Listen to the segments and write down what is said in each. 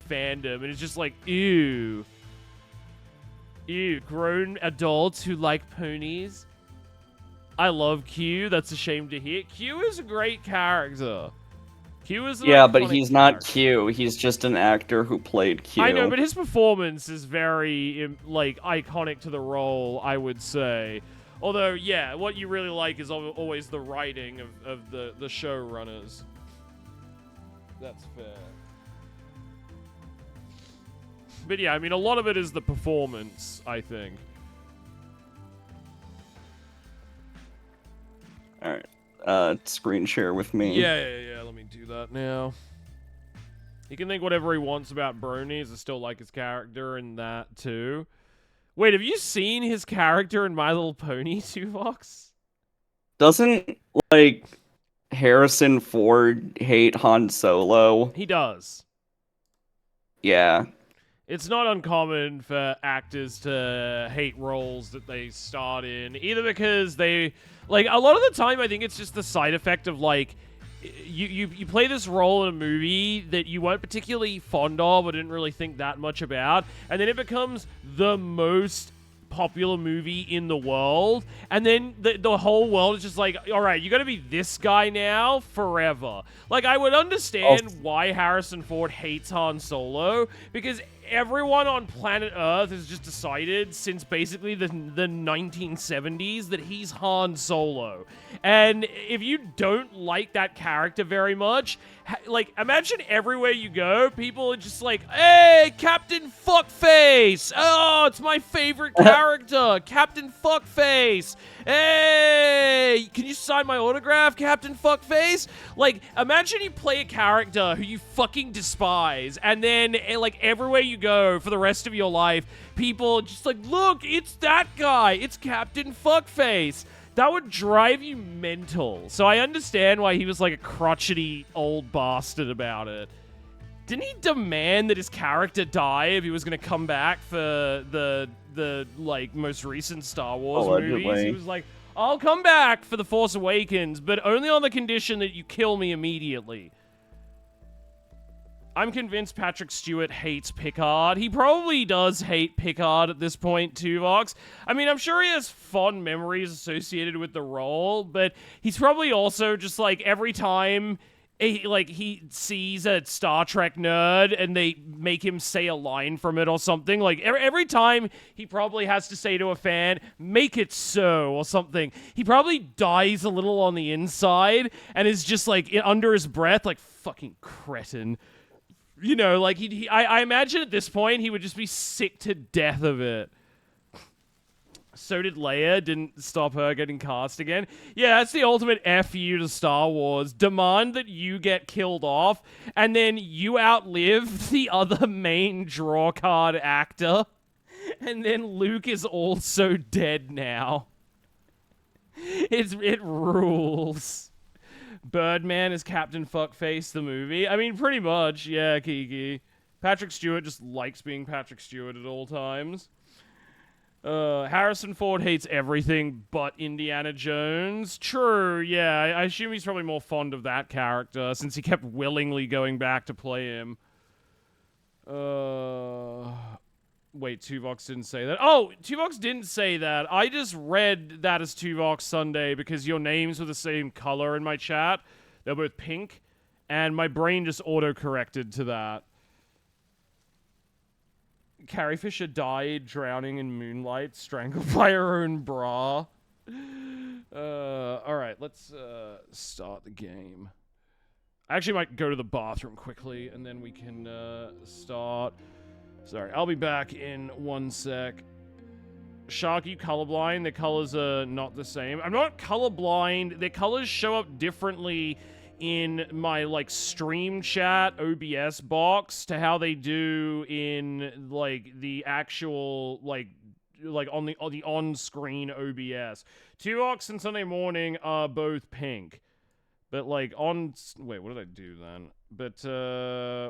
fandom, and it's just like, ew. Ew, grown adults who like ponies. I love Q. That's a shame to hear. Q is a great character. Q is an Yeah, but iconic he's not character. Q. He's just an actor who played Q. I know, but his performance is very, like, iconic to the role, I would say. Although, yeah, what you really like is always the writing of the showrunners. That's fair. But yeah, I mean, a lot of it is the performance, I think. Alright. Screen share with me. Yeah, let me do that now. He can think whatever he wants about bronies. I still like his character in that, too. Wait, have you seen his character in My Little Pony, Tuvox? Doesn't, like, Harrison Ford hate Han Solo? He does. Yeah. It's not uncommon for actors to hate roles that they start in, either because they, like, a lot of the time I think it's just the side effect of, like, you play this role in a movie that you weren't particularly fond of or didn't really think that much about, and then it becomes the most popular movie in the world, and then the whole world is just like, all right, you gotta be this guy now forever. Like, I would understand why Harrison Ford hates Han Solo, because everyone on planet Earth has just decided since basically the 1970s that he's Han Solo. And if you don't like that character very much, like, imagine everywhere you go, people are just like, hey, Captain Fuckface! Oh, it's my favorite character, Captain Fuckface! Hey, can you sign my autograph, Captain Fuckface? Like, imagine you play a character who you fucking despise, and then, like, everywhere you go for the rest of your life, people just like, look, it's that guy, it's Captain Fuckface. That would drive you mental. So I understand why he was like a crotchety old bastard about it. Didn't he demand that his character die if he was going to come back for the like most recent Star Wars movies? He was like, I'll come back for The Force Awakens, but only on the condition that you kill me immediately. I'm convinced Patrick Stewart hates Picard. He probably does hate Picard at this point too, Vox. I mean, I'm sure he has fond memories associated with the role, but he's probably also just like, every time he sees a Star Trek nerd and they make him say a line from it or something, like every time he probably has to say to a fan, make it so, or something, he probably dies a little on the inside and is just like under his breath like, fucking cretin. You know, like, I imagine at this point he would just be sick to death of it. So did Leia. Didn't stop her getting cast again. Yeah, that's the ultimate F you to Star Wars. Demand that you get killed off, and then you outlive the other main draw card actor. And then Luke is also dead now. It rules. Birdman is Captain Fuckface, the movie. I mean, pretty much, yeah, Kiki. Patrick Stewart just likes being Patrick Stewart at all times. Harrison Ford hates everything but Indiana Jones. True, yeah, I assume he's probably more fond of that character, since he kept willingly going back to play him. Wait, Tuvox didn't say that. Oh, Tuvox didn't say that. I just read that as Tuvox Sunday because your names were the same color in my chat. They're both pink, and my brain just auto-corrected to that. Carrie Fisher died drowning in moonlight, strangled by her own bra. Alright, let's start the game. I actually might go to the bathroom quickly, and then we can start. Sorry, I'll be back in 1 sec. Shark, you colorblind? Their colors are not the same. I'm not colorblind. Their colors show up differently in my, like, stream chat OBS box to how they do in, like, the actual, like on the on-screen OBS. Tuvox and Sunday Morning are both pink. But, like, wait, what did I do then? But,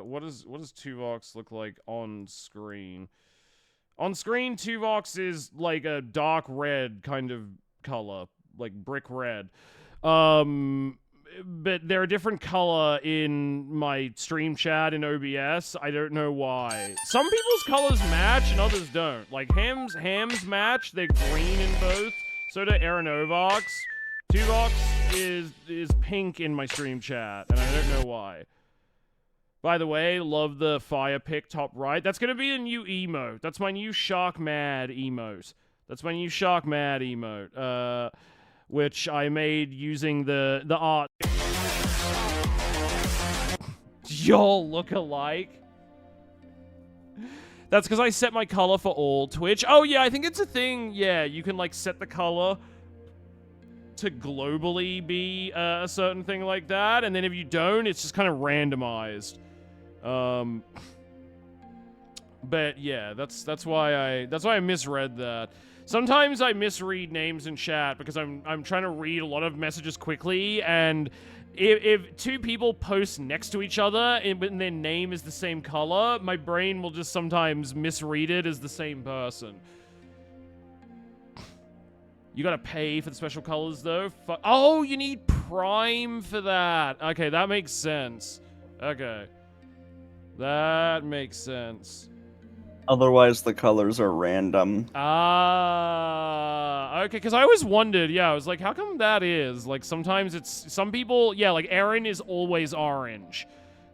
what does Tuvox look like on screen? On screen, Tuvox is, like, a dark red kind of color. Like, brick red. but they're a different color in my stream chat in OBS. I don't know why. Some people's colors match and others don't. Like Hams match. They're green in both. So do Aeronovox. Tuvox is pink in my stream chat, and I don't know why. By the way, love the fire pick top right. That's gonna be a new emote. That's my new Shark Mad emote. That's my new Shark Mad emote. Which I made using the art. Y'all look alike. That's because I set my color for all Twitch. Oh yeah, I think it's a thing. Yeah, you can like set the color to globally be a certain thing like that, and then if you don't, it's just kind of randomized. But yeah, that's why I misread that. Sometimes I misread names in chat because I'm trying to read a lot of messages quickly, and if two people post next to each other and their name is the same color, my brain will just sometimes misread it as the same person. You gotta pay for the special colors though. Oh, you need Prime for that. Okay, that makes sense. Okay, that makes sense. Otherwise, the colors are random. Ah, okay, because I always wondered, yeah, I was like, how come that is? Like, sometimes it's, some people, yeah, like, Aaron is always orange.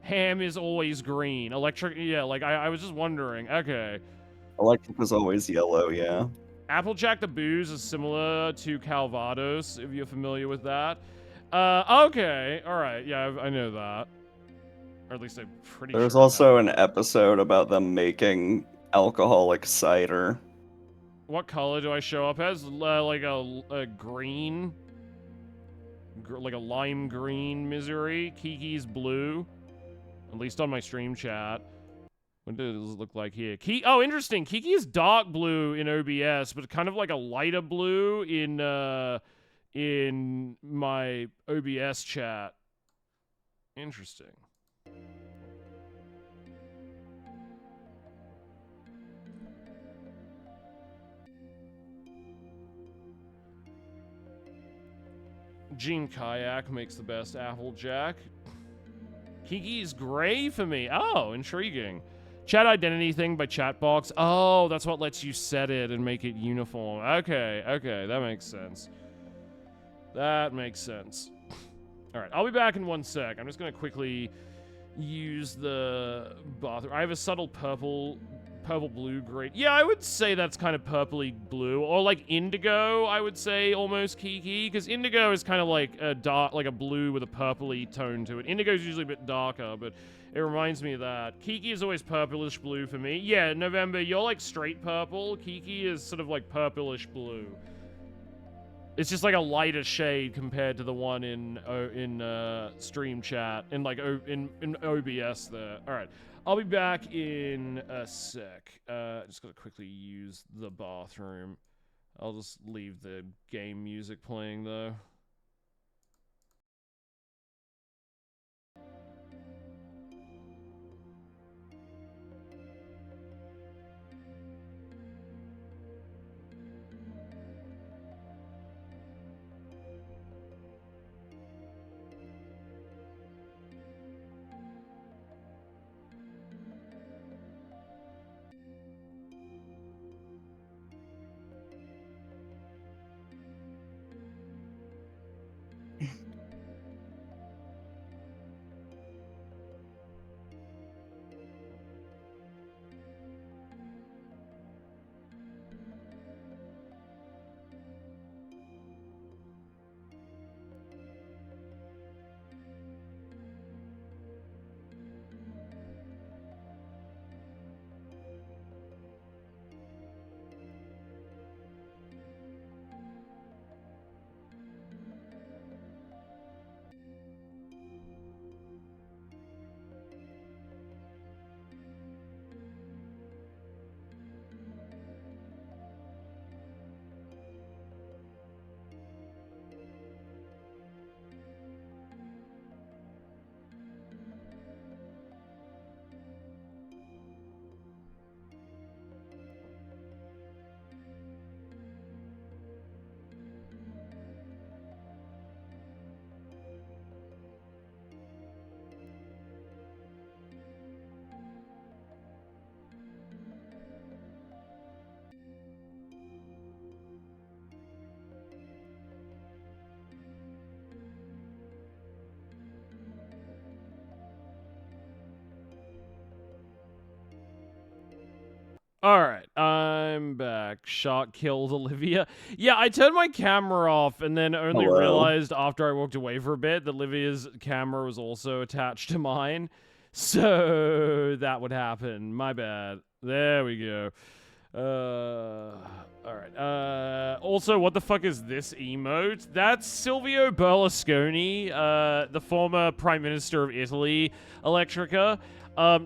Ham is always green. Electric, yeah, like, I was just wondering, okay. Electric is always yellow, yeah. Applejack the Booze is similar to Calvados, if you're familiar with that. Okay, alright, yeah, I know that. Or at least I'm pretty sure. There's also an episode about them making alcoholic cider. What color do I show up as? Like a green? Like a lime green misery? Kiki's blue? At least on my stream chat. What does it look like here? Oh, interesting. Kiki is dark blue in OBS, but kind of like a lighter blue in my OBS chat. Interesting. Gene Kayak makes the best Applejack. Kiki's gray for me. Oh, intriguing. Chat identity thing by Chatbox. Oh, that's what lets you set it and make it uniform. Okay, okay, that makes sense. That makes sense. All right, I'll be back in 1 sec. I'm just gonna quickly use the bathroom. I have a subtle purple blue gray. Yeah, I would say that's kind of purpley blue, or like indigo. I would say almost Kiki, because indigo is kind of like a dark, like a blue with a purpley tone to it. Indigo is usually a bit darker, but it reminds me of that. Kiki is always purplish blue for me. Yeah, November, you're like straight purple. Kiki is sort of like purplish blue. It's just like a lighter shade compared to the one in stream chat, in like in OBS there. All right, I'll be back in a sec. Just gotta quickly use the bathroom. I'll just leave the game music playing though. All right, I'm back. Shark killed Olivia. Yeah, I turned my camera off and then only Hello. realized after I walked away for a bit that Olivia's camera was also attached to mine. So that would happen. My bad. There we go. All right. Also, what the fuck is this emote? That's Silvio Berlusconi, the former Prime Minister of Italy, Electrica.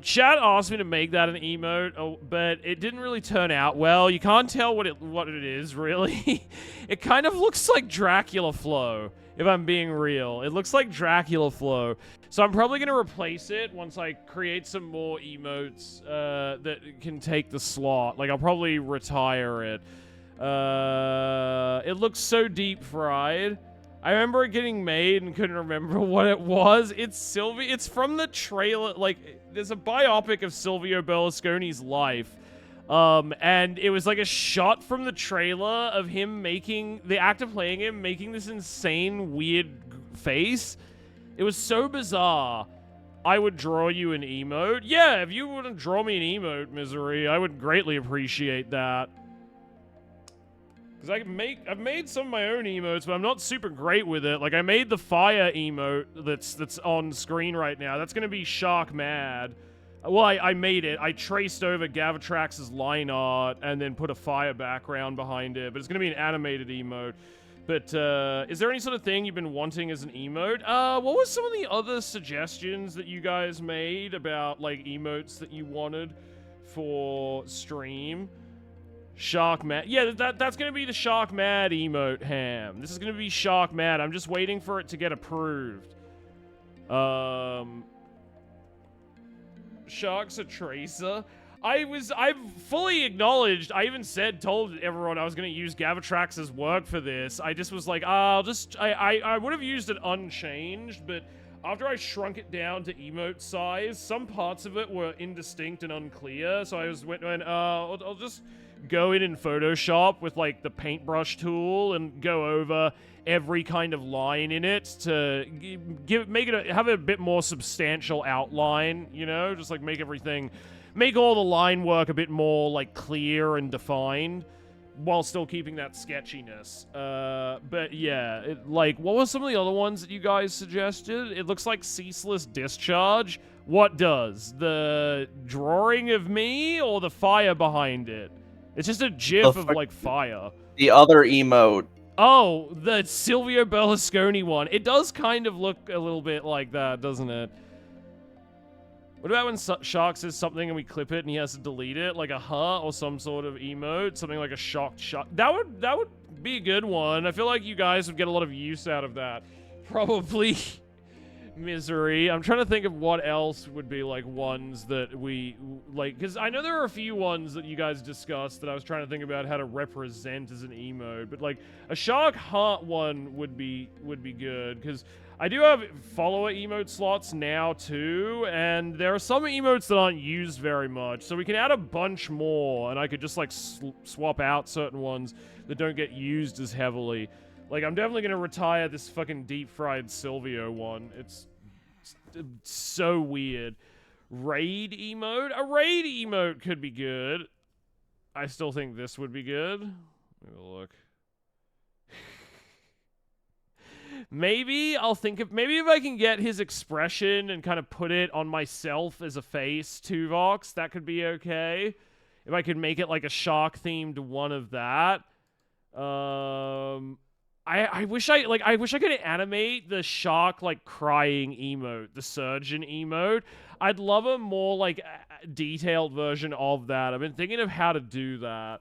Chat asked me to make that an emote, but it didn't really turn out well. You can't tell what it is, really. It kind of looks like Dracula Flow, if I'm being real. It looks like Dracula Flow. So I'm probably going to replace it once I create some more emotes that can take the slot. Like, I'll probably retire it. It looks so deep fried. I remember it getting made and couldn't remember what it was. It's It's from the trailer. Like, there's a biopic of Silvio Berlusconi's life. And it was like a shot from the trailer of him making, the actor playing him, making this insane, weird face. It was so bizarre. I would draw you an emote. Yeah, if you wouldn't draw me an emote, Misery, I would greatly appreciate that. Because I've made some of my own emotes, but I'm not super great with it. Like, I made the fire emote that's on screen right now. That's gonna be Shark Mad. Well, I made it. I traced over Gavatrax's line art and then put a fire background behind it. But it's gonna be an animated emote. But, is there any sort of thing you've been wanting as an emote? What was some of the other suggestions that you guys made about, like, emotes that you wanted for stream? Shark Mad. Yeah, that's gonna be the Shark Mad emote, Ham. This is gonna be Shark Mad. I'm just waiting for it to get approved. Shark's a tracer. I've fully acknowledged, I even told everyone I was gonna use Gavatrax's work for this. I just was like, I would have used it unchanged, but after I shrunk it down to emote size, some parts of it were indistinct and unclear, so I went, I'll just go in Photoshop with, like, the paintbrush tool and go over every kind of line in it to have a bit more substantial outline, you know? Just, like, make all the line work a bit more, like, clear and defined while still keeping that sketchiness. But yeah, like, what were some of the other ones that you guys suggested? It looks like Ceaseless Discharge. What does? The drawing of me or the fire behind it? It's just a gif of, like, fire. The other emote. Oh, the Silvio Berlusconi one. It does kind of look a little bit like that, doesn't it? What about when Shark says something and we clip it and he has to delete it? Like a huh or some sort of emote? Something like a shocked shark. That would be a good one. I feel like you guys would get a lot of use out of that. Probably. Misery. I'm trying to think of what else would be, like, ones that we, like, because I know there are a few ones that you guys discussed that I was trying to think about how to represent as an emote, but, like, a Shark Heart one would be good, because I do have follower emote slots now, too, and there are some emotes that aren't used very much, so we can add a bunch more, and I could just, like, swap out certain ones that don't get used as heavily. Like, I'm definitely gonna retire this fucking deep-fried Silvio one. It's so weird. Raid emote? A raid emote could be good. I still think this would be good. Let me look. Maybe if I can get his expression and kind of put it on myself as a face, Tuvox, that could be okay. If I could make it like a shark-themed one of that. I wish I could animate the shark, like, crying emote, the surgeon emote. I'd love a more, like, detailed version of that. I've been thinking of how to do that.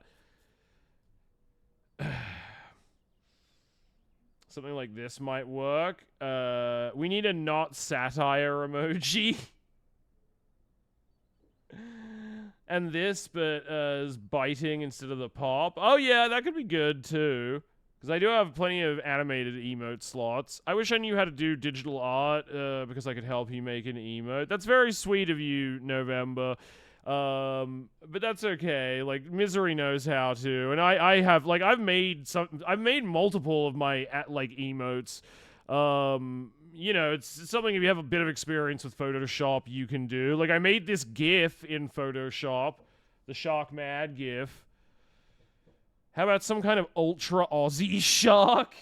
Something like this might work. We need a not satire emoji. And this, but is biting instead of the pop. Oh yeah, that could be good too. Because I do have plenty of animated emote slots. I wish I knew how to do digital art, because I could help you make an emote. That's very sweet of you, November. But that's okay. Like, Misery knows how to. And I have, like, I've made multiple of my, like, emotes. You know, it's something if you have a bit of experience with Photoshop, you can do. Like, I made this GIF in Photoshop The Shark Mad gif. How about some kind of ultra Aussie shark?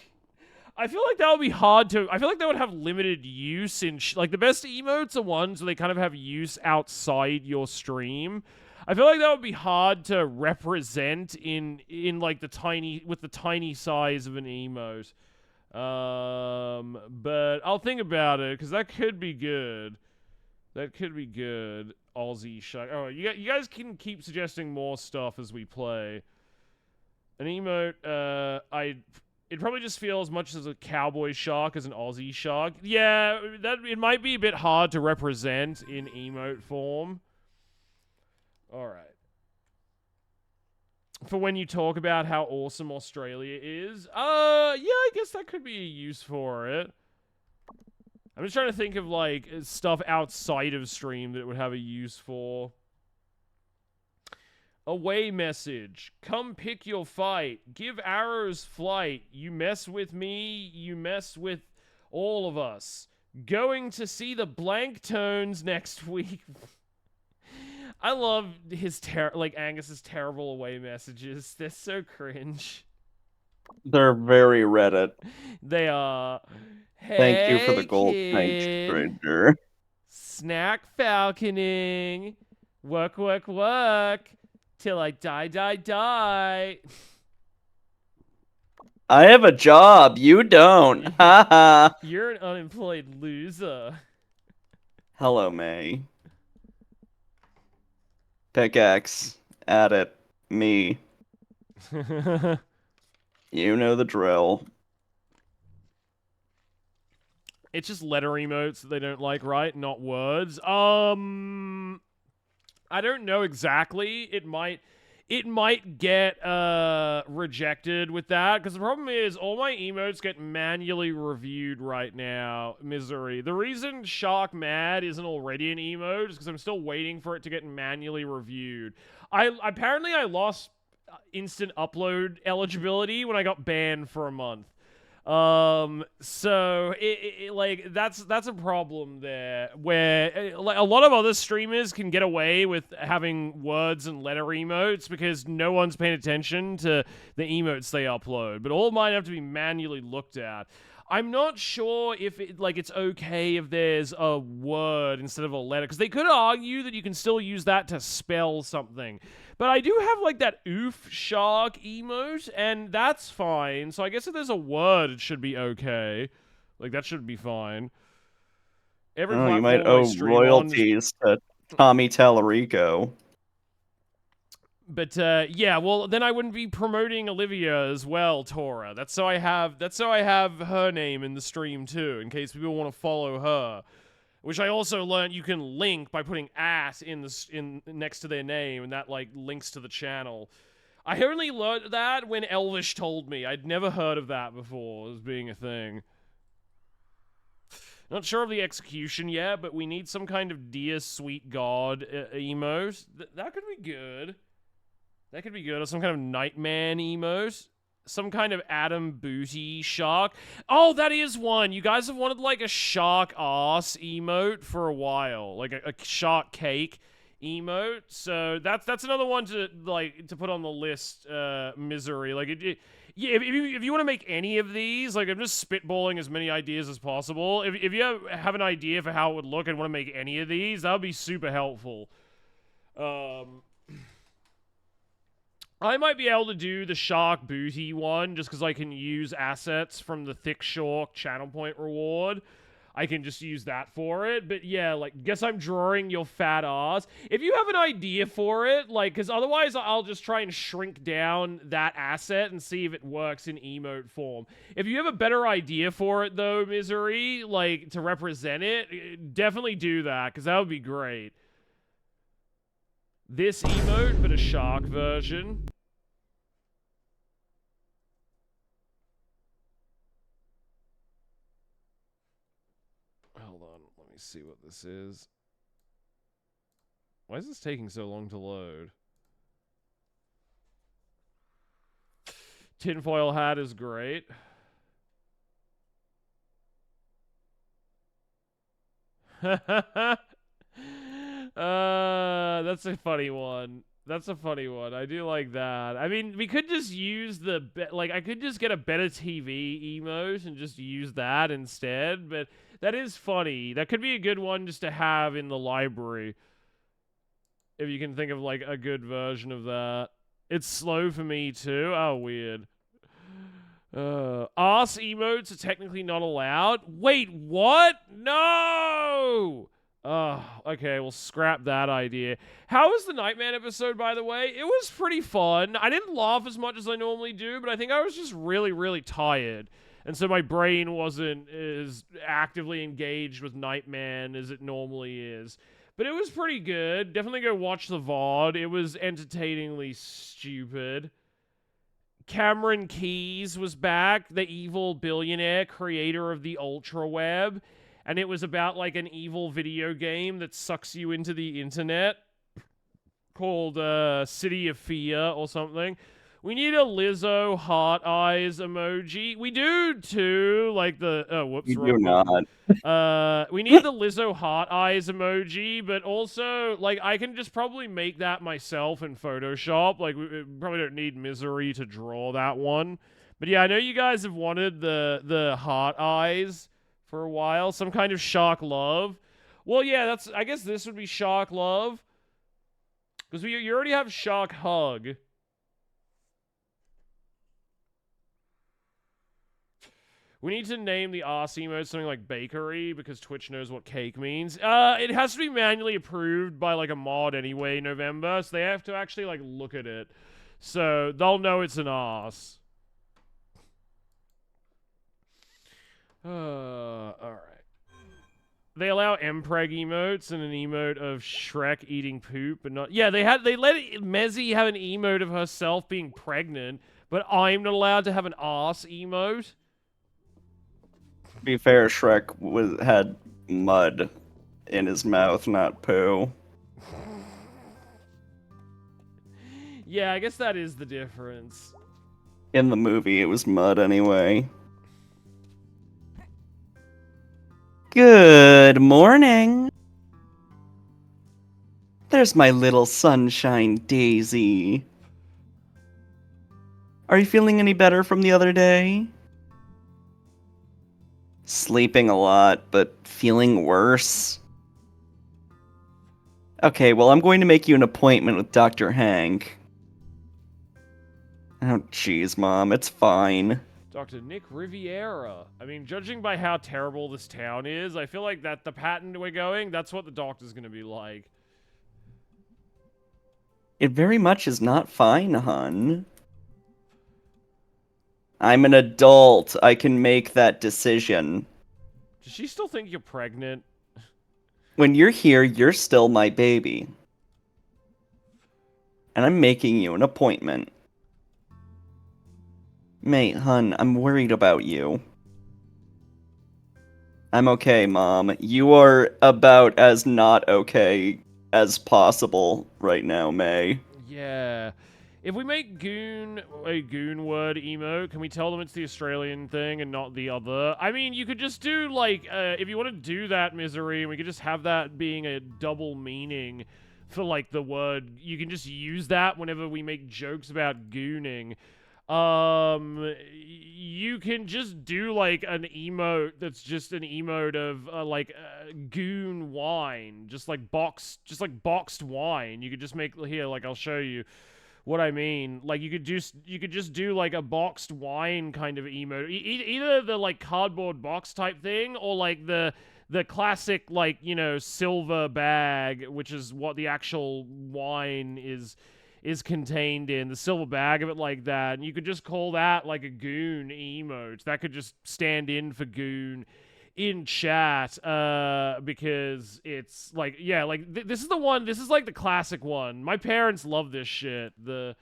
I feel like that would be hard to. I feel like that would have limited use in. Like, the best emotes are ones where they kind of have use outside your stream. I feel like that would be hard to represent in like the tiny size of an emote. But I'll think about it because that could be good. That could be good. Aussie shark. Oh, you guys can keep suggesting more stuff as we play. An emote, it probably just feels as much as a cowboy shark as an Aussie shark. Yeah, it might be a bit hard to represent in emote form. All right. For when you talk about how awesome Australia is, yeah, I guess that could be a use for it. I'm just trying to think of, like, stuff outside of stream that it would have a use for. Away message. Come pick your fight. Give arrows flight. You mess with me, you mess with all of us. Going to see the blank tones next week. I love his Angus's terrible away messages. They're so cringe. They're very Reddit. They are. Hey, Thank you for the gold tank, kid. stranger. Snack falconing. Work, work, work. Till I die, die, die. I have a job. You don't. Haha. You're an unemployed loser. Hello, May. Pickaxe. At it. Me. You know the drill. It's just letter emotes that they don't like, right? Not words. I don't know exactly. It might get rejected with that, because the problem is all my emotes get manually reviewed right now. Misery. The reason Shark Mad isn't already an emote is because I'm still waiting for it to get manually reviewed. Apparently I lost instant upload eligibility when I got banned for a month. So like that's a problem there, where like a lot of other streamers can get away with having words and letter emotes because no one's paying attention to the emotes they upload, but all mine have to be manually looked at. I'm not sure if it's okay if there's a word instead of a letter, because they could argue that you can still use that to spell something. But I do have, like, that oof shark emote, and that's fine. So I guess if there's a word, it should be okay. Like, that should be fine. Every Oh, you might platform I owe stream on- royalties to Tommy Tallarico. But yeah, well, then I wouldn't be promoting Olivia as well, Tora. That's how I have her name in the stream too, in case people want to follow her. Which I also learned you can link by putting @ in next to their name, and that like links to the channel. I only learned that when Elvish told me. I'd never heard of that before as being a thing. Not sure of the execution yet, but we need some kind of Dear Sweet God emote. That could be good. That could be good. Or some kind of Nightman emote. Some kind of Adam Booty shark. Oh, that is one. You guys have wanted like a shark ass emote for a while. Like a shark cake emote. So that's another one to put on the list. Misery. Like yeah, if you want to make any of these, like I'm just spitballing as many ideas as possible. If you have an idea for how it would look and want to make any of these, that would be super helpful. I might be able to do the shark booty one just because I can use assets from the Thick Shark channel point reward. I can just use that for it. But yeah, like, guess I'm drawing your fat ass. If you have an idea for it, like, because otherwise I'll just try and shrink down that asset and see if it works in emote form. If you have a better idea for it, though, Misery, like, to represent it, definitely do that, because that would be great. This emote, but a shark version. Hold on, let me see what this is. Why is this taking so long to load? Tinfoil hat is great. That's a funny one. That's a funny one. I do like that. I mean, we could just use like I could just get a better TV emote and just use that instead, but that is funny. That could be a good one just to have in the library if you can think of like a good version of that. It's slow for me too. Oh, weird. Arse emotes are technically not allowed. Wait, what? No! Okay, we'll scrap that idea. How was the Nightman episode, by the way? It was pretty fun. I didn't laugh as much as I normally do, but I think I was just really, really tired. And so my brain wasn't as actively engaged with Nightman as it normally is. But it was pretty good. Definitely go watch the VOD. It was entertainingly stupid. Cameron Keyes was back, the evil billionaire creator of the Ultra Web. And it was about like an evil video game that sucks you into the internet called City of Fear or something. We need a Lizzo heart eyes emoji. We do too, like the whoops. You do not. We need the Lizzo heart eyes emoji, but also like I can just probably make that myself in Photoshop. Like we probably don't need Misery to draw that one. But yeah, I know you guys have wanted the heart eyes for a while, some kind of shark love. Well, yeah, I guess this would be shark love because you already have shark hug. We need to name the arse emote something like bakery because Twitch knows what cake means. It has to be manually approved by like a mod anyway, November, so they have to actually like look at it. So they'll know it's an arse. Alright. They allow Mpreg emotes and an emote of Shrek eating poop, but not... Yeah, they let Mezzy have an emote of herself being pregnant, but I'm not allowed to have an arse emote? To be fair, Shrek had mud in his mouth, not poo. Yeah, I guess that is the difference. In the movie, it was mud anyway. Good morning. There's my little sunshine daisy. Are you feeling any better from the other day? Sleeping a lot, but feeling worse? Okay, well, I'm going to make you an appointment with Dr. Hank. Oh, jeez, Mom, it's fine. Dr. Nick Riviera. I mean, judging by how terrible this town is, I feel like that the pattern we're going, that's what the doctor's gonna be like. It very much is not fine, hun. I'm an adult. I can make that decision. Does she still think you're pregnant? When you're here, you're still my baby. And I'm making you an appointment. Mate, hun, I'm worried about you. I'm okay, Mom. You are about as not okay as possible right now, May. Yeah. If we make goon a goon word emote, can we tell them it's the Australian thing and not the other? I mean, you could just do, like, if you want to do that, Misery, and we could just have that being a double meaning for, like, the word. You can just use that whenever we make jokes about gooning. You can just do, like, an emote that's just an emote of, goon wine. Just like boxed wine. You could just make, here, like, I'll show you what I mean. Like, you could just do, like, a boxed wine kind of emote. Either the, like, cardboard box type thing, or, like, the classic, like, you know, silver bag, which is what the actual wine is contained in, the silver bag of it, like that. And you could just call that like a goon emote. That could just stand in for goon in chat, because it's like, yeah, like this is the one, this is like the classic one. My parents love this shit. The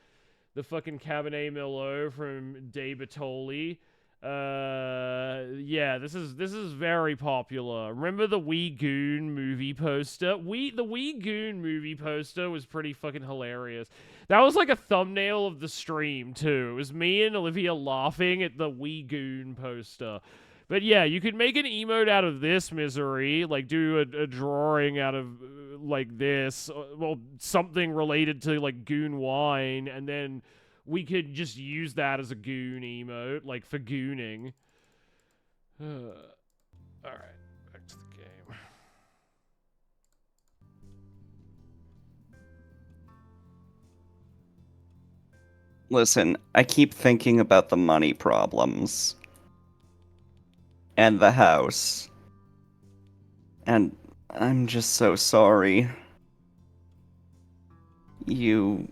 fucking Cabernet Merlot from De Bartoli. Yeah, this is very popular. Remember the Wee Goon movie poster? The Wee Goon movie poster was pretty fucking hilarious. That was like a thumbnail of the stream too. It was me and Olivia laughing at the Wee Goon poster. But yeah, you could make an emote out of this, Misery. Like, do a drawing out of, like, this. Well, something related to, like, Goon Wine. And then we could just use that as a goon emote, like, for gooning. Alright, back to the game. Listen, I keep thinking about the money problems. And the house. And I'm just so sorry. We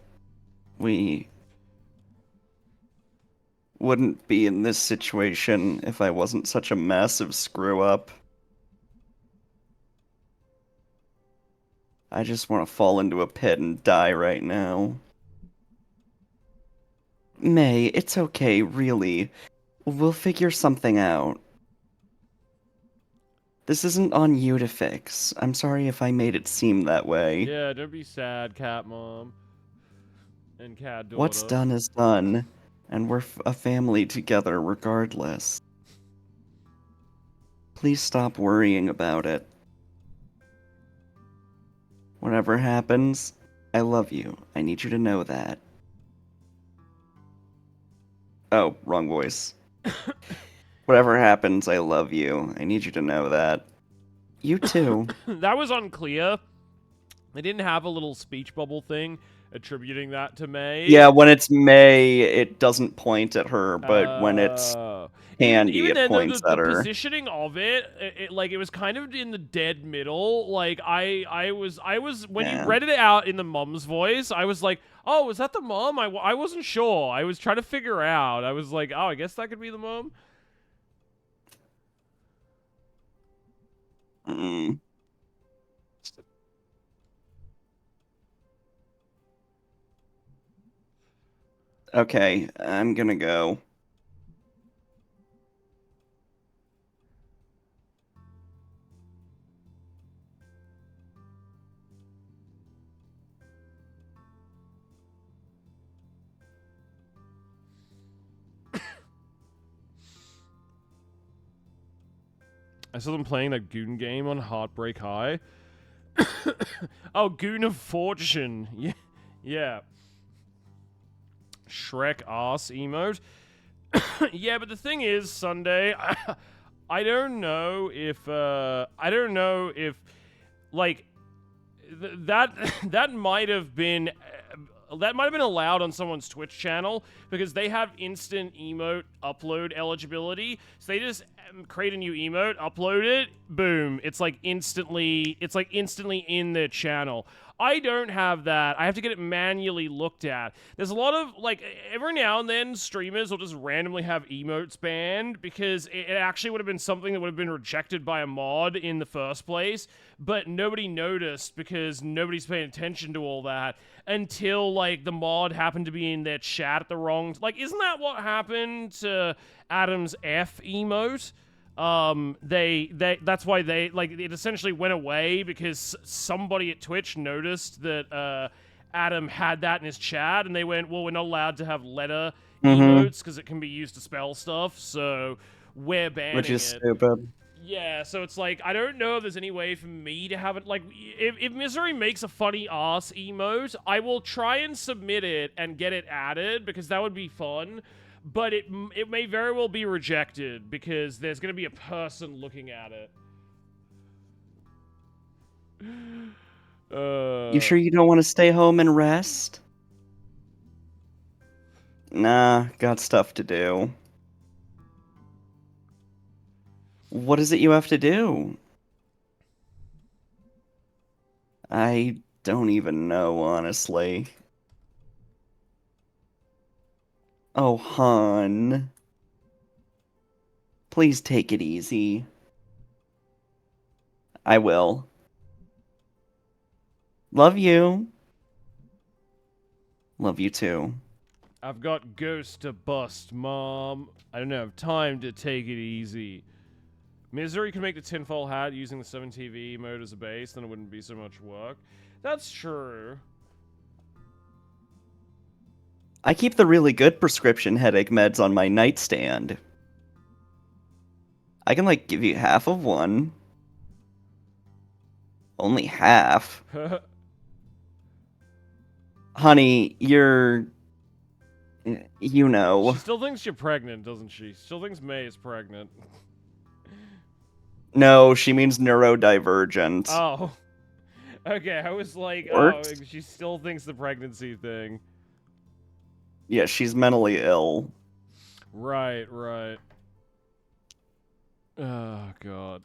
wouldn't be in this situation if I wasn't such a massive screw up. I just want to fall into a pit and die right now. May, it's okay, really. We'll figure something out. This isn't on you to fix. I'm sorry if I made it seem that way. Yeah, don't be sad, cat mom. And cat daughter. What's done is done, and we're a family together regardless. Please stop worrying about it. Whatever happens, I love you. I need you to know that. Oh, wrong voice. Whatever happens, I love you. I need you to know that. You too. That was unclear. They didn't have a little speech bubble thing attributing that to May. Yeah, when it's May, it doesn't point at her, but when it's Candy, even then, it points the at her. positioning of it, like, it was kind of in the dead middle. Like, I was when you read it out in the mom's voice, I was like, oh, was that the mom? I wasn't sure. I was trying to figure out. I was like, oh, I guess that could be the mom. Okay, I'm gonna go. I saw them playing that Goon game on Heartbreak High. Oh, Goon of Fortune. Yeah. Yeah. Shrek ass emote. Yeah, but the thing is, Sunday, I don't know if like that might have been allowed on someone's Twitch channel because they have instant emote upload eligibility. So they just create a new emote, upload it, boom. It's like instantly in their channel. I don't have that. I have to get it manually looked at. There's a lot of, like, every now and then streamers will just randomly have emotes banned because it actually would have been something that would have been rejected by a mod in the first place, but nobody noticed because nobody's paying attention to all that until, like, the mod happened to be in their chat at the wrong... Like, isn't that what happened to Adam's F emote? That's why they, like, it essentially went away because somebody at Twitch noticed that, Adam had that in his chat, and they went, well, we're not allowed to have letter emotes because it can be used to spell stuff, so we're banning it. Which is stupid. Yeah, so it's like, I don't know if there's any way for me to have it, like, if Misery makes a funny ass emote, I will try and submit it and get it added, because that would be fun. But it may very well be rejected because there's going to be a person looking at it. You sure you don't want to stay home and rest? Nah, got stuff to do. What is it you have to do? I don't even know, honestly. Oh, hon. Please take it easy. I will. Love you. Love you too. I've got ghosts to bust, Mom. I don't have time to take it easy. Misery can make the tinfoil hat using the 7TV mode as a base, then it wouldn't be so much work. That's true. I keep the really good prescription headache meds on my nightstand. I can, like, give you half of one. Only half. Honey, you're... You know. She still thinks you're pregnant, doesn't she? Still thinks May is pregnant. No, she means neurodivergent. Oh. Okay, I was like, Works? oh, she still thinks the pregnancy thing. Yeah, she's mentally ill. Right. Oh, God.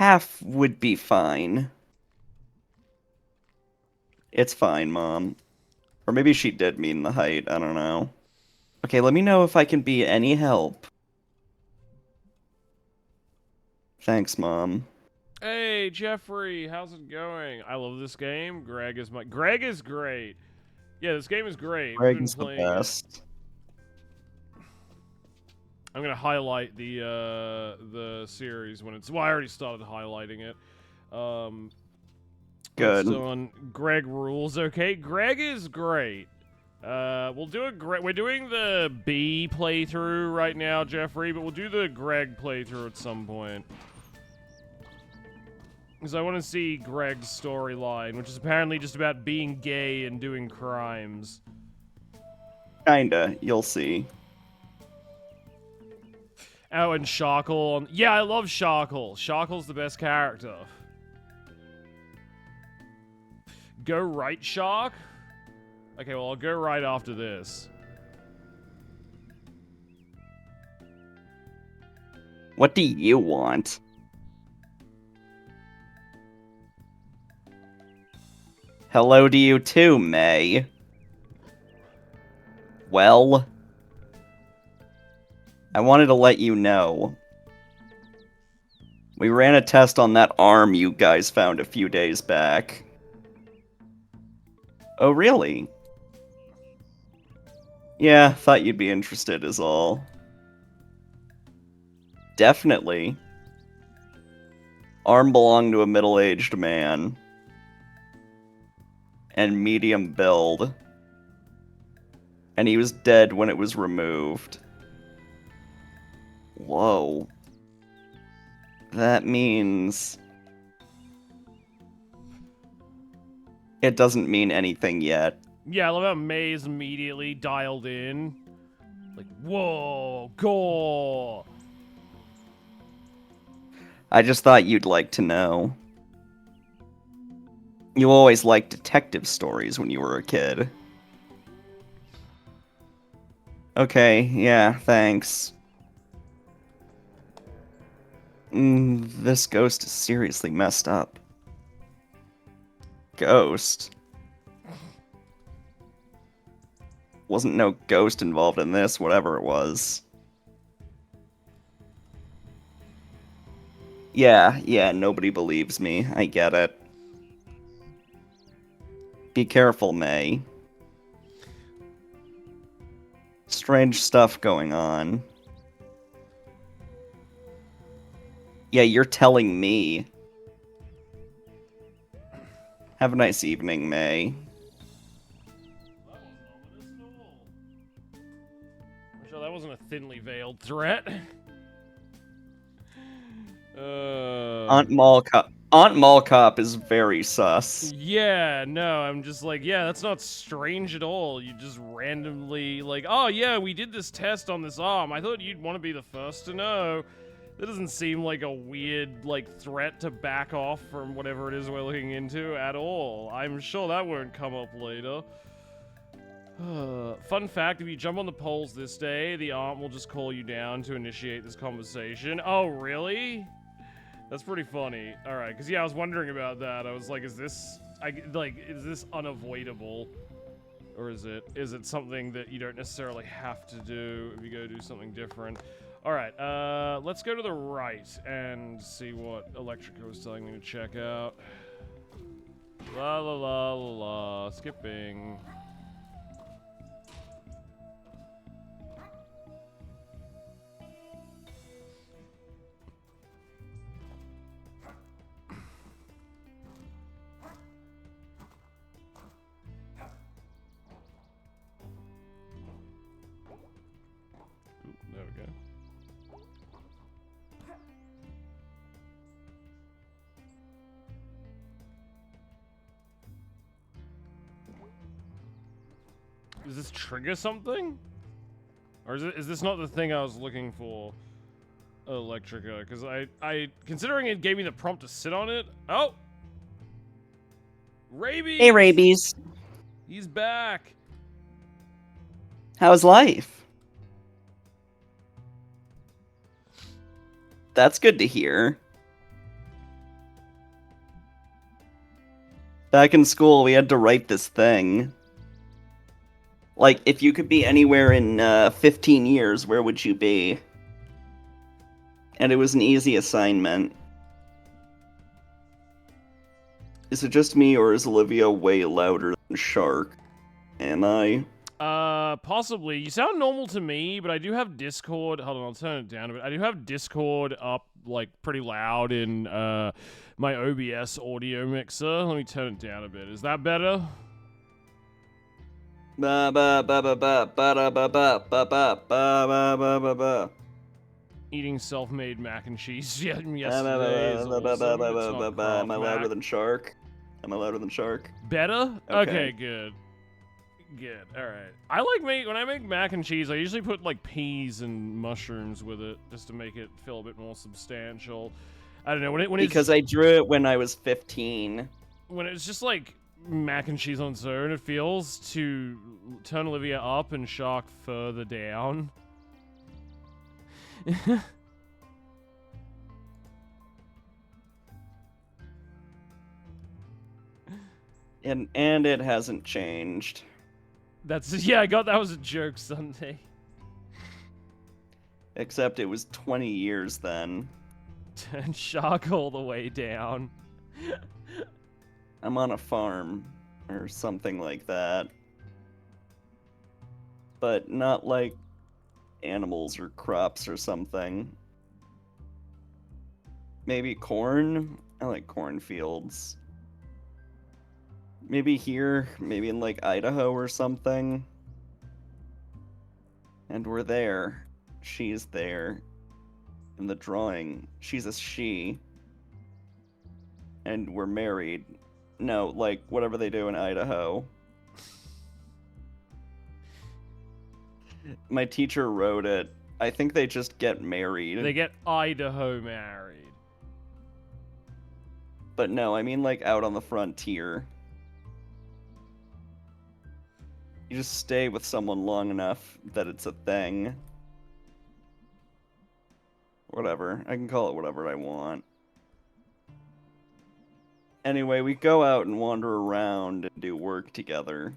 Half would be fine. It's fine, Mom. Or maybe she did mean the height, I don't know. Okay, let me know if I can be any help. Thanks, Mom. Hey, Jeffrey, how's it going? I love this game. Greg is great. Yeah, this game is great. We've been Greg's the playing it. best. I'm gonna highlight the series when it's. Well, I already started highlighting it. Good. It's on Greg rules. Okay, Greg is great. We'll do a Greg. We're doing the B playthrough right now, Jeffrey, but we'll do the Greg playthrough at some point. Because I want to see Greg's storyline, which is apparently just about being gay and doing crimes. Kinda, you'll see. Oh, and Sharkle. Yeah, I love Sharkle. Sharkle's the best character. Go right, Shark? Okay, well, I'll go right after this. What do you want? Hello to you too, May. Well, I wanted to let you know. We ran a test on that arm you guys found a few days back. Oh, really? Yeah, thought you'd be interested is all. Definitely. Arm belonged to a middle-aged man. And medium build. And he was dead when it was removed. Whoa. That means... It doesn't mean anything yet. Yeah, I love how May's immediately dialed in. Like, whoa, gore! I just thought you'd like to know. You always liked detective stories when you were a kid. Okay, yeah, thanks. This ghost is seriously messed up. Ghost? Wasn't no ghost involved in this, whatever it was. Yeah, nobody believes me. I get it. Be careful, May. Strange stuff going on. Yeah, you're telling me. Have a nice evening, May. I'm sure that wasn't a thinly veiled threat. Aunt Mallcop is very sus. Yeah, no, I'm just like, yeah, that's not strange at all. You just randomly, like, oh, yeah, we did this test on this arm. I thought you'd want to be the first to know. That doesn't seem like a weird, like, threat to back off from whatever it is we're looking into at all. I'm sure that won't come up later. Fun fact, if you jump on the poles this day, the aunt will just call you down to initiate this conversation. Oh, really? That's pretty funny. Alright, because, yeah, I was wondering about that. I was like, is this unavoidable? Or is it something that you don't necessarily have to do if you go do something different? Alright, let's go to the right and see what Electrica was telling me to check out. La la la la la, skipping. There we go. Does this trigger something? Or is this not the thing I was looking for? Electrica, because I considering it gave me the prompt to sit on it. Oh, Rabies. Hey, Rabies. He's back. How's life? That's good to hear. Back in school, we had to write this thing. Like, if you could be anywhere in 15 years, where would you be? And it was an easy assignment. Is it just me, or is Olivia way louder than Shark? Am I? Possibly. You sound normal to me, but I do have Discord. Hold on, I'll turn it down a bit. I do have Discord up, like, pretty loud in, my OBS audio mixer. Let me turn it down a bit. Is that better? Ba ba ba ba ba ba da ba ba ba ba ba ba ba ba ba. Eating self-made mac and cheese yesterday is Am awesome. I louder than Shark? Am I louder than Shark? Better? Okay. Okay, good. Good. All right. I like when I make mac and cheese, I usually put like peas and mushrooms with it just to make it feel a bit more substantial. I don't know Because I drew it when I was 15. when it's just like mac and cheese on its own, it feels to turn Olivia up and Shark further down. And it hasn't changed. Yeah, I got that was a joke Sunday. Except it was 20 years then. Turn Shark all the way down. I'm on a farm, or something like that. But not like animals or crops or something. Maybe corn? I like cornfields. Maybe here, maybe in like Idaho or something. And we're there. She's there. In the drawing, she's a she. And we're married. No, like whatever they do in Idaho. My teacher wrote it. I think they just get married. They get Idaho married. But no, I mean like out on the frontier. You just stay with someone long enough that it's a thing. Whatever. I can call it whatever I want. Anyway, we go out and wander around and do work together.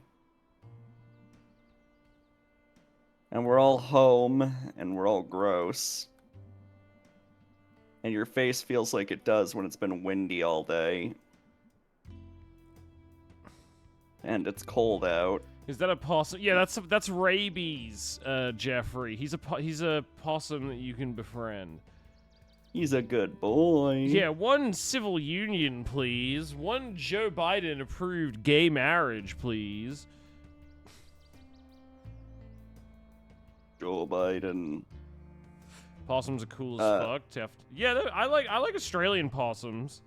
And we're all home, and we're all gross. And your face feels like it does when it's been windy all day. And it's cold out. Is that a possum? Yeah, that's Rabies, Jeffrey. He's a possum that you can befriend. He's a good boy. Yeah, one civil union, please. One Joe Biden approved gay marriage, please. Joe Biden. Possums are cool as fuck. Yeah, I like Australian possums.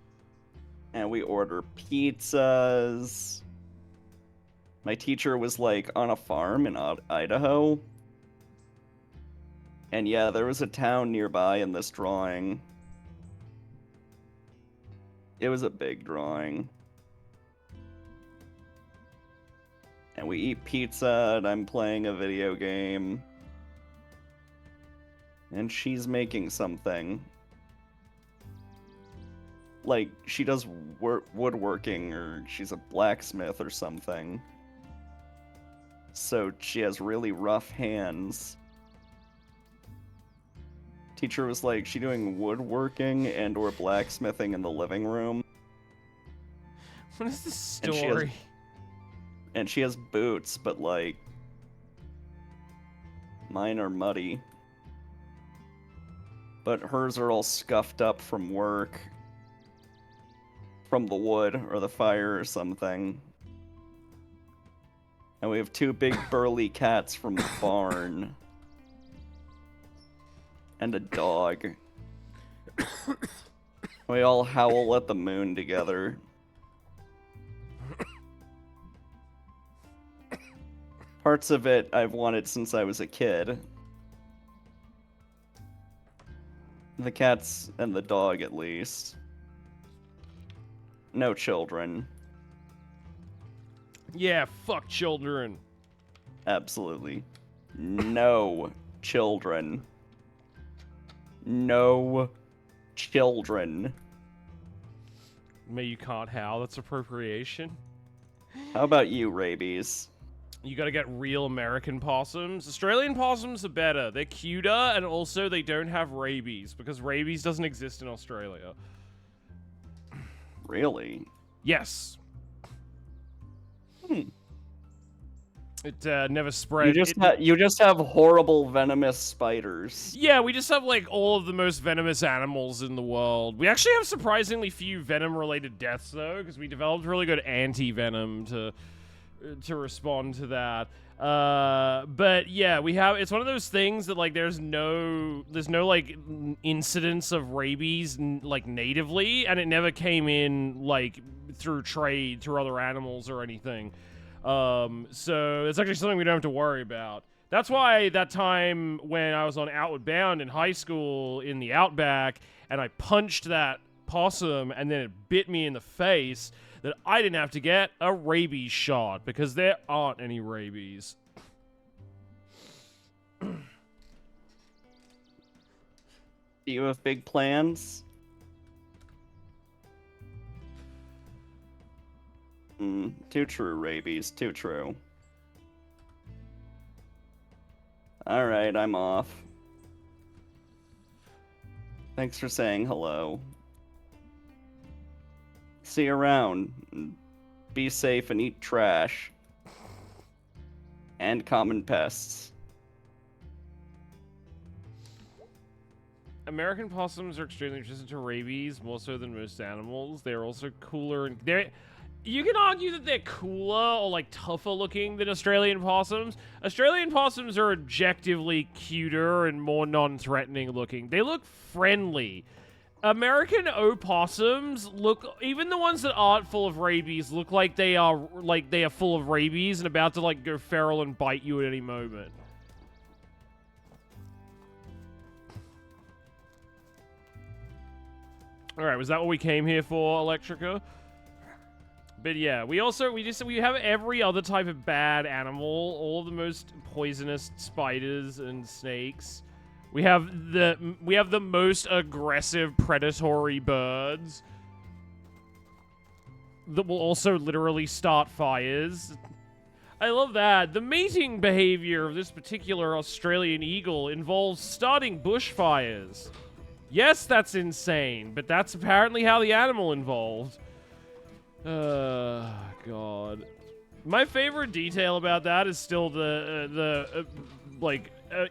And we order pizzas. My teacher was like on a farm in Idaho. And yeah, there was a town nearby in this drawing. It was a big drawing. And we eat pizza, and I'm playing a video game. And she's making something. Like, she does woodworking, or she's a blacksmith or something. So she has really rough hands. Teacher was like, she doing woodworking and or blacksmithing in the living room. What is this story? And she has boots, but like, mine are muddy. But hers are all scuffed up from work. From the wood or the fire or something. And we have two big burly cats from the barn. And a dog. We all howl at the moon together. Parts of it I've wanted since I was a kid. The cats and the dog, at least. No children. Yeah, fuck children. Absolutely. No children. No children. May you can't howl, that's appropriation. How about you, rabies? You gotta get real American possums. Australian possums are better. They're cuter, and also they don't have rabies, because rabies doesn't exist in Australia. Really? Yes. Hmm. It never spread. You just have horrible venomous spiders. Yeah, we just have, like, all of the most venomous animals in the world. We actually have surprisingly few venom-related deaths, though, because we developed really good anti-venom to respond to that. But yeah, it's one of those things that, like, there's no like incidence of rabies like natively, and it never came in like through trade through other animals or anything. So it's actually something we don't have to worry about. That's why that time when I was on Outward Bound in high school in the outback, and I punched that possum and then it bit me in the face, that I didn't have to get a rabies shot, because there aren't any rabies. Do you have big plans? Too true, rabies. Too true. Alright, I'm off. Thanks for saying hello. See you around. Be safe and eat trash. And common pests. American possums are extremely resistant to rabies, more so than most animals. They're also cooler and you can argue that they're cooler or like tougher looking than Australian possums. Australian possums are objectively cuter and more non-threatening looking. They look friendly. American opossums look, even the ones that aren't full of rabies, look like they are full of rabies and about to like go feral and bite you at any moment. All right, was that what we came here for, Electrica? But yeah, we have every other type of bad animal, all of the most poisonous spiders and snakes. We have the most aggressive predatory birds that will also literally start fires. I love that. The mating behavior of this particular Australian eagle involves starting bushfires. Yes, that's insane, but that's apparently how the animal involved. God. My favorite detail about that is still the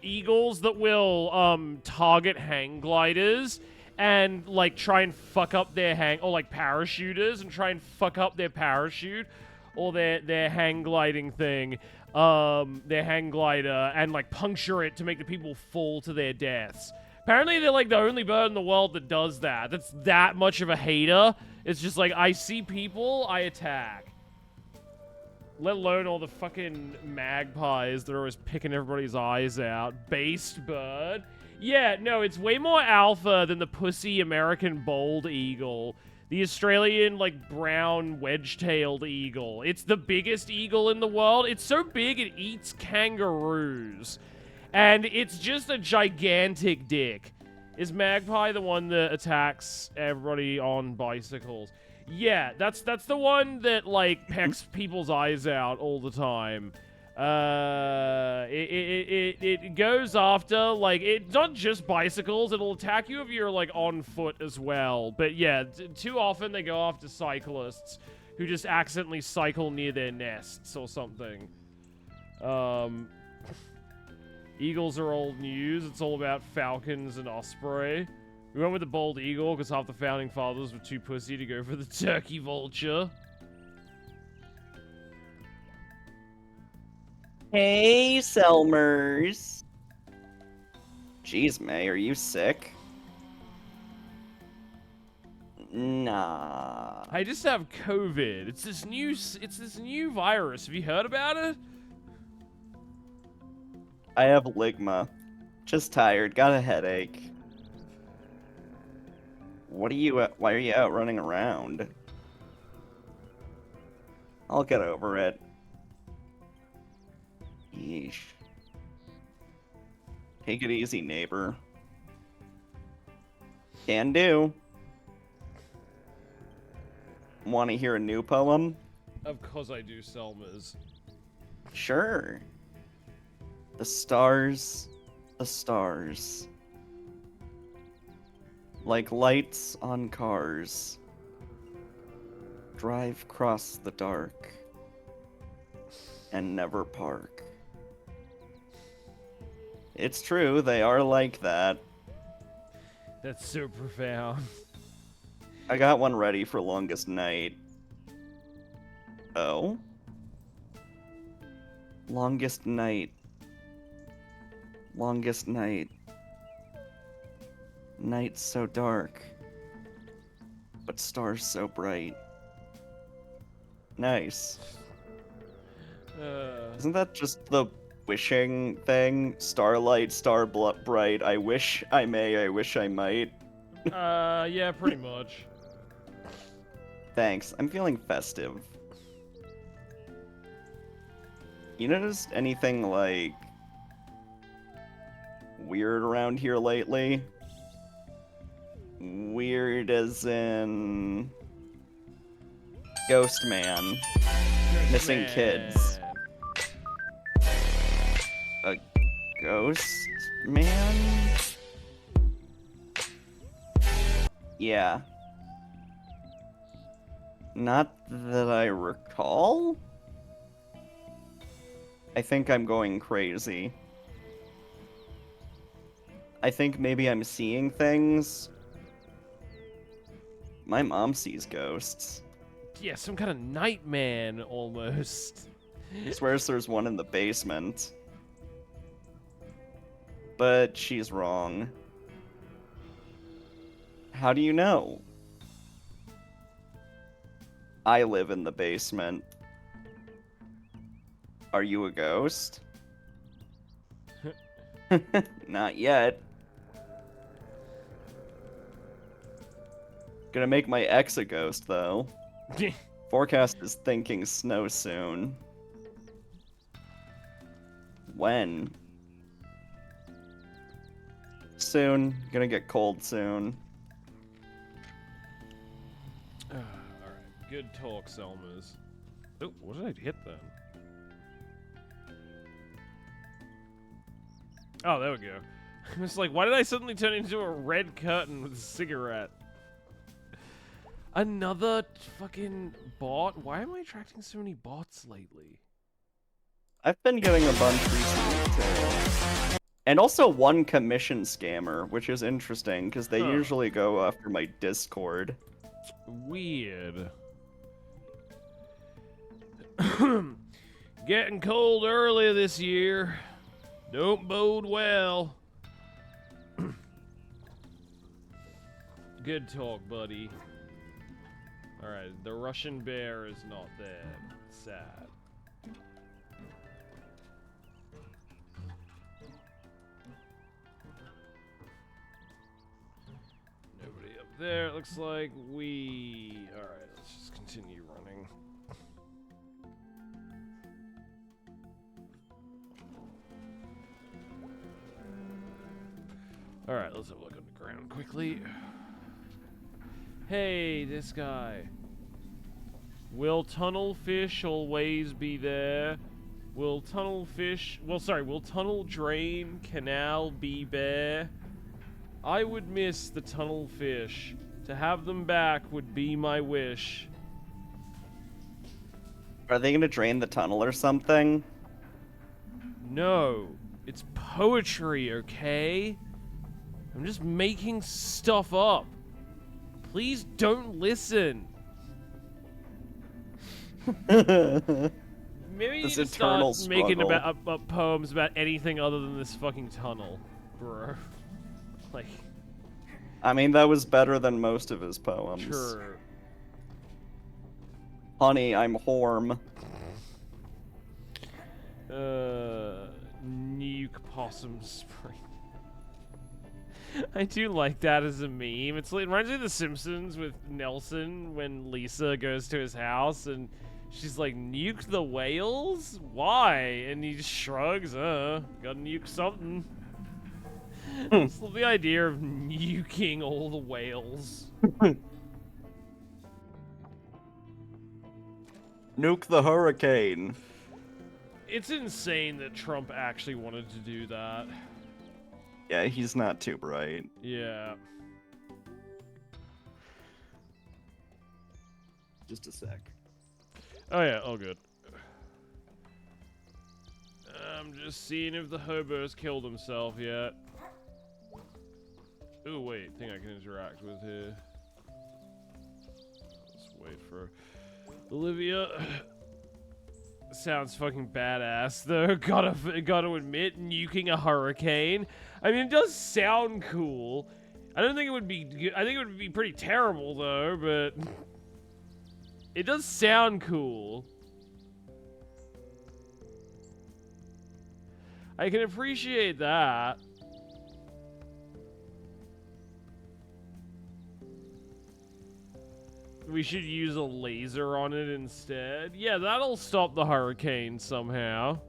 eagles that will target hang gliders and like try and fuck up their parachuters and try and fuck up their parachute or their hang gliding thing, their hang glider, and like puncture it to make the people fall to their deaths. Apparently they're like the only bird in the world that does that. That's that much of a hater. It's just like, I see people, I attack. Let alone all the fucking magpies that are always picking everybody's eyes out. Based bird. Yeah, no, it's way more alpha than the pussy American bald eagle. The Australian, like, brown wedge-tailed eagle. It's the biggest eagle in the world. It's so big it eats kangaroos. And it's just a gigantic dick. Is Magpie the one that attacks everybody on bicycles? Yeah, that's the one that, like, pecks people's eyes out all the time. It goes after, like, it's not just bicycles. It'll attack you if you're, like, on foot as well. But, yeah, too often they go after cyclists who just accidentally cycle near their nests or something. Eagles are old news. It's all about falcons and osprey. We went with the bald eagle because half the founding fathers were too pussy to go for the turkey vulture. Hey, Selmers. Jeez, May, are you sick? Nah. I just have COVID. It's this new virus. Have you heard about it? I have ligma. Just tired. Got a headache. What are you? Why are you out running around? I'll get over it. Yeesh. Take it easy, neighbor. Can do. Want to hear a new poem? Of course I do, Selmas. Sure. The stars, the stars. Like lights on cars. Drive across the dark. And never park. It's true, they are like that. That's so profound. I got one ready for longest night. Oh? Longest night. Longest night. Night so dark. But stars so bright. Nice. Isn't that just the wishing thing? Starlight, star bright. I wish I may, I wish I might. Yeah, pretty much. Thanks. I'm feeling festive. You noticed anything, like, weird around here lately? Weird as in... Ghost man. Missing kids. A ghost man? Yeah. Not that I recall? I think I'm going crazy. I think maybe I'm seeing things. My mom sees ghosts. Yeah, some kind of nightman almost. Swears there's one in the basement. But she's wrong. How do you know? I live in the basement. Are you a ghost? Not yet. Gonna make my ex a ghost, though. Forecast is thinking snow soon. When? Soon. Gonna get cold soon. Alright, good talk, Selmas. Oh, what did I hit then? Oh, there we go. I was like, why did I suddenly turn into a red curtain with a cigarette? Another fucking bot? Why am I attracting so many bots lately? I've been getting a bunch recently, too. And also one commission scammer, which is interesting, because they usually go after my Discord. Weird. Getting cold early this year. Don't bode well. Good talk, buddy. Alright, the Russian bear is not there. Sad. Nobody up there, it looks like. Alright, let's just continue running. Alright, let's have a look on the ground quickly. Hey, this guy. Will tunnelfish always be there? Will tunnel drain canal be bare? I would miss the tunnel fish. To have them back would be my wish. Are they gonna drain the tunnel or something? No, it's poetry, okay? I'm just making stuff up. Please don't listen. Maybe you This need to eternal start making struggle. poems about anything other than this fucking tunnel, bro. Like, I mean, that was better than most of his poems. sure. Honey, I'm Horm. Nuke Possum Spring. I do like that as a meme. It reminds me of The Simpsons with Nelson when Lisa goes to his house and she's like, nuke the whales? Why? And he just shrugs, gotta nuke something. Just love the idea of nuking all the whales. Nuke the hurricane. It's insane that Trump actually wanted to do that. Yeah, he's not too bright. Yeah. Just a sec. Oh yeah, all good. I'm just seeing if the hobo's killed himself yet. Ooh, wait, thing I can interact with here. Let's wait for Olivia. Sounds fucking badass, though. Gotta admit, nuking a hurricane. I mean, it does sound cool. I don't think it would be good. I think it would be pretty terrible, though, but it does sound cool. I can appreciate that. We should use a laser on it instead. Yeah, that'll stop the hurricane somehow.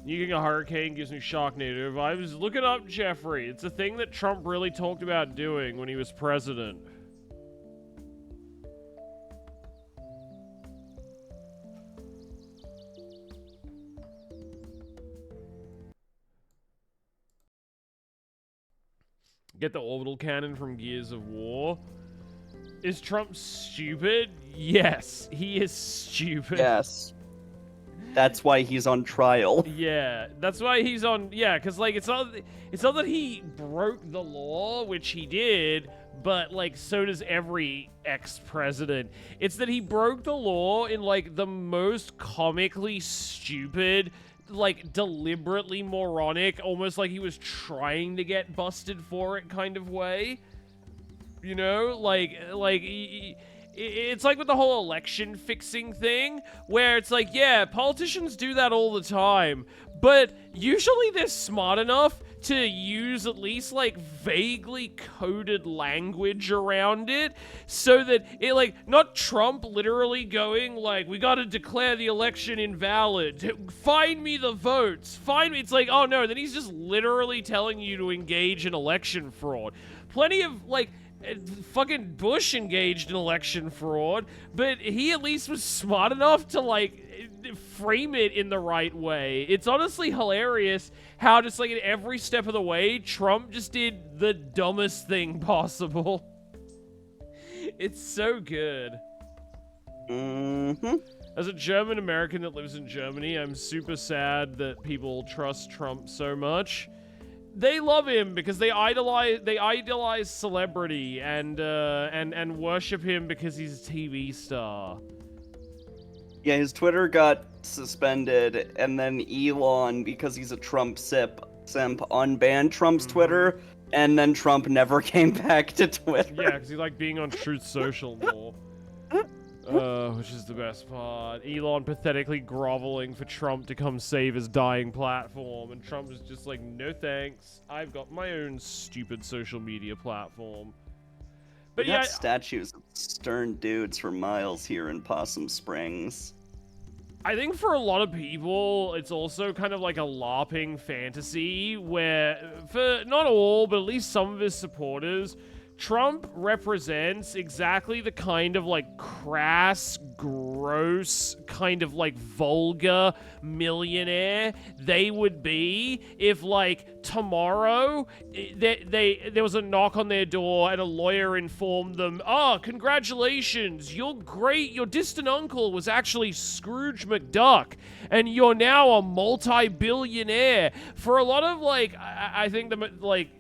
Nuking a hurricane gives me Sharknado vibes. Look it up, Jeffrey. It's a thing that Trump really talked about doing when he was president. Get the orbital cannon from Gears of War. Is Trump stupid? Yes, he is stupid. Yes. That's why he's on trial. Yeah, that's why he's on. Yeah, because like it's not that he broke the law, which he did, but like so does every ex-president. It's that he broke the law in like the most comically stupid, like deliberately moronic, almost like he was trying to get busted for it kind of way. You know, it's like with the whole election fixing thing, where it's like, yeah, politicians do that all the time, but usually they're smart enough to use at least like vaguely coded language around it so that it like, not Trump literally going like, we gotta declare the election invalid, find me the votes, find me. It's like, oh no, then he's just literally telling you to engage in election fraud. Plenty of like, fucking Bush engaged in election fraud, but he at least was smart enough to like frame it in the right way. It's honestly hilarious how just like at every step of the way, Trump just did the dumbest thing possible. It's so good. Mm-hmm. As a German American that lives in Germany, I'm super sad that people trust Trump so much. They love him because they idolize celebrity and worship him because he's a TV star. Yeah, his Twitter got suspended, and then Elon, because he's a Trump simp, unbanned Trump's Twitter, and then Trump never came back to Twitter. Yeah, because he liked being on Truth Social more. Which is the best part. Elon pathetically groveling for Trump to come save his dying platform, and Trump is just like, no thanks, I've got my own stupid social media platform. But We yeah, got statues of stern dudes for miles here in Possum Springs. I think for a lot of people, it's also kind of like a LARPing fantasy where, for not all, but at least some of his supporters, Trump represents exactly the kind of like crass, gross, kind of like vulgar millionaire they would be if like tomorrow there was a knock on their door and a lawyer informed them, oh, congratulations, you're great, your distant uncle was actually Scrooge McDuck and you're now a multi-billionaire. For a lot of like, I think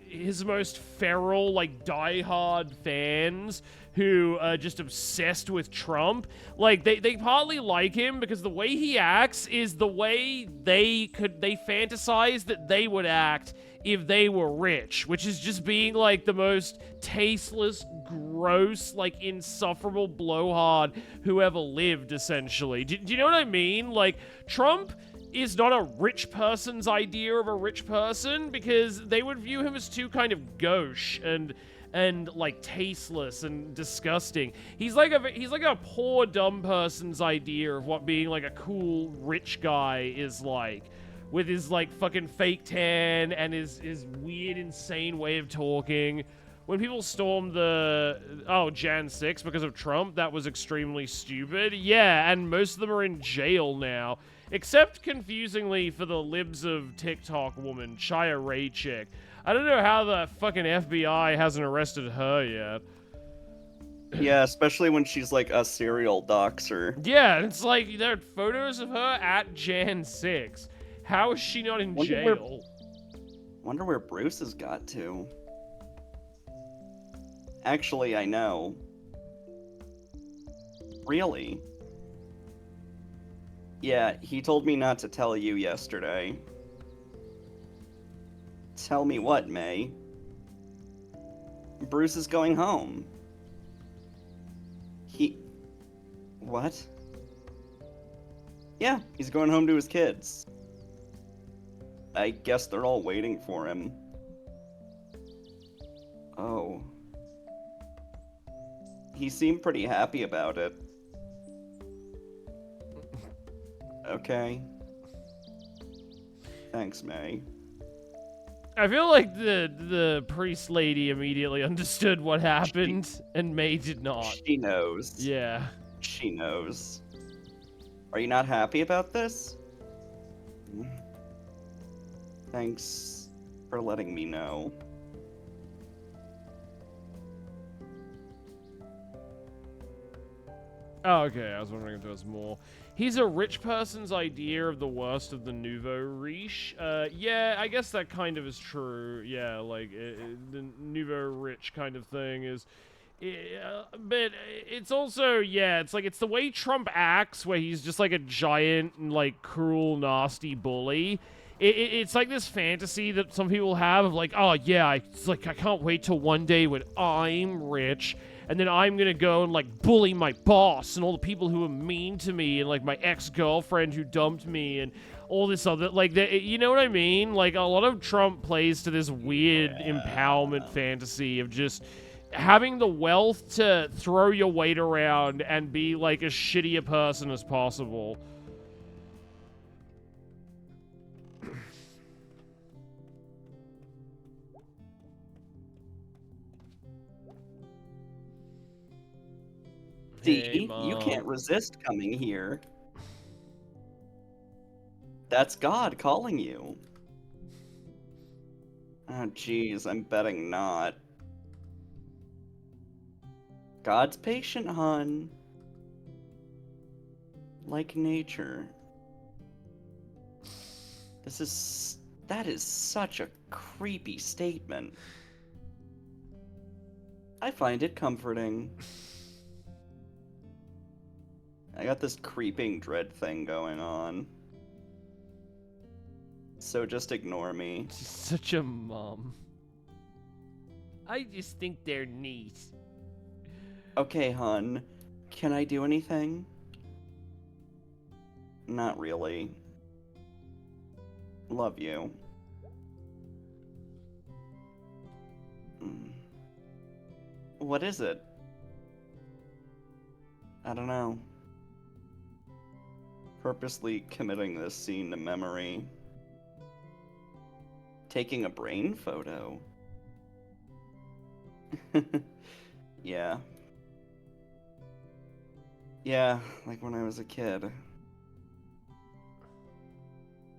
his most feral, like, die-hard fans who are just obsessed with Trump, like, they partly like him because the way he acts is the way they fantasize that they would act if they were rich, which is just being like the most tasteless, gross, like insufferable blowhard who ever lived, essentially. Do you know what I mean? Like, Trump is not a rich person's idea of a rich person, because they would view him as too kind of gauche and like tasteless and disgusting. He's like a poor dumb person's idea of what being like a cool rich guy is like, with his like fucking fake tan and his weird insane way of talking. When people stormed the Jan 6 because of Trump, that was extremely stupid. Yeah, and most of them are in jail now. Except, confusingly, for the libs of TikTok woman, Chaya Raychick. I don't know how the fucking FBI hasn't arrested her yet. Yeah, especially when she's like a serial doxer. Yeah, it's like there are photos of her at Jan 6. How is she not in jail? Wonder where Bruce has got to. Actually, I know. Really? Yeah, he told me not to tell you yesterday. Tell me what, May? Bruce is going home. What? Yeah, he's going home to his kids. I guess they're all waiting for him. Oh. He seemed pretty happy about it. Okay. Thanks, May. I feel like the priest lady immediately understood what happened, and May did not. She knows. Yeah. She knows. Are you not happy about this? Thanks for letting me know. Oh, okay. I was wondering if there was more. He's a rich person's idea of the worst of the nouveau riche. Yeah, I guess that kind of is true. Yeah, like, the nouveau rich kind of thing is... but it's also, yeah, it's like, it's the way Trump acts, where he's just like a giant and like cruel, nasty bully. It's like this fantasy that some people have of like, oh yeah, it's like, I can't wait till one day when I'm rich, and then I'm gonna go and like bully my boss and all the people who are mean to me, and like my ex-girlfriend who dumped me, and all this other, like, you know what I mean? Like, a lot of Trump plays to this weird empowerment fantasy of just having the wealth to throw your weight around and be like as shitty a person as possible. See, Hey, you Mom. can't resist coming here. That's God calling you. Oh, jeez, I'm betting not. God's patient, hon. Like nature. That is such a creepy statement. I find it comforting. I got this creeping dread thing going on. So just ignore me. She's such a mom. I just think they're neat. Okay, hun. Can I do anything? Not really. Love you. What is it? I don't know. Purposely committing this scene to memory. Taking a brain photo. Yeah. Yeah, like when I was a kid.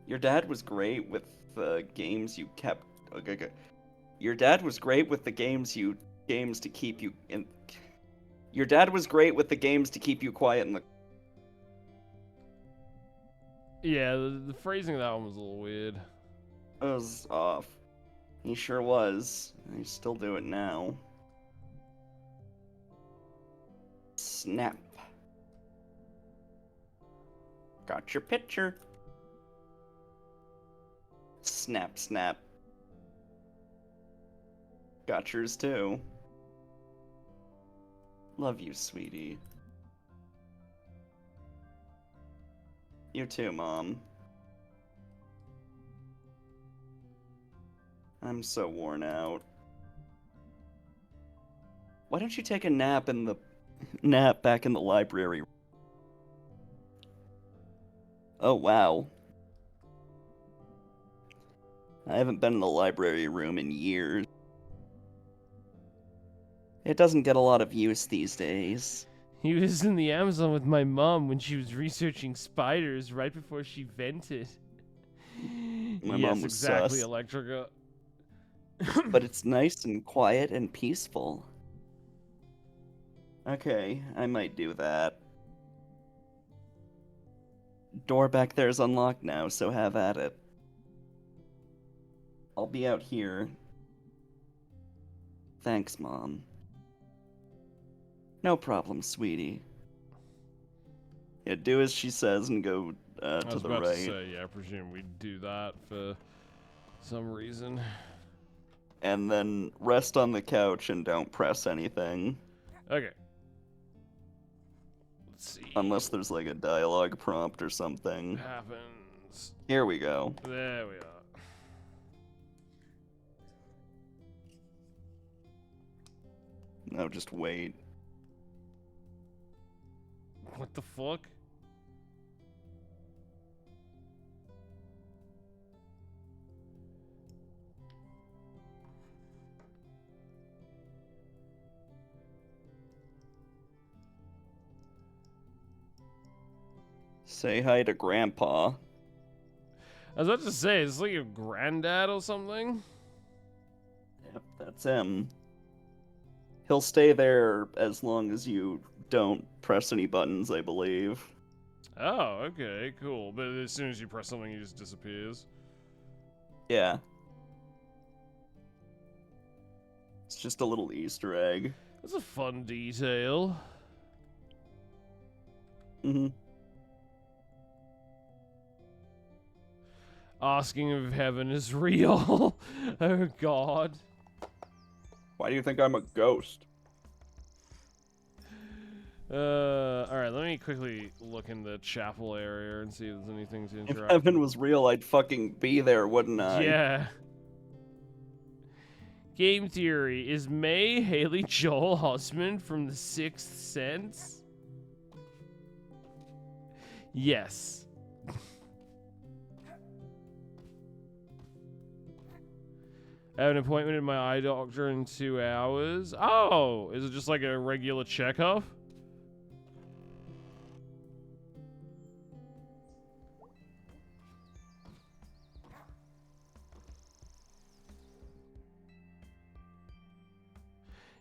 Your dad was great with the games you kept. Your dad was great with the games to keep you in. Your dad was great with the games to keep you quiet in the. Yeah, the phrasing of that one was a little weird. It was off. He sure was. I still do it now. Snap. Got your picture. Snap, snap. Got yours too. Love you, sweetie. You too, Mom. I'm so worn out. Why don't you take a nap back in the library? Oh, wow. I haven't been in the library room in years. It doesn't get a lot of use these days. He was in the Amazon with my mom when she was researching spiders right before she vented. My yes, mom was exactly, sus. Electrica. But it's nice and quiet and peaceful. Okay, I might do that. Door back there is unlocked now, so have at it. I'll be out here. Thanks, Mom. No problem, sweetie. Yeah, do as she says and go I to was the about right. to say, yeah, I presume we'd do that for some reason. And then rest on the couch and don't press anything. Okay. Let's see. Unless there's like a dialogue prompt or something. Happens. Here we go. There we are. No, just wait. What the fuck? Say hi to Grandpa. I was about to say, is this like your granddad or something? Yep, that's him. He'll stay there as long as you don't press any buttons, I believe. Oh, okay, cool. But as soon as you press something, he just disappears. Yeah. It's just a little Easter egg. That's a fun detail. Mm-hmm. Asking if heaven is real. Oh, God. Why do you think I'm a ghost? Alright, let me quickly look in the chapel area and see if there's anything to If interact heaven with. was real, I'd fucking be there, wouldn't I? Yeah. Game theory. Is May Haley Joel Osment from The Sixth Sense? Yes. I have an appointment at my eye doctor in 2 hours. Oh, is it just like a regular checkup?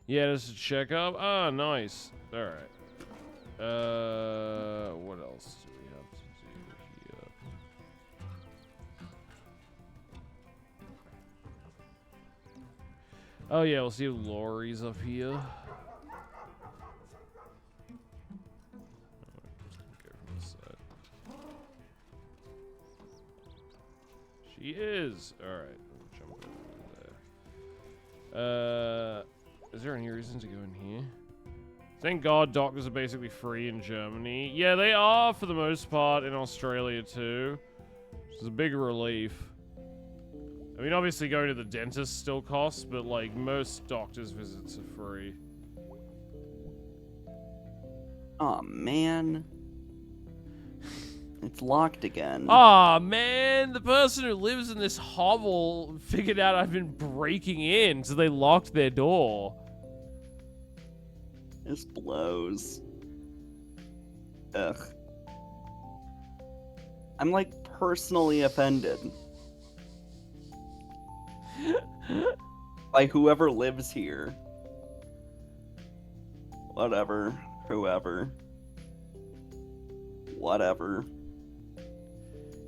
Yeah, just a checkup. Ah, nice. All right. What else do we have to do here? Oh yeah, we'll see if Lori's up here. Go from this side. She is. All right. We'll jump over there. Is there any reason to go in here? Thank God doctors are basically free in Germany. Yeah, they are for the most part in Australia too. Which is a big relief. I mean, obviously going to the dentist still costs, but like most doctors' visits are free. Aw, man. It's locked again. Aw, man, the person who lives in this hovel figured out I've been breaking in, so they locked their door. This blows. Ugh. I'm like personally offended. By whoever lives here. Whatever. Whoever. Whatever.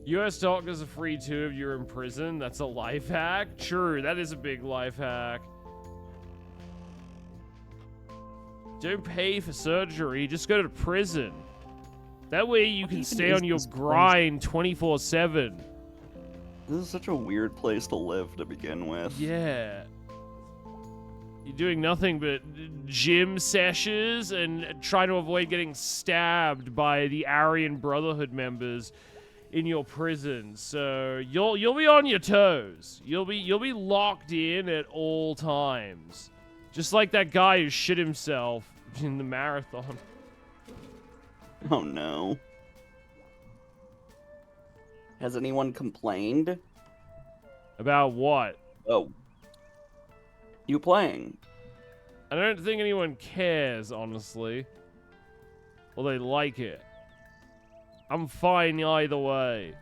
US doctors are free too if you're in prison. That's a life hack? True, that is a big life hack. Don't pay for surgery, just go to prison. That way you can stay on your grind 24/7. This is such a weird place to live to begin with. Yeah. You're doing nothing but gym sessions and trying to avoid getting stabbed by the Aryan Brotherhood members in your prison. So you'll be on your toes. You'll be locked in at all times. Just like that guy who shit himself in the marathon. Oh no. Has anyone complained? About what? Oh. You playing? I don't think anyone cares, honestly. Or they like it. I'm fine either way.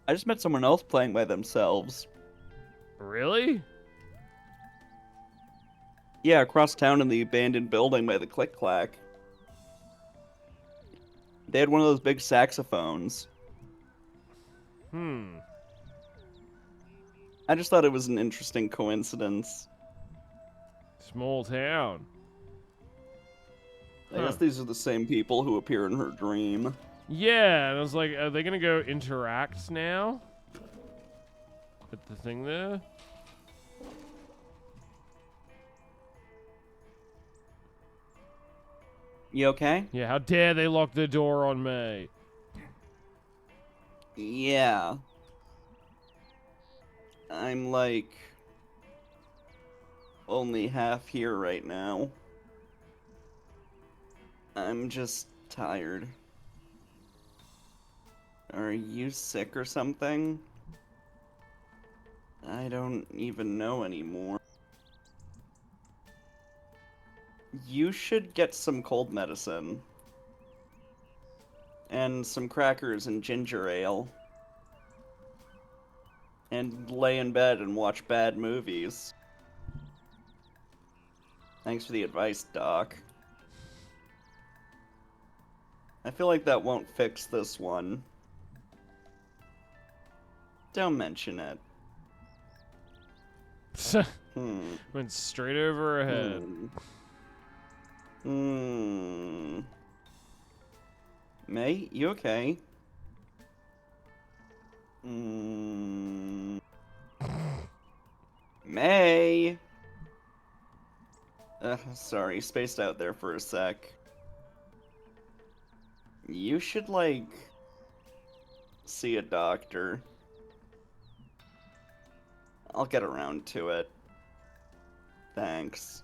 I just met someone else playing by themselves. Really? Yeah, across town in the abandoned building by the Click Clack. They had one of those big saxophones. I just thought it was an interesting coincidence. Small town. I guess these are the same people who appear in her dream. Yeah, and I was like, are they gonna go interact now? At the thing there? You okay? Yeah, how dare they lock the door on me? Yeah. I'm like only half here right now. I'm just tired. Are you sick or something? I don't even know anymore. You should get some cold medicine. And some crackers and ginger ale. And lay in bed and watch bad movies. Thanks for the advice, Doc. I feel like that won't fix this one. Don't mention it. Went straight over her head. May, you okay? May! Sorry, spaced out there for a sec. You should, like, see a doctor. I'll get around to it. Thanks.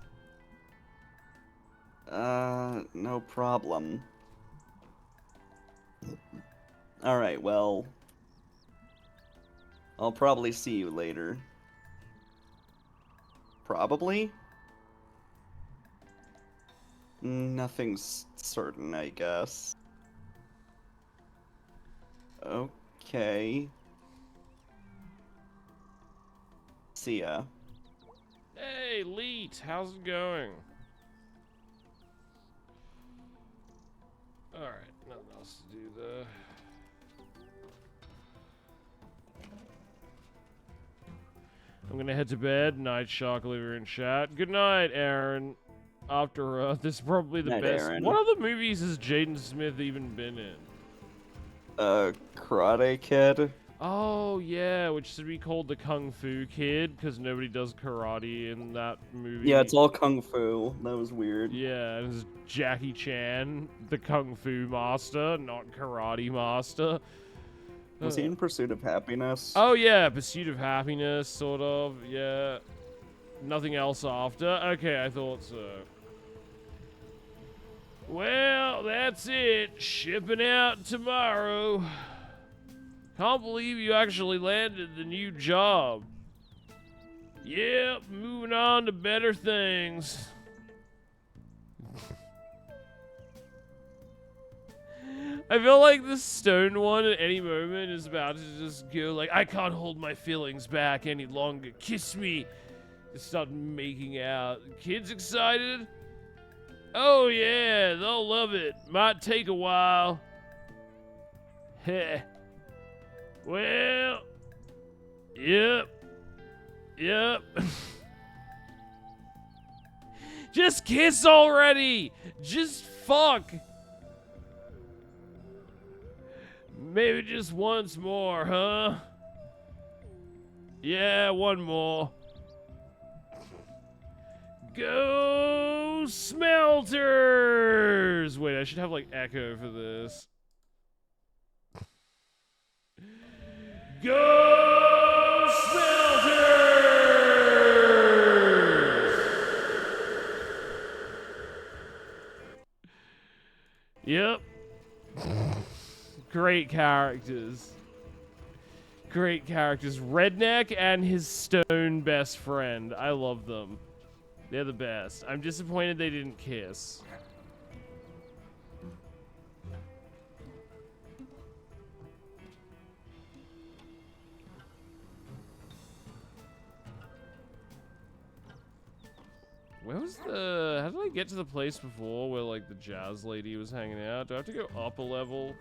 No problem. Alright, well... I'll probably see you later. Probably? Nothing's certain, I guess. Okay. See ya. Hey, Leet, how's it going? Alright, nothing else to do there. I'm gonna head to bed. Night, Shark, Liver, and chat. Good night, Aaron. After this is probably the Night, best. Aaron. What other movies has Jaden Smith even been in? Karate Kid? Oh, yeah, which should be called the Kung Fu Kid, because nobody does karate in that movie. Yeah, it's all kung fu. That was weird. Yeah, and it's Jackie Chan, the Kung Fu Master, not Karate Master. Was he in Pursuit of Happiness? Oh, yeah, Pursuit of Happiness, sort of, yeah. Nothing else after? Okay, I thought so. Well, that's it. Shipping out tomorrow. Can't believe you actually landed the new job. Yep, moving on to better things. I feel like the stone one at any moment is about to just go like, I can't hold my feelings back any longer. Kiss me. Just start making out. Kids excited? Oh yeah, they'll love it. Might take a while. Heh. Well, yep. Just kiss already. Just fuck. Maybe just once more, huh? Yeah, one more. Go Smelters! Wait, I should have like echo for this. Go Smelters! Yep. Great characters. Great characters. Redneck and his stone best friend. I love them. They're the best. I'm disappointed they didn't kiss. Where was the... How did I get to the place before where, like, the jazz lady was hanging out? Do I have to go up a level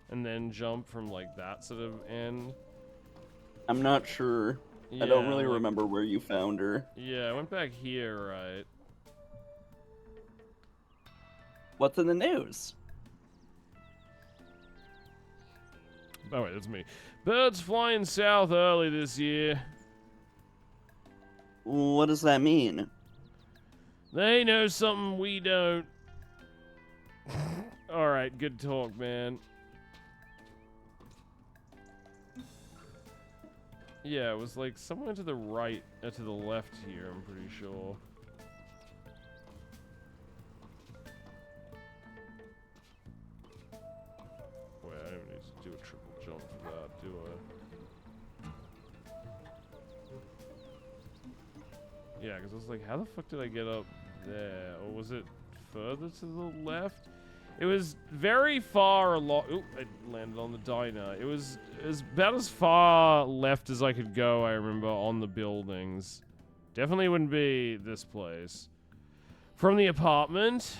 and then jump from, like, that sort of end? I'm not sure. Yeah, I don't really like, remember where you found her. Yeah, I went back here, right? What's in the news? Oh, wait, that's me. Birds flying south early this year. What does that mean? They know something we don't. Alright, good talk, man. Yeah, it was like somewhere to the right, to the left here, I'm pretty sure. Wait, I don't need to do a triple jump for that, do I? Yeah, because I was like, how the fuck did I get up there? Or was it further to the left? It was very far along. Oop, I landed on the diner. It was about as far left as I could go, I remember, on the buildings. Definitely wouldn't be this place. From the apartment.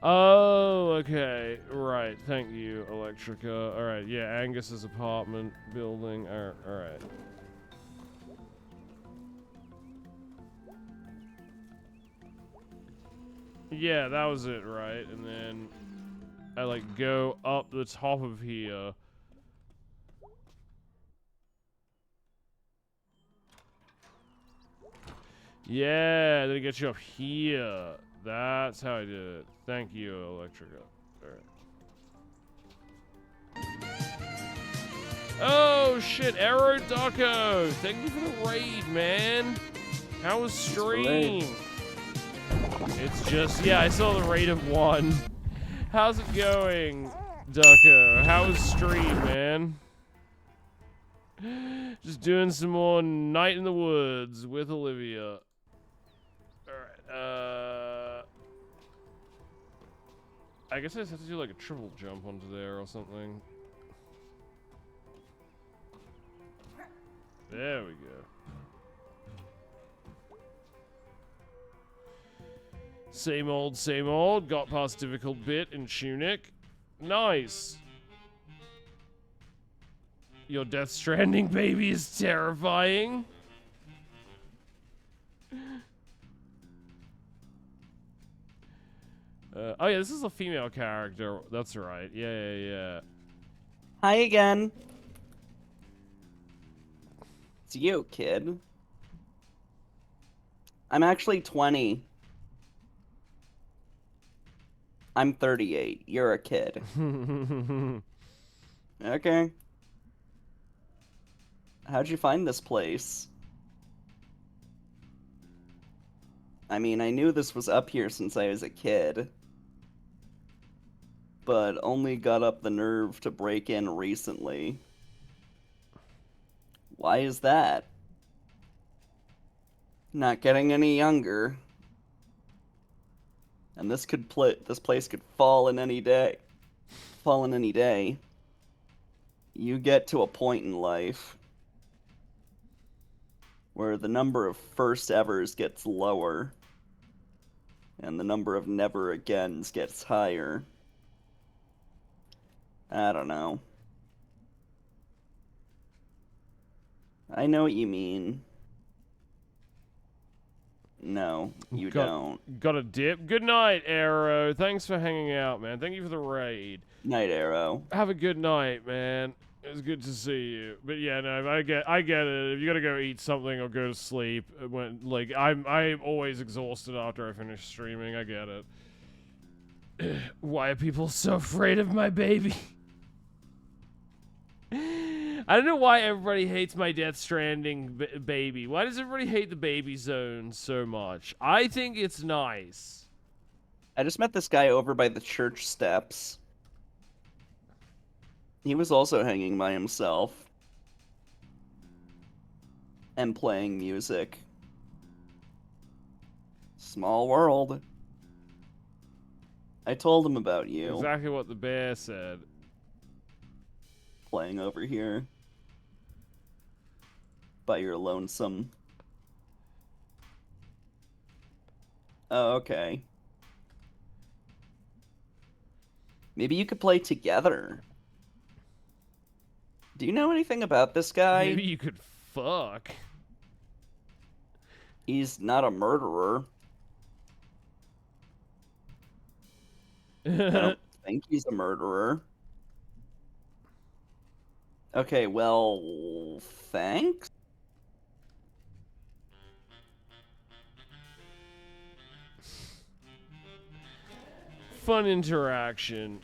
Oh, okay. Right. Thank you, Electrica. Alright, yeah, Angus's apartment building. Alright. Yeah, that was it, right? And then I like go up the top of here. Yeah, then it gets you up here. That's how I did it. Thank you, Electrica. Alright. Oh shit, Arrow Ducko! Thank you for the raid, man. How was stream? It's just, yeah, I saw the rate of 1. How's it going, Ducko? How was stream, man? Just doing some more Night in the Woods with Olivia. Alright, I guess I just have to do like a triple jump onto there or something. There we go. Same old, same old. Got past difficult bit in Tunic. Nice. Your Death Stranding baby is terrifying. Oh yeah, this is a female character. That's right. Yeah. Hi again. It's you, kid. I'm actually 20. I'm 38. You're a kid. Okay. How'd you find this place? I mean, I knew this was up here since I was a kid, but only got up the nerve to break in recently. Why is that? Not getting any younger. And this place could fall in any day. Fall in any day. You get to a point in life where the number of first evers gets lower and the number of never agains gets higher. I don't know. I know what you mean. No, you don't. Got a dip. Good night, Arrow. Thanks for hanging out, man. Thank you for the raid. Night, Arrow. Have a good night, man. It's good to see you. But yeah, no, I get it. If you gotta go eat something or go to sleep, when like I'm always exhausted after I finish streaming. I get it. Why are people so afraid of my baby? I don't know why everybody hates my Death Stranding baby. Why does everybody hate the baby zone so much? I think it's nice. I just met this guy over by the church steps. He was also hanging by himself. And playing music. Small world. I told him about you. Exactly what the bear said. Playing over here. By your lonesome. Oh, okay. Maybe you could play together. Do you know anything about this guy? Maybe you could fuck. He's not a murderer. I don't think he's a murderer. Okay, well, thanks? Fun interaction.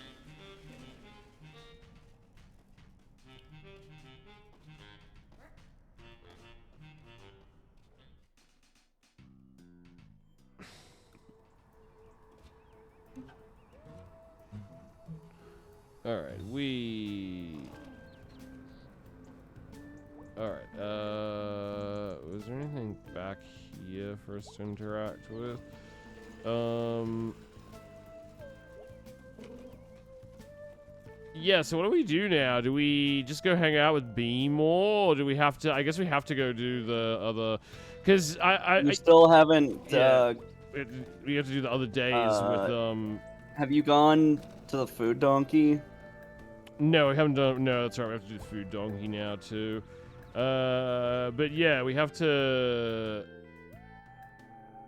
Alright, Alright, was there anything back here for us to interact with? Yeah, so what do we do now? Do we just go hang out with B more, or do we have to? I guess we have to go do the other, because You still haven't. Yeah. We have to do the other days with Have you gone to the food donkey? No, we haven't done. No, that's right. We have to do the food donkey now too. But yeah, we have to.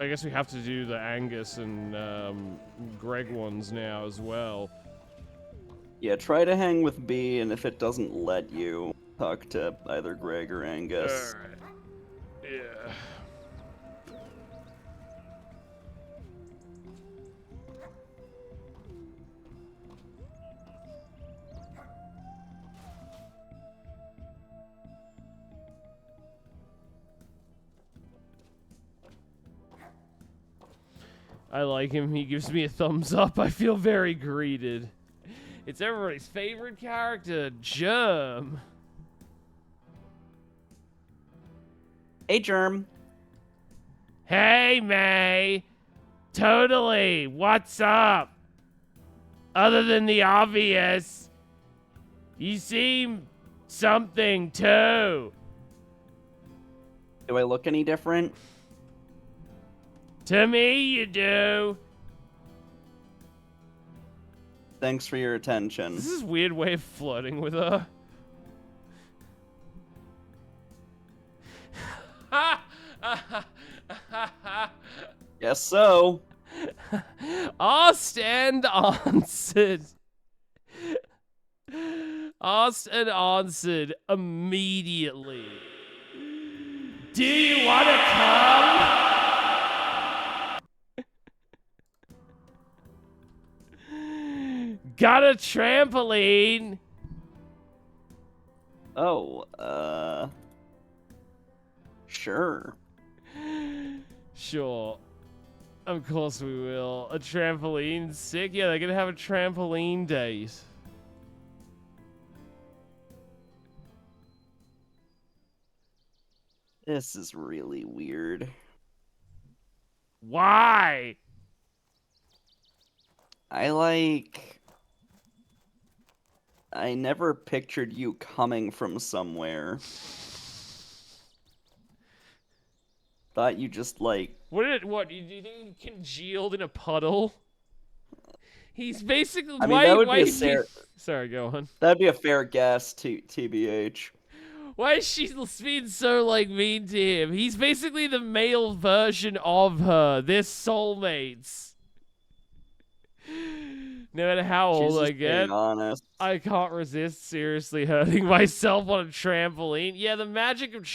I guess we have to do the Angus and Greg ones now as well. Yeah, try to hang with B, and if it doesn't let you, talk to either Greg or Angus. Alright. Yeah. I like him. He gives me a thumbs up. I feel very greeted. It's everybody's favorite character, Germ. Hey, Germ. Hey, May. Totally. What's up? Other than the obvious, you seem something too. Do I look any different? To me, you do. Thanks for your attention. This is a weird way of flirting with her. Guess so. Asked and answered. Asked and answered immediately. Do you want to come? Got a trampoline. Oh, sure. Sure. Of course we will. A trampoline? Sick? Yeah, they're gonna have a trampoline date. This is really weird. Why? I never pictured you coming from somewhere. Thought you just, like... What, do you think he congealed in a puddle? He's basically... I mean, that would be a fair... Sorry, go on. That'd be a fair guess, TBH. Why is she being so, like, mean to him? He's basically the male version of her. They're soulmates. No matter how old She's I just get, being honest. I can't resist seriously hurting myself on a trampoline. Yeah, the magic of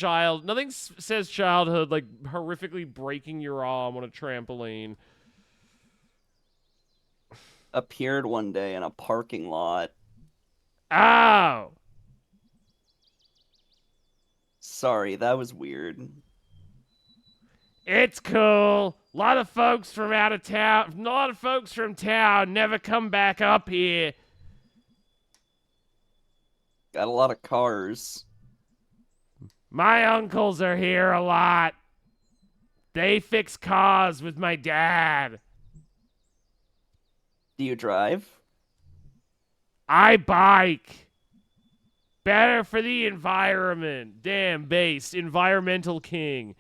nothing says childhood like horrifically breaking your arm on a trampoline. Appeared one day in a parking lot. Ow! Sorry, that was weird. It's cool. A lot of folks from out of town, a lot of folks from town never come back up here. Got a lot of cars. My uncles are here a lot. They fix cars with my dad. Do you drive? I bike. Better for the environment. Damn based. Environmental king.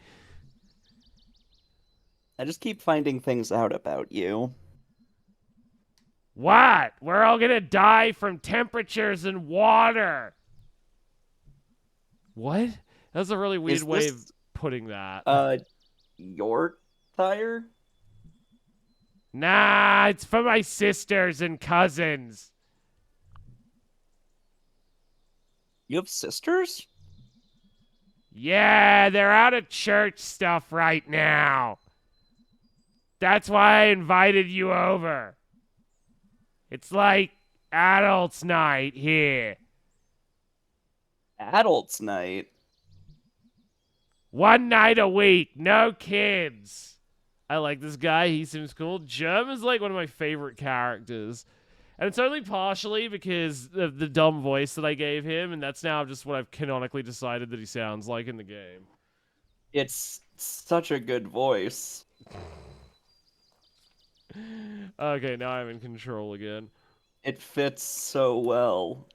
I just keep finding things out about you. What? We're all gonna die from temperatures and water. What? That's a really weird Is way of this, putting that. your tire? Nah, it's for my sisters and cousins. You have sisters? Yeah, they're out of church stuff right now. That's why I invited you over. It's like adults' night here. Adults night. One night a week, no kids. I like this guy. He seems cool. Germ is like one of my favorite characters. And it's only partially because of the dumb voice that I gave him, and that's now just what I've canonically decided that he sounds like in the game. It's such a good voice. Okay, now I'm in control again. It fits so well.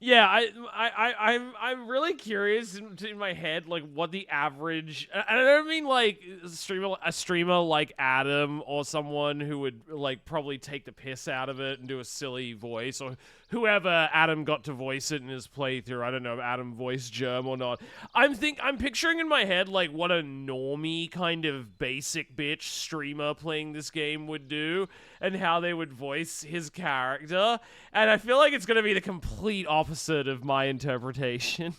Yeah, I'm really curious in my head, like what the average. I don't mean like a streamer like Adam or someone who would like probably take the piss out of it and do a silly voice, or whoever Adam got to voice it in his playthrough. I don't know if Adam voiced Germ or not. I'm picturing in my head like what a normie kind of basic bitch streamer playing this game would do and how they would voice his character, and I feel like it's gonna be the complete opposite of my interpretation.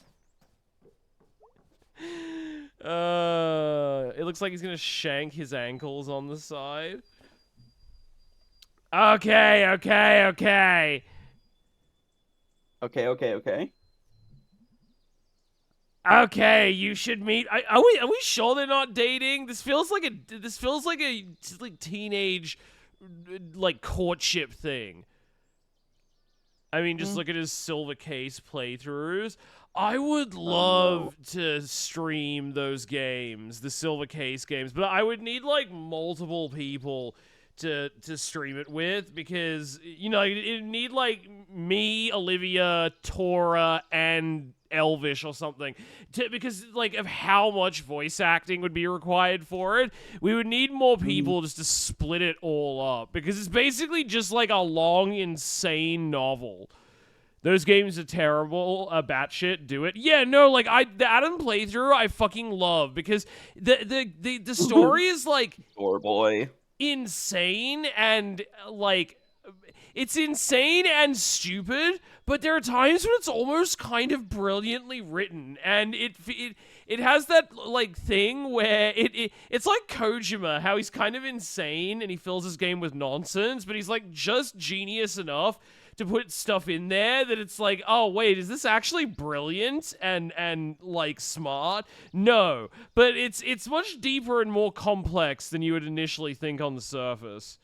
It looks like he's gonna shank his ankles on the side. Okay. Okay. Okay, you should meet. Are we sure they're not dating? This feels like a teenage like courtship thing. I mean, just look at his Silver Case playthroughs. I would love to stream those games, the Silver Case games, but I would need like multiple people to stream it with, because you know it'd need like me, Olivia, Tora, and Elvish or something, because like of how much voice acting would be required for it. We would need more people just to split it all up, because it's basically just like a long, insane novel. Those games are terrible. Batshit, do it. Yeah, no, like the Adam playthrough I fucking love, because the story is like Poor boy. insane, and like it's insane and stupid, but there are times when it's almost kind of brilliantly written, and it has that like thing where it's like Kojima, how he's kind of insane and he fills his game with nonsense, but he's like just genius enough to put stuff in there that it's like, oh wait, is this actually brilliant and like smart? No, but it's much deeper and more complex than you would initially think on the surface.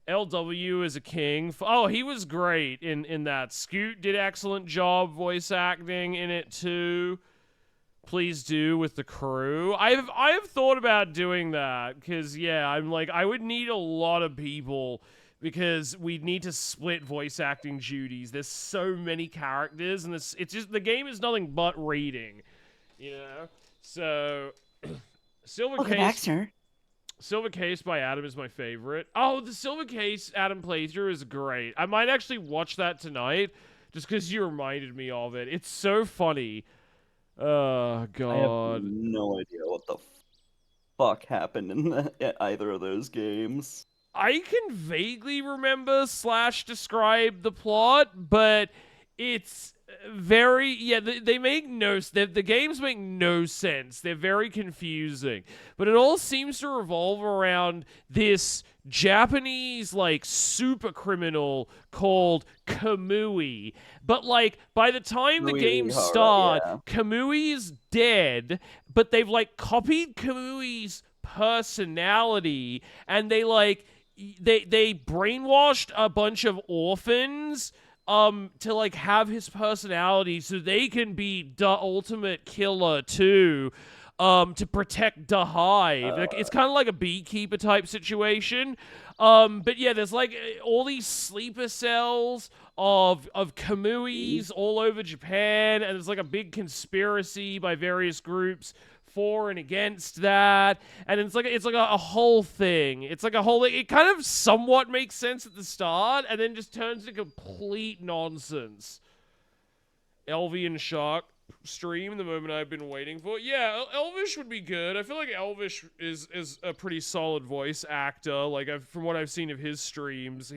LW is a king. Oh, he was great in that. Scoot did excellent job voice acting in it too. Please do with the crew. I have thought about doing that, because yeah, I'm like, I would need a lot of people, because we need to split voice acting duties. There's so many characters, and it's just, the game is nothing but reading, you know. So Silver Case by Adam is my favorite. Oh, the Silver Case Adam playthrough is great. I might actually watch that tonight, just because you reminded me of it. It's so funny. Oh, God. I have no idea what the fuck happened in either of those games. I can vaguely remember / describe the plot, but it's very they make no the games make no sense. They're very confusing, but it all seems to revolve around this Japanese like super criminal called Kamui. But like by the time the games Kamui, start, yeah. Kamui is dead, but they've like copied Kamui's personality, and they brainwashed a bunch of orphans to like have his personality so they can be the ultimate killer too, to protect the hive. Like, it's kind of like a beekeeper type situation. But yeah, there's like all these sleeper cells of Kamuis all over Japan, and there's like a big conspiracy by various groups for and against that, and it's like a whole thing. It's like a whole thing. It kind of somewhat makes sense at the start, and then just turns to complete nonsense. Elvian Shark stream, the moment I've been waiting for. Yeah, Elvish would be good. I feel like Elvish is a pretty solid voice actor. Like from what I've seen of his streams,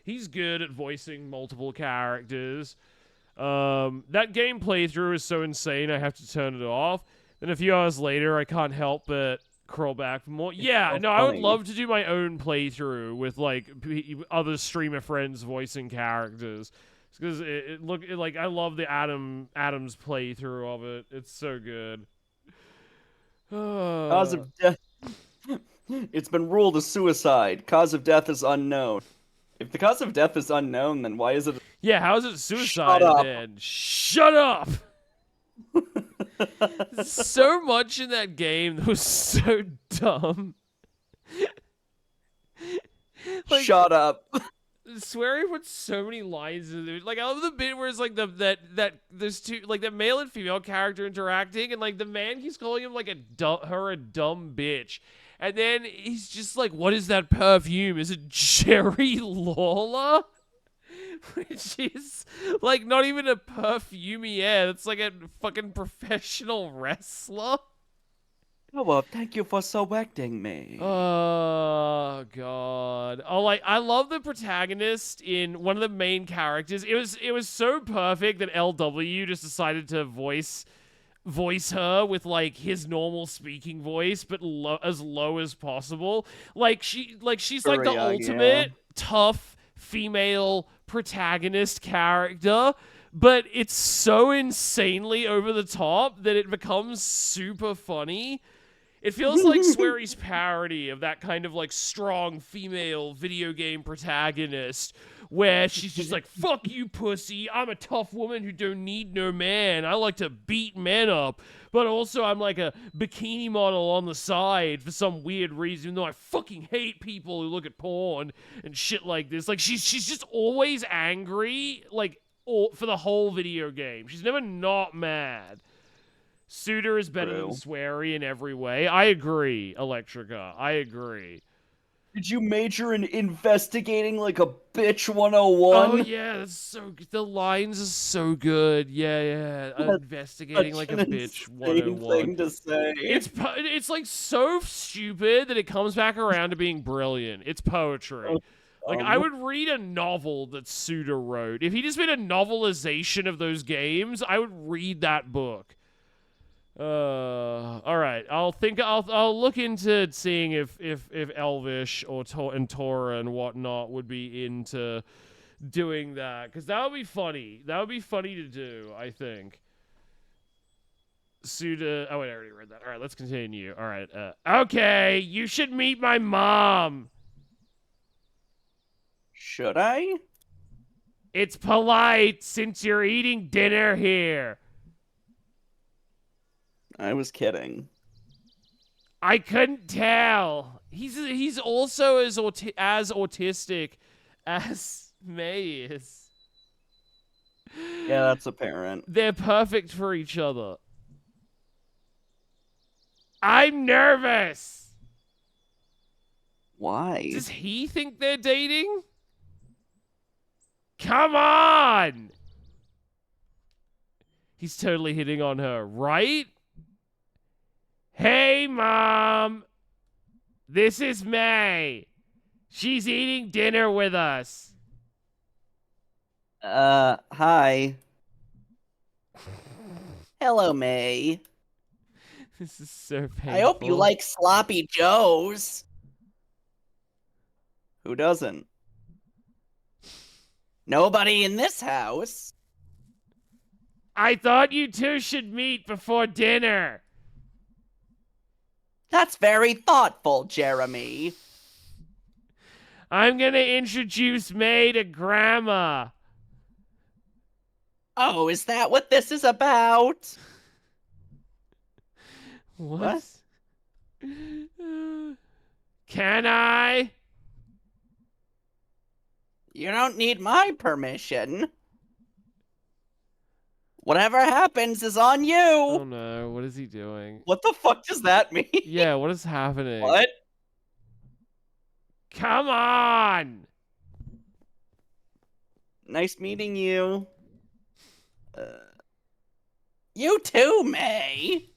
he's good at voicing multiple characters. That game playthrough is so insane I have to turn it off. Then a few hours later, I can't help but crawl back for more. Yeah, so no, I would funny. love to do my own playthrough with like other streamer friends voicing characters, because I love the Adam's playthrough of it. It's so good. Cause of death. It's been ruled a suicide. Cause of death is unknown. If the cause of death is unknown, then why is it? Yeah, how is it suicide Shut up. then? Shut up! So much in that game that was so dumb. Like, Shut up. Swery put so many lines in there. Like, I love the bit where it's like that there's two, like, the male and female character interacting, and like the man keeps calling him like a dumb bitch. And then he's just like, what is that perfume? Is it Jerry Lawler? Which is like not even a perfumier. It's like a fucking professional wrestler. Oh well, thank you for selecting me. Oh god. Oh, like I love the protagonist in one of the main characters. It was so perfect that LW just decided to voice her with like his normal speaking voice, but as low as possible. Like she's like the Kuriyagi, ultimate tough female protagonist character, but it's so insanely over the top that it becomes super funny. It feels like Swery's parody of that kind of like strong female video game protagonist, where she's just like, fuck you, pussy, I'm a tough woman who don't need no man, I like to beat men up, but also I'm like a bikini model on the side for some weird reason, even though I fucking hate people who look at porn and shit like this. Like, she's just always angry, like, for the whole video game. She's never not mad. Suda is better than Swery in every way. I agree, Electrica. I agree. Did you major in investigating like a bitch 101? Oh yeah, that's so good. The lines are so good. Yeah. Investigating like a bitch 101. Thing to say. It's like so stupid that it comes back around to being brilliant. It's poetry. Like, I would read a novel that Suda wrote. If he just made a novelization of those games, I would read that book. All right. I'll look into seeing if Elvish or Tora and whatnot would be into doing that, because that would be funny. That would be funny to do, I think. Suda. Oh wait, I already read that. All right, let's continue. All right. Okay, you should meet my mom. Should I? It's polite since you're eating dinner here. I was kidding. I couldn't tell. He's also as autistic as May is. Yeah, that's apparent. They're perfect for each other. I'm nervous. Why? Does he think they're dating? Come on! He's totally hitting on her, right? Hey, Mom! This is May. She's eating dinner with us. Hi. Hello, May. This is so painful. I hope you like sloppy joes. Who doesn't? Nobody in this house. I thought you two should meet before dinner. That's very thoughtful, Jeremy. I'm gonna introduce May to Grandma. Oh, is that what this is about? What? Can I? You don't need my permission. Whatever happens is on you. Oh no, what is he doing? What the fuck does that mean? Yeah, what is happening? What? Come on! Nice meeting you. You too, May.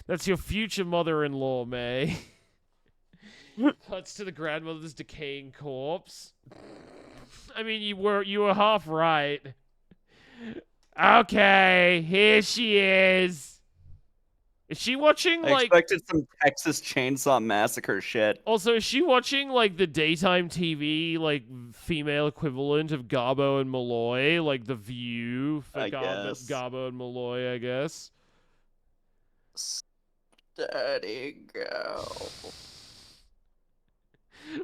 That's your future mother-in-law, May. Cuts to the grandmother's decaying corpse. I mean, you were half right. Okay, here she is. Is she watching, I like... expected some Texas Chainsaw Massacre shit. Also, is she watching, like, the daytime TV, like, female equivalent of Garbo and Malloy? Like, The View for I guess. Garbo and Malloy, I guess? Steady girl.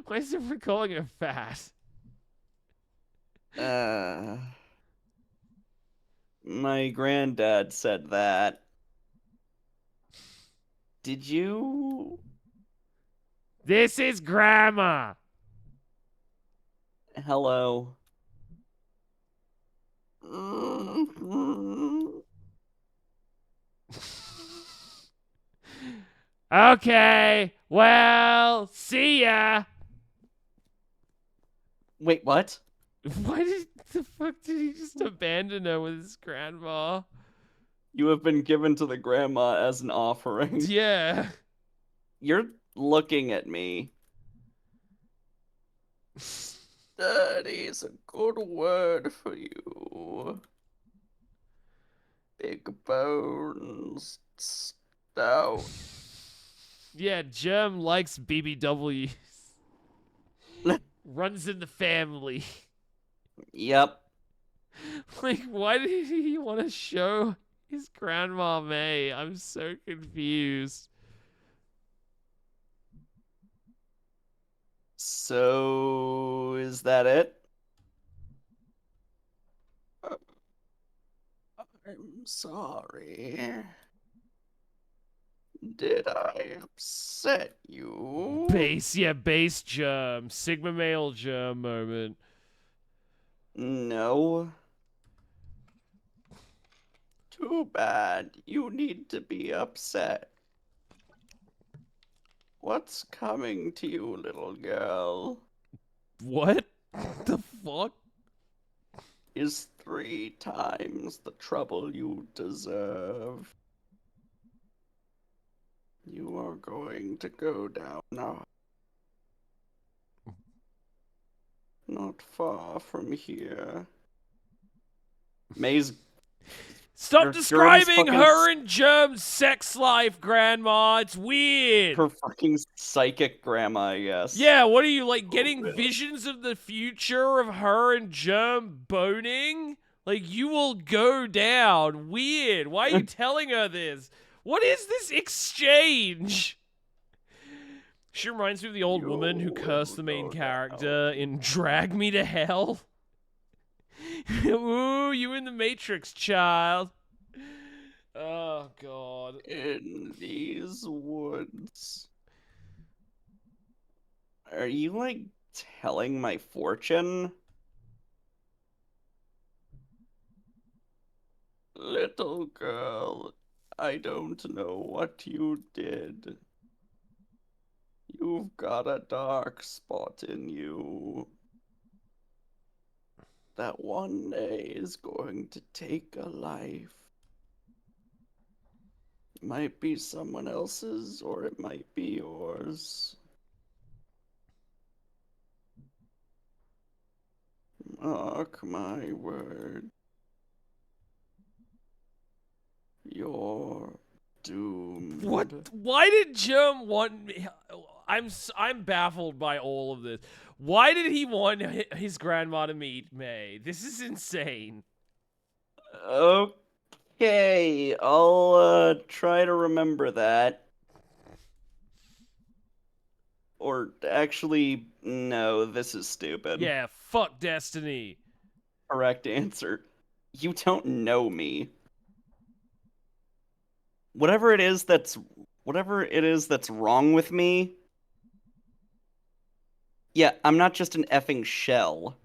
Why is everyone calling her fat? My granddad said that. Did you? This is Grandma! Hello. Mm-hmm. Okay, well, see ya! Wait, what? Why the fuck did he just abandon her with his grandma? You have been given to the grandma as an offering. Yeah. You're looking at me. Daddy's a good word for you. Big bones, stout. Yeah, Germ likes BBWs. Runs in the family. Yep. Like, why did he want to show his grandma May? I'm so confused. So, is that it? I'm sorry. Did I upset you? Base Germ. Sigma male Germ moment. No. Too bad. You need to be upset. What's coming to you, little girl? What the fuck? Is 3 times the trouble you deserve. You are going to go down now. Not far from here. May's... Stop Germ's describing fucking... her and Germ's sex life, Grandma. It's weird. Her fucking psychic grandma, I guess. Yeah, what are you, like, getting visions of the future of her and Germ boning? Like, you will go down. Weird. Why are you telling her this? What is this exchange? She reminds me of the old woman who cursed the main character in Drag Me to Hell. Ooh, you in the Matrix, child. Oh, God. In these woods. Are you, like, telling my fortune? Little girl, I don't know what you did. You've got a dark spot in you that one day is going to take a life. might be someone else's, or it might be yours. Mark my word. You're doomed. What? Why did Jim want me? I'm baffled by all of this. Why did he want his grandma to meet May? This is insane. Okay, I'll try to remember that. Or actually, no, this is stupid. Yeah, fuck Destiny. Correct answer. You don't know me. Whatever it is that's wrong with me. Yeah, I'm not just an effing shell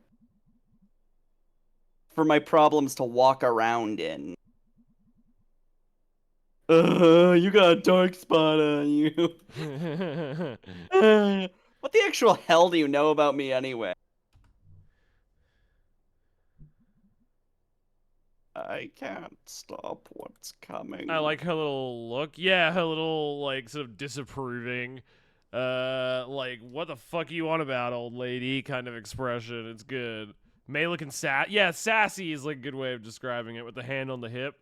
for my problems to walk around in. You got a dark spot on you. What the actual hell do you know about me anyway? I can't stop what's coming. I like her little look. Yeah, her little, like, sort of disapproving, like, what the fuck are you on about, old lady kind of expression. It's good. May looking yeah, sassy is, like, a good way of describing it, with the hand on the hip.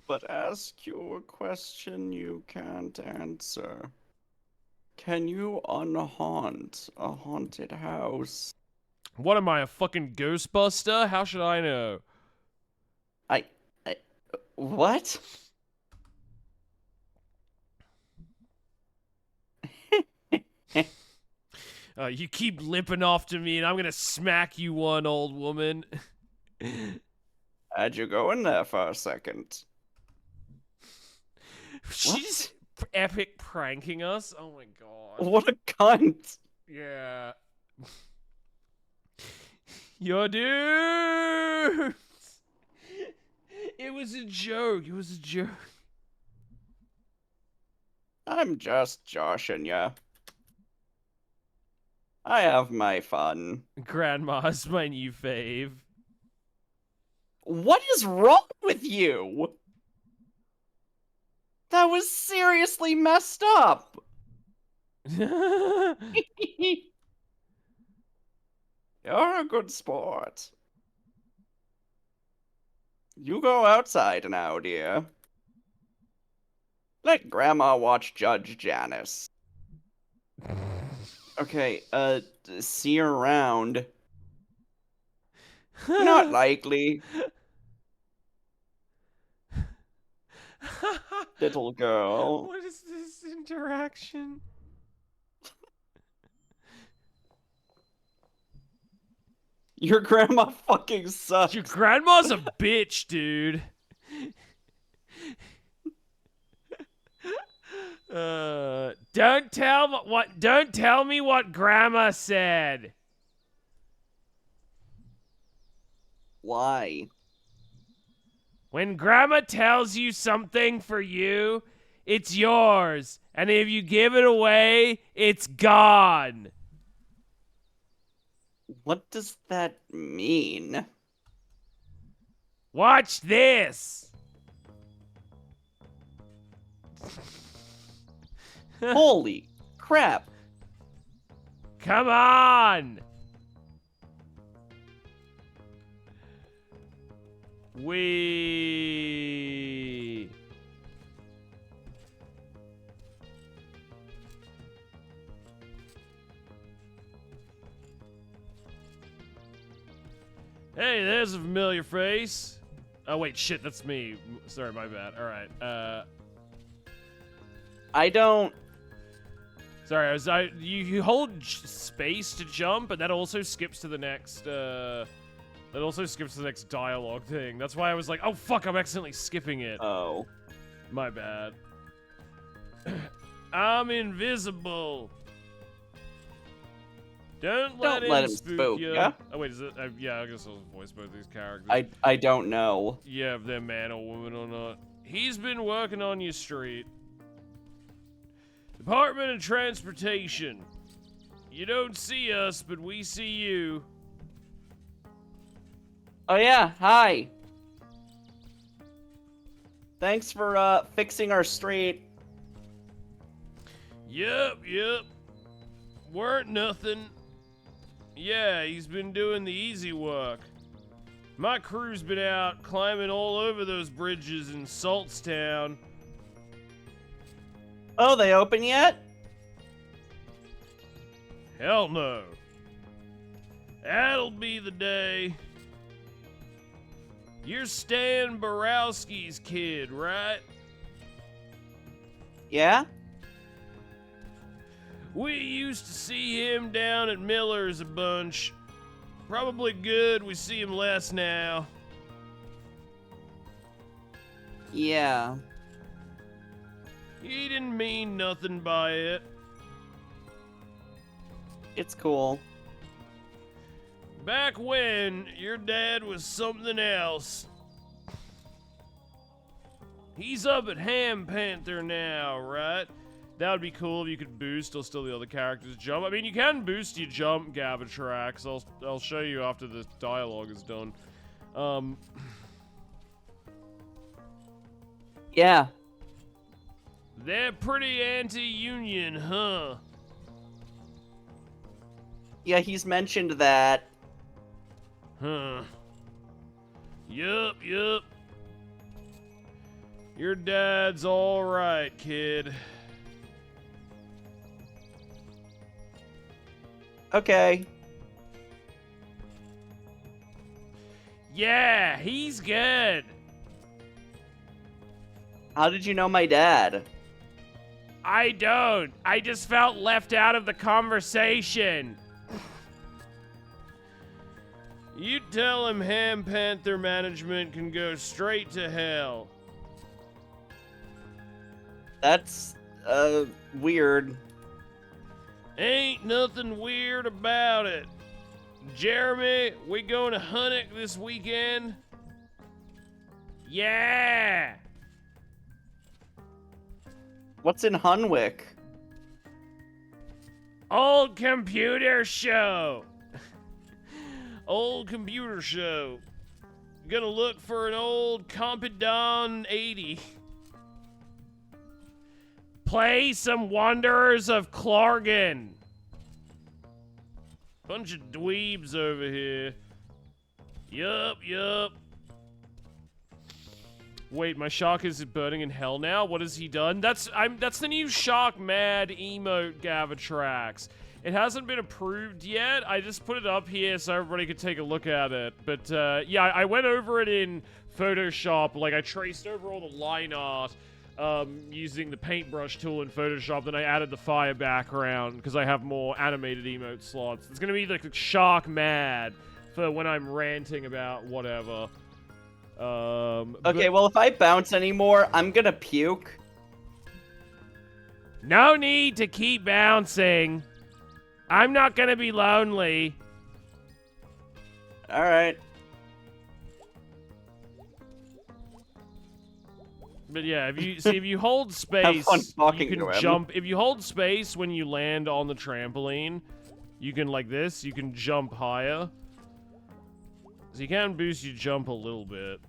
But ask you a question you can't answer. Can you unhaunt a haunted house? What am I, a fucking Ghostbuster? How should I know? What? You keep lipping off to me, and I'm gonna smack you one, old woman. How'd you go in there for a second? She's epic pranking us. Oh my god. What a cunt! Yeah. You're dude. It was a joke. It was a joke. I'm just joshing ya. I have my fun. Grandma's my new fave. What is wrong with you? That was seriously messed up. You're a good sport. You go outside now, dear. Let Grandma watch Judge Janice. Okay, see you around. Not likely. Little girl. What is this interaction? Your grandma fucking sucks. Your grandma's a bitch, dude. Don't tell me what grandma said. Why? When grandma tells you something for you, it's yours. And if you give it away, it's gone. What does that mean? Watch this. Holy crap. Come on. We. Hey, there's a familiar face. Oh wait, shit, that's me. Sorry, my bad. All right. I don't. Sorry, you hold space to jump, but that also skips to the next. That also skips to the next dialogue thing. That's why I was like, oh fuck, I'm accidentally skipping it. Oh. My bad. I'm invisible. Don't let him spook you. Yeah? Oh wait, is it? Yeah, I guess I'll voice both these characters. I don't know. Yeah, if they're man or woman or not. He's been working on your street. Department of Transportation. You don't see us, but we see you. Oh yeah, hi. Thanks for fixing our street. Yep. Weren't nothing. Yeah, he's been doing the easy work. My crew's been out climbing all over those bridges in Saltstown. Oh, they open yet? Hell no. That'll be the day. You're Stan Borowski's kid, right? Yeah? We used to see him down at Miller's a bunch. Probably good we see him less now. Yeah. He didn't mean nothing by it. It's cool. Back when, your dad was something else. He's up at Ham Panther now, right? That would be cool if you could boost or still the other characters jump. I mean, you can boost your jump, Gavatrax. I'll show you after the dialogue is done. Yeah. They're pretty anti-union, huh? Yeah, he's mentioned that. Huh. Yup. Your dad's alright, kid. Okay. Yeah, he's good. How did you know my dad? I don't. I just felt left out of the conversation. You tell him Ham Panther management can go straight to hell. That's, weird. Ain't nothing weird about it. Jeremy, we going to Hunnick this weekend? Yeah! What's in Hunwick? Old computer show. Old computer show. Gonna look for an old Compidon 80. Play some Wanderers of Clargan. Bunch of dweebs over here. Yup. Wait, my shark is burning in hell now? What has he done? That's the new Shark Mad emote, Gavatrax. It hasn't been approved yet. I just put it up here so everybody could take a look at it. But yeah, I went over it in Photoshop. Like, I traced over all the line art using the paintbrush tool in Photoshop. Then I added the fire background because I have more animated emote slots. It's gonna be like Shark Mad for when I'm ranting about whatever. Okay, well, if I bounce anymore, I'm gonna puke. No need to keep bouncing. I'm not gonna be lonely. Alright. But yeah, if you hold space, fun talking you to can him. jump. If you hold space when you land on the trampoline, you can, like this, you can jump higher. So you can boost your jump a little bit.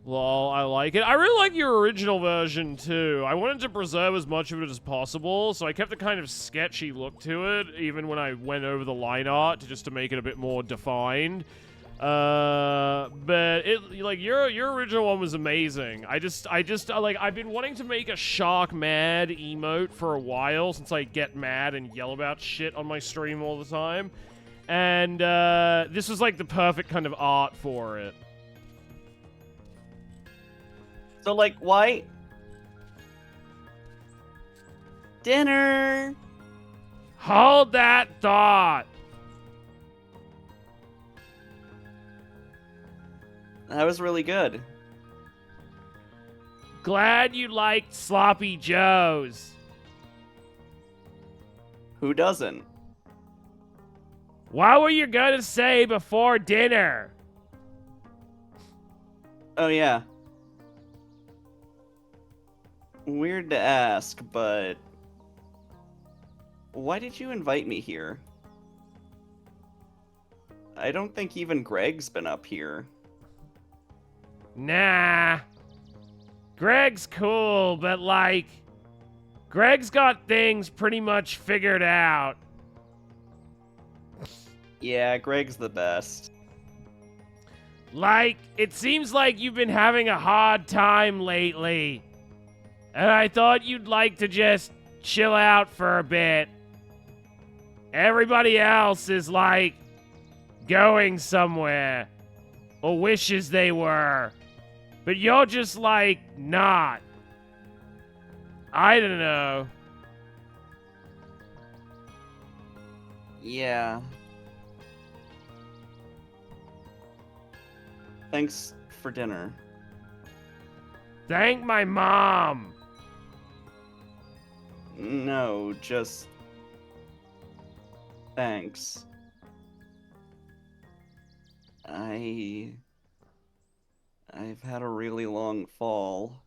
Well, I like it. I really like your original version, too. I wanted to preserve as much of it as possible, so I kept a kind of sketchy look to it, even when I went over the line art, just to make it a bit more defined. But it, like, your original one was amazing. I just, like, I've been wanting to make a Shark Mad emote for a while, since I get mad and yell about shit on my stream all the time. And, this was, like, the perfect kind of art for it. So, like, why? Dinner! Hold that thought! That was really good. Glad you liked Sloppy Joes. Who doesn't? What were you gonna say before dinner? Oh, yeah. Weird to ask, but... Why did you invite me here? I don't think even Greg's been up here. Nah. Greg's cool, but like, Greg's got things pretty much figured out. Yeah, Greg's the best. Like, it seems like you've been having a hard time lately. And I thought you'd like to just chill out for a bit. Everybody else is like going somewhere. Or wishes they were. But you're just like not. I don't know. Yeah. Thanks for dinner. Thank my mom. No, just... Thanks. I've had a really long fall.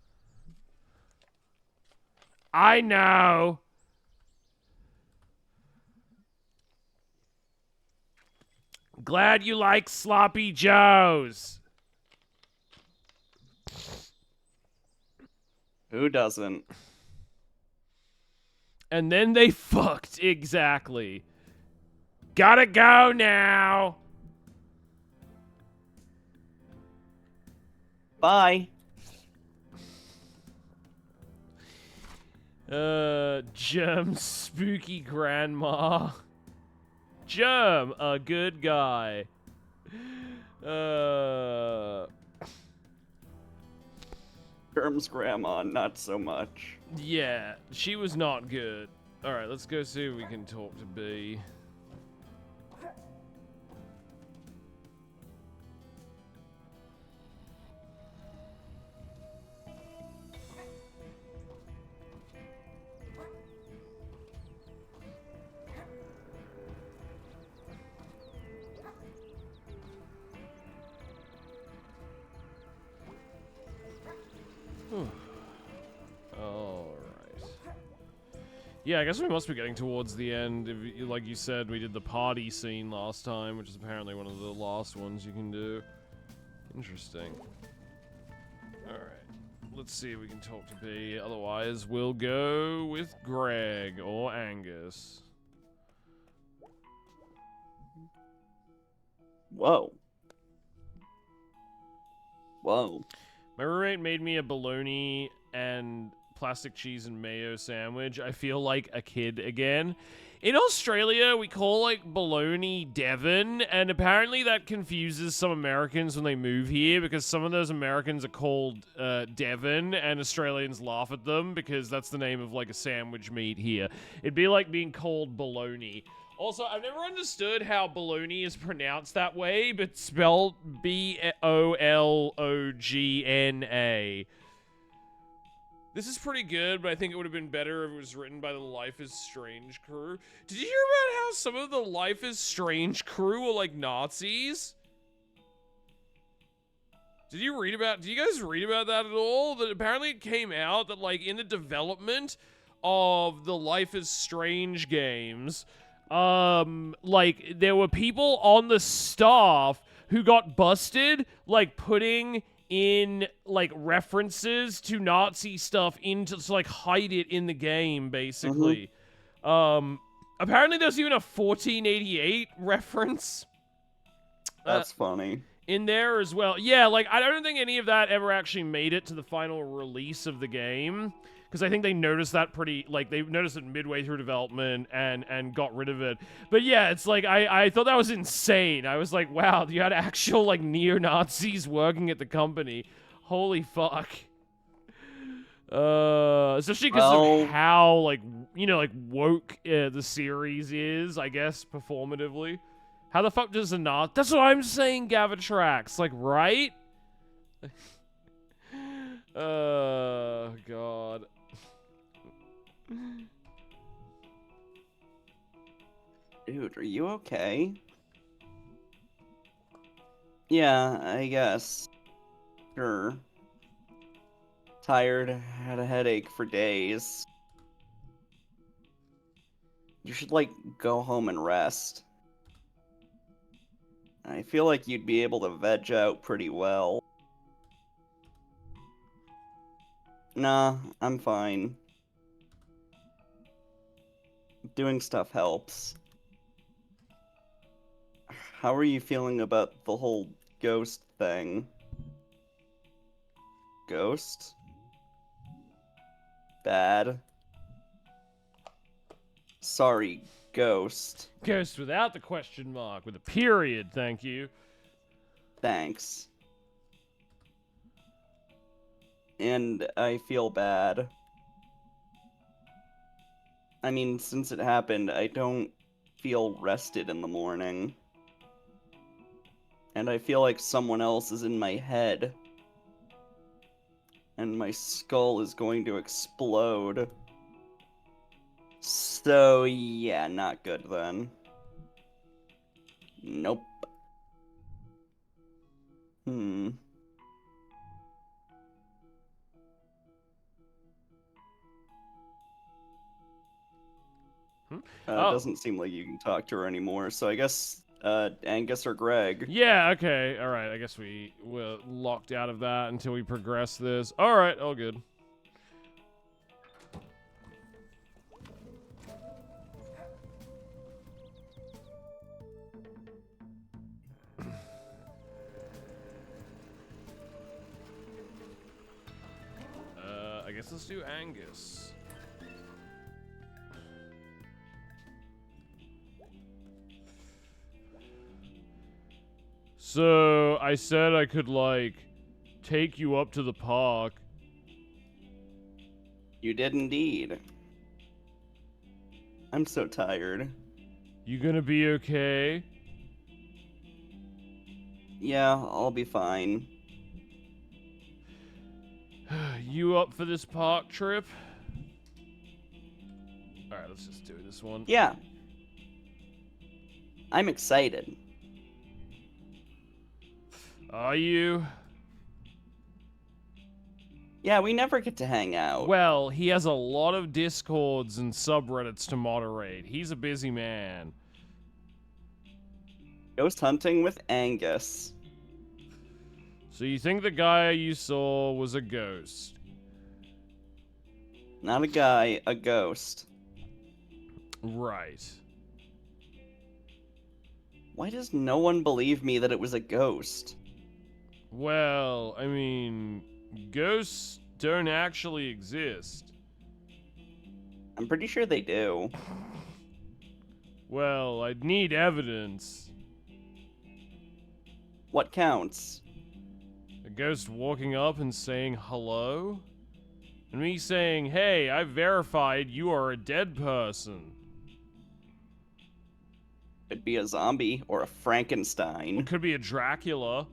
I know. Glad you like sloppy joes. Who doesn't? And then they fucked, exactly. Gotta go now. Bye. Germ's spooky grandma. Germ, a good guy. Germ's grandma, not so much. Yeah, she was not good. Alright, let's go see if we can talk to B. Alright. Yeah, I guess we must be getting towards the end. Like you said, we did the party scene last time, which is apparently one of the last ones you can do. Interesting. Alright. Let's see if we can talk to B. Otherwise, we'll go with Greg or Angus. Whoa. Whoa. My roommate made me a bologna and plastic cheese and mayo sandwich. I feel like a kid again. In Australia, we call like bologna Devon, and apparently that confuses some Americans when they move here because some of those Americans are called Devon, and Australians laugh at them because that's the name of like a sandwich meat here. It'd be like being called bologna. Also, I've never understood how bologna is pronounced that way, but spelled B-O-L-O-G-N-A. This is pretty good, but I think it would have been better if it was written by the Life is Strange crew. Did you hear about how some of the Life is Strange crew were like Nazis? Did you guys read about that at all? That apparently it came out that like in the development of the Life is Strange games, like there were people on the staff who got busted like putting in like references to Nazi stuff to like hide it in the game basically. Apparently there's even a 1488 reference That's funny. in there as well. Yeah, like I don't think any of that ever actually made it to the final release of the game. Because I think they noticed that they noticed it midway through development and got rid of it. But yeah, it's like, I thought that was insane. I was like, wow, you had actual, like, neo-Nazis working at the company. Holy fuck. Especially because of how, like, like, woke the series is, I guess, performatively. How the fuck does a Nazi... That's what I'm saying, Gavatrax. Like, right? Oh, God. Dude, are you okay? Yeah, I guess. Sure. Tired, had a headache for days. You should, like, go home and rest. I feel like you'd be able to veg out pretty well. Nah, I'm fine. Doing stuff helps. How are you feeling about the whole ghost thing? Ghost? Bad. Sorry, ghost. Ghost without the question mark, with a period, thank you. Thanks. And I feel bad. I mean, since it happened, I don't feel rested in the morning. And I feel like someone else is in my head. And my skull is going to explode. So, yeah, not good then. Nope. Hmm. Oh. Doesn't seem like you can talk to her anymore, so I guess, Angus or Greg. Yeah, okay, alright, I guess we were locked out of that until we progress this. Alright, all good. I guess let's do Angus. So, I said I could, like, take you up to the park. You did indeed. I'm so tired. You gonna be okay? Yeah, I'll be fine. You up for this park trip? Alright, let's just do this one. Yeah. I'm excited. Are you? Yeah, we never get to hang out. Well, he has a lot of discords and subreddits to moderate. He's a busy man. Ghost hunting with Angus. So you think the guy you saw was a ghost? Not a guy, a ghost. Right. Why does no one believe me that it was a ghost? Well, I mean, ghosts don't actually exist. I'm pretty sure they do. Well, I'd need evidence. What counts? A ghost walking up and saying hello? And me saying, hey, I've verified you are a dead person. Could be a zombie or a Frankenstein. It could be a Dracula.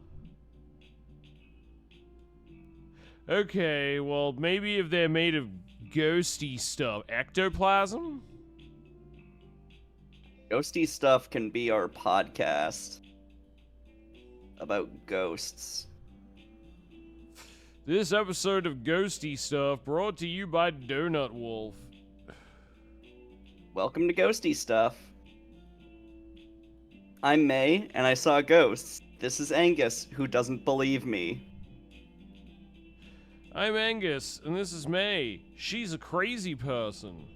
Okay, well, maybe if they're made of ghosty stuff. Ectoplasm? Ghosty stuff can be our podcast about ghosts. This episode of Ghosty Stuff brought to you by Donut Wolf. Welcome to Ghosty Stuff. I'm May, and I saw ghosts. This is Angus, who doesn't believe me. I'm Angus, and this is May. She's a crazy person.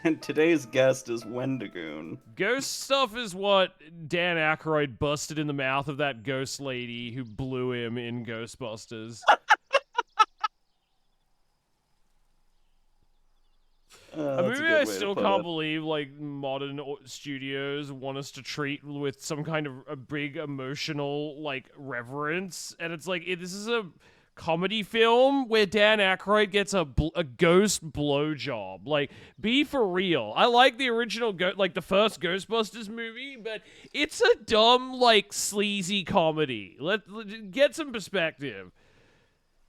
And today's guest is Wendigoon. Ghost stuff is what Dan Aykroyd busted in the mouth of that ghost lady who blew him in Ghostbusters. A movie I still can't believe, like, modern studios want us to treat with some kind of a big emotional, like, reverence. And it's like, this is a comedy film where Dan Aykroyd gets a ghost blowjob. Like, be for real. I like the original, like, the first Ghostbusters movie, but it's a dumb, like, sleazy comedy. Let get some perspective.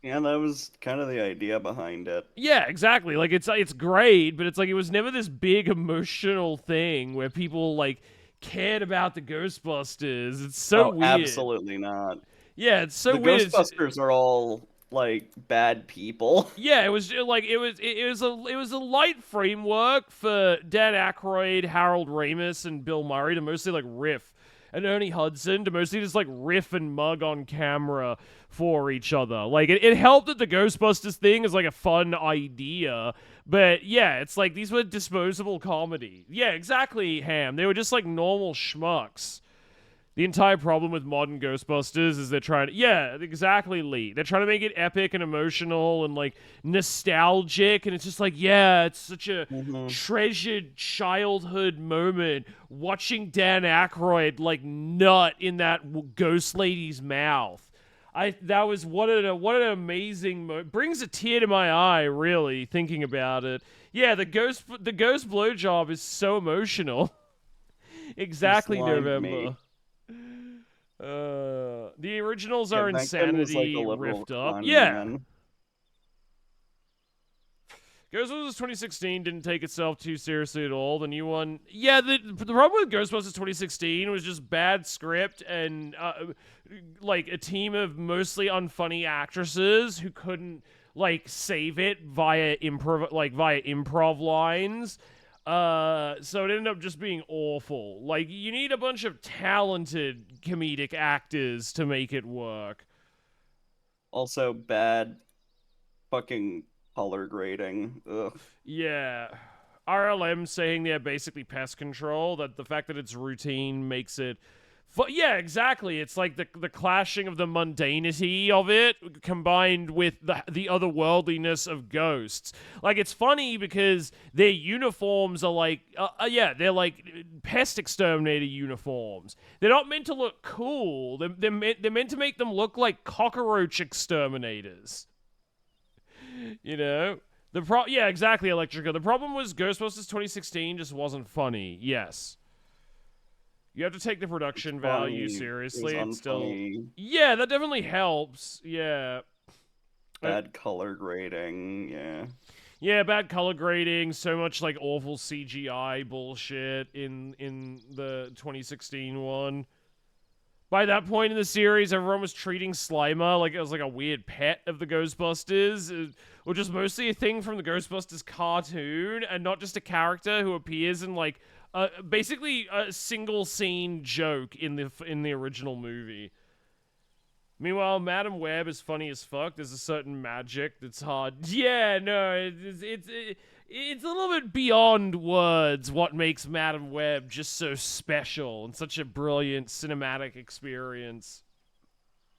Yeah, that was kind of the idea behind it. Yeah, exactly. Like, it's great, but it's like it was never this big emotional thing where people, like, cared about the Ghostbusters. It's so weird. Absolutely not. Yeah, it's so the weird. Ghostbusters are all like bad people. Yeah, it was like it was a light framework for Dan Aykroyd, Harold Ramis, and Bill Murray to mostly like riff, and Ernie Hudson to mostly just like riff and mug on camera for each other. Like it helped that the Ghostbusters thing is like a fun idea, but yeah, it's like these were disposable comedy. Yeah, exactly, Ham. They were just like normal schmucks. The entire problem with modern Ghostbusters is they're trying to, yeah, exactly, Lee. They're trying to make it epic and emotional and like nostalgic, and it's just like, yeah, it's such a treasured childhood moment watching Dan Aykroyd like nut in that ghost lady's mouth. That was what an amazing brings a tear to my eye, really, thinking about it. Yeah, the ghost blowjob is so emotional. Exactly, November. Me. The originals are Back then was, like, insanity a liberal riffed up. con Yeah. man. Ghostbusters 2016 didn't take itself too seriously at all. The new one, yeah. The problem with Ghostbusters 2016 was just bad script and like a team of mostly unfunny actresses who couldn't like save it via improv lines. So it ended up just being awful. Like, you need a bunch of talented comedic actors to make it work. Also, bad fucking color grading. Ugh. Yeah. RLM saying they're basically pest control, that the fact that it's routine makes it... yeah, exactly. It's like the clashing of the mundanity of it combined with the otherworldliness of ghosts. Like, it's funny because their uniforms are like, they're like pest exterminator uniforms. They're not meant to look cool. They're meant to make them look like cockroach exterminators. You know? Yeah, exactly, Electrica. The problem was Ghostbusters 2016 just wasn't funny. Yes. You have to take the production value seriously. It's still, yeah, that definitely helps. Yeah, bad color grading. Yeah, yeah, bad color grading. So much like awful CGI bullshit in the 2016 one. By that point in the series, everyone was treating Slimer like it was like a weird pet of the Ghostbusters, or just mostly a thing from the Ghostbusters cartoon, and not just a character who appears in like. Basically a single scene joke in the original movie. Meanwhile, Madam Web is funny as fuck. There's a certain magic that's hard. Yeah, no, it's a little bit beyond words what makes Madam Web just so special and such a brilliant cinematic experience.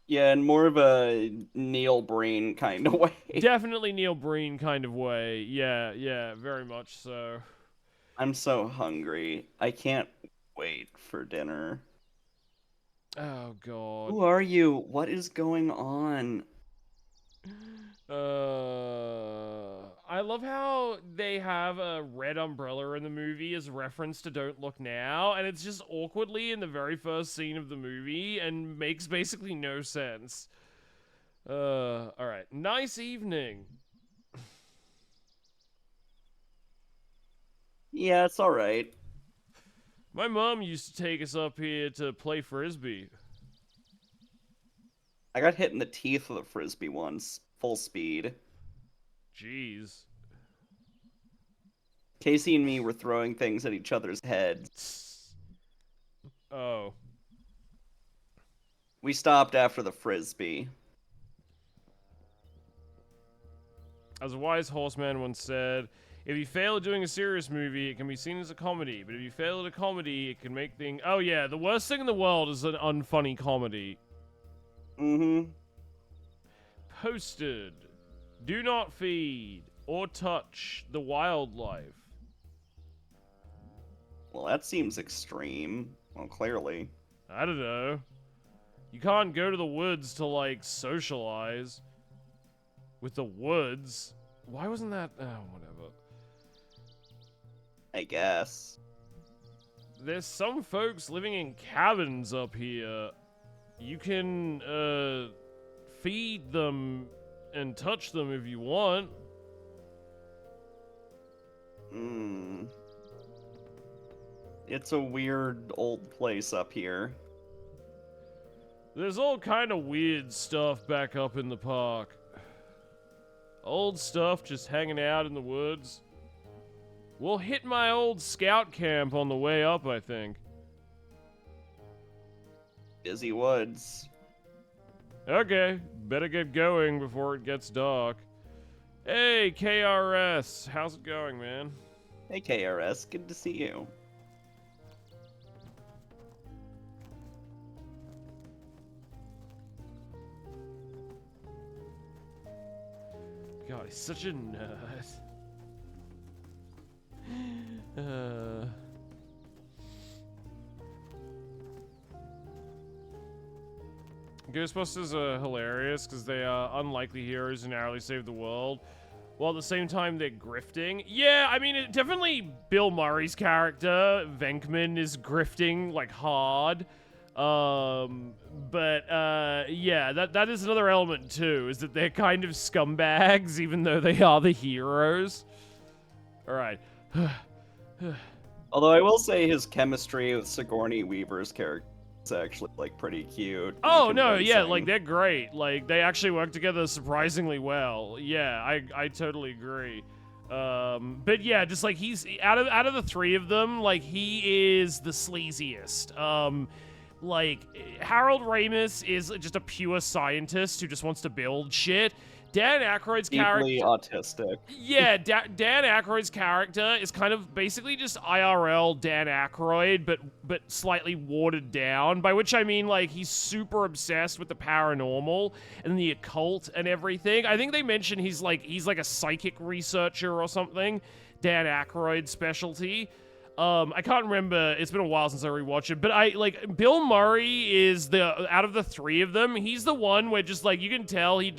Yeah, in more of a Neil Breen kind of way. Definitely Neil Breen kind of way. Yeah, very much so. I'm so hungry. I can't wait for dinner. Oh, God. Who are you? What is going on? I love how they have a red umbrella in the movie as a reference to Don't Look Now, and it's just awkwardly in the very first scene of the movie and makes basically no sense. Alright. Nice evening. Yeah, it's alright. My mom used to take us up here to play Frisbee. I got hit in the teeth with a Frisbee once, full speed. Jeez. Casey and me were throwing things at each other's heads. Oh. We stopped after the Frisbee. As a wise horseman once said, if you fail at doing a serious movie, it can be seen as a comedy. But if you fail at a comedy, it can make things... Oh, yeah, the worst thing in the world is an unfunny comedy. Mm-hmm. Posted. Do not feed or touch the wildlife. Well, that seems extreme. Well, clearly. I don't know. You can't go to the woods to, like, socialize. With the woods. Why wasn't that... Oh, whatever. I guess. There's some folks living in cabins up here. You can, feed them and touch them if you want. Hmm. It's a weird old place up here. There's all kind of weird stuff back up in the park. Old stuff just hanging out in the woods. We'll hit my old scout camp on the way up, I think. Busy woods. Okay, better get going before it gets dark. Hey, KRS, how's it going, man? Hey, KRS, good to see you. God, he's such a nerd. Ghostbusters are hilarious because they are unlikely heroes who narrowly save the world, while at the same time they're grifting. Yeah, I mean, definitely Bill Murray's character, Venkman, is grifting, like, hard. Yeah, that is another element too, is that they're kind of scumbags, even though they are the heroes. Alright. Although I will say his chemistry with Sigourney Weaver's character is actually, like, pretty cute. Oh, and no, yeah, convincing. like, they're great. Like, they actually work together surprisingly well. Yeah, I totally agree. But yeah, just like he's out of the three of them, like he is the sleaziest. Like Harold Ramis is just a pure scientist who just wants to build shit. Dan Aykroyd's character, Deeply autistic. yeah, Dan Aykroyd's character is kind of basically just IRL Dan Aykroyd, but slightly watered down. By which I mean, like, he's super obsessed with the paranormal and the occult and everything. I think they mentioned he's like a psychic researcher or something. Dan Aykroyd's specialty. I can't remember. It's been a while since I rewatched it, but Bill Murray is out of the three of them, he's the one where just like you can tell he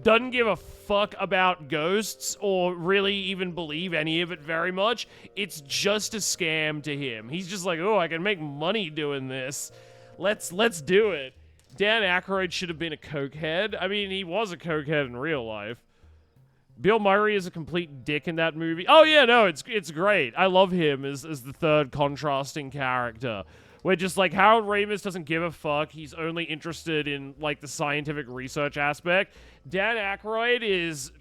doesn't give a fuck about ghosts or really even believe any of it very much. It's just a scam to him. He's just like, oh, I can make money doing this. Let's do it. Dan Aykroyd should have been a cokehead. I mean, he was a cokehead in real life. Bill Murray is a complete dick in that movie. Oh yeah, no, it's great. I love him as the third contrasting character. Where just like Harold Ramis doesn't give a fuck. He's only interested in like the scientific research aspect. Dan Aykroyd is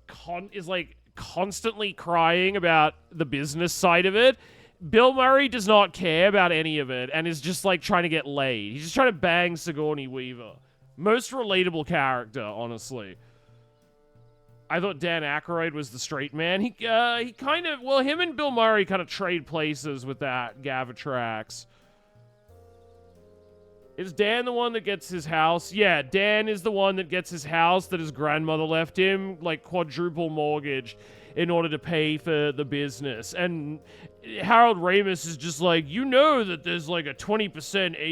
like constantly crying about the business side of it. Bill Murray does not care about any of it and is just like trying to get laid. He's just trying to bang Sigourney Weaver. Most relatable character, honestly. I thought Dan Aykroyd was the straight man. He kind of, well, him and Bill Murray kind of trade places with that Gavatrax. Is Dan the one that gets his house? Yeah, Dan is the one that gets his house that his grandmother left him, like quadruple mortgage, in order to pay for the business. And Harold Ramis is just like, you know that there's like a 20%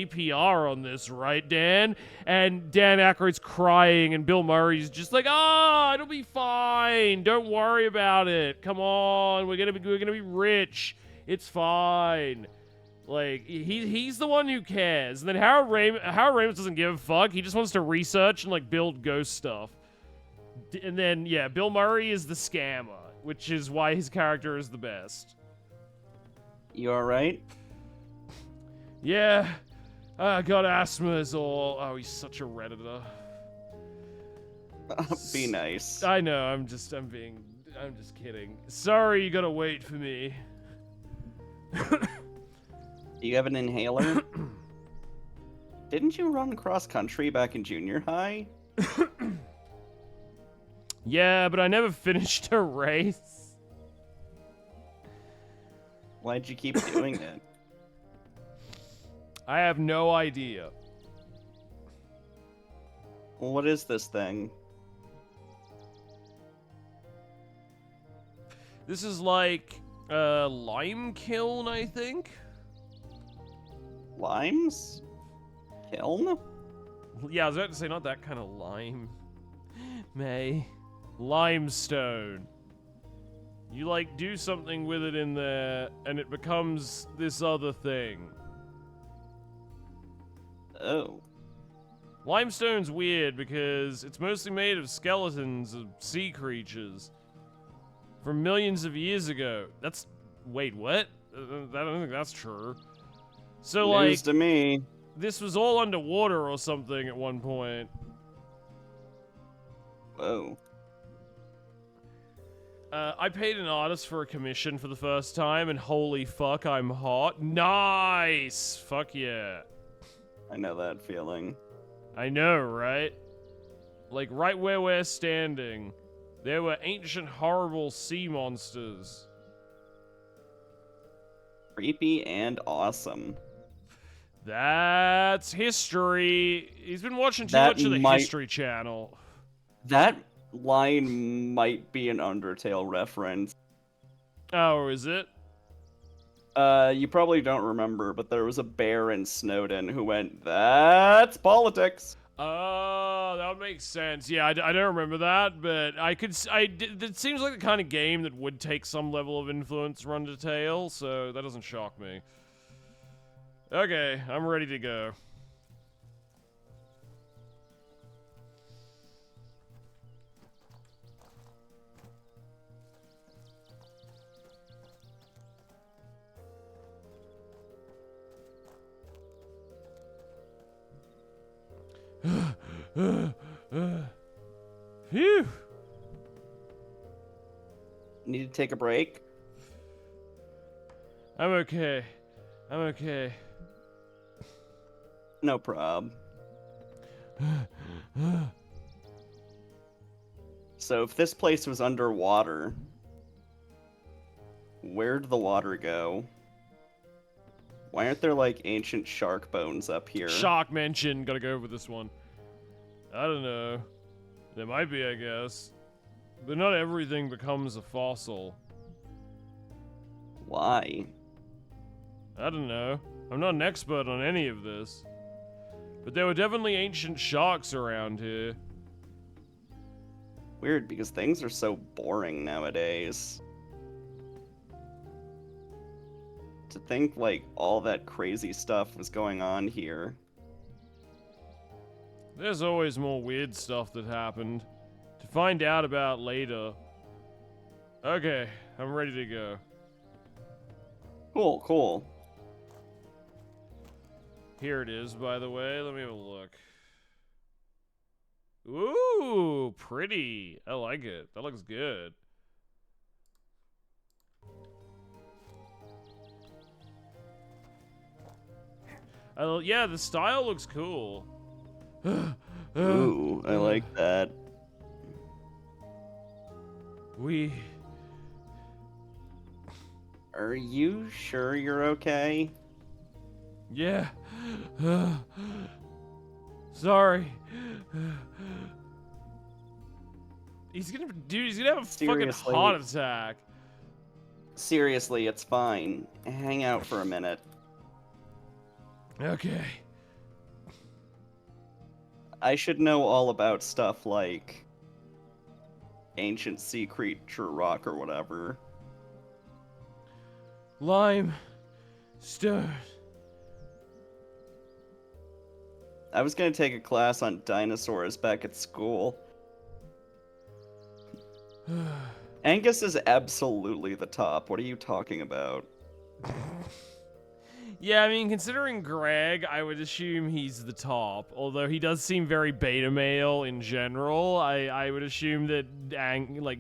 APR on this, right, Dan? And Dan Aykroyd's crying, and Bill Murray's just like, it'll be fine. Don't worry about it. Come on, we're gonna be rich. It's fine. Like, he's the one who cares. And then Harold Ramis doesn't give a fuck. He just wants to research and like build ghost stuff. And then, yeah, Bill Murray is the scammer, which is why his character is the best. You alright? Yeah, I got asthma is all. Oh, he's such a Redditor. Be nice. I know, I'm just kidding. Sorry you gotta wait for me. Do you have an inhaler? Didn't you run cross country back in junior high? Yeah, but I never finished a race. Why'd you keep doing it? I have no idea. Well, what is this thing? This is like a lime kiln, I think. Limes? Kiln? Yeah, I was about to say not that kind of lime. May. Limestone. You like do something with it in there and it becomes this other thing. Oh. Limestone's weird because it's mostly made of skeletons of sea creatures from millions of years ago. Wait, what? I don't think that's true. So News to me. this was all underwater or something at one point. Whoa. I paid an artist for a commission for the first time, and holy fuck, I'm hot. Nice! Fuck yeah. I know that feeling. I know, right? Like, right where we're standing, there were ancient, horrible sea monsters. Creepy and awesome. That's history. He's been watching too That much of the might- History Channel. That line might be an Undertale reference. Oh, is it? You probably don't remember, but there was a bear in Snowden who went, "That's politics." Oh, that makes sense. Yeah, I don't remember that, but it seems like the kind of game that would take some level of influence from Undertale, so that doesn't shock me. Okay, I'm ready to go. Phew. Need to take a break? I'm okay. I'm okay. No prob. So if this place was underwater, where'd the water go? Why aren't there like ancient shark bones up here? Shark mention. Gotta go over this one. I don't know. There might be, I guess. But not everything becomes a fossil. Why? I don't know. I'm not an expert on any of this. But there were definitely ancient sharks around here. Weird, because things are so boring nowadays. To think like all that crazy stuff was going on here. There's always more weird stuff that happened. To find out about later. Okay, I'm ready to go. Cool, cool. Here it is, by the way. Let me have a look. Ooh, pretty. I like it. That looks good. Yeah, the style looks cool. Ooh, I like that. We... Are you sure you're okay? Yeah. Sorry. He's gonna have a fucking Seriously. heart attack. Seriously, it's fine. Hang out for a minute. Okay. I should know all about stuff like ancient sea creature rock or whatever. Lime. Stone. I was gonna take a class on dinosaurs back at school. Angus is absolutely the top. What are you talking about? Yeah, I mean, considering Greg, I would assume he's the top. Although he does seem very beta male in general, I would assume that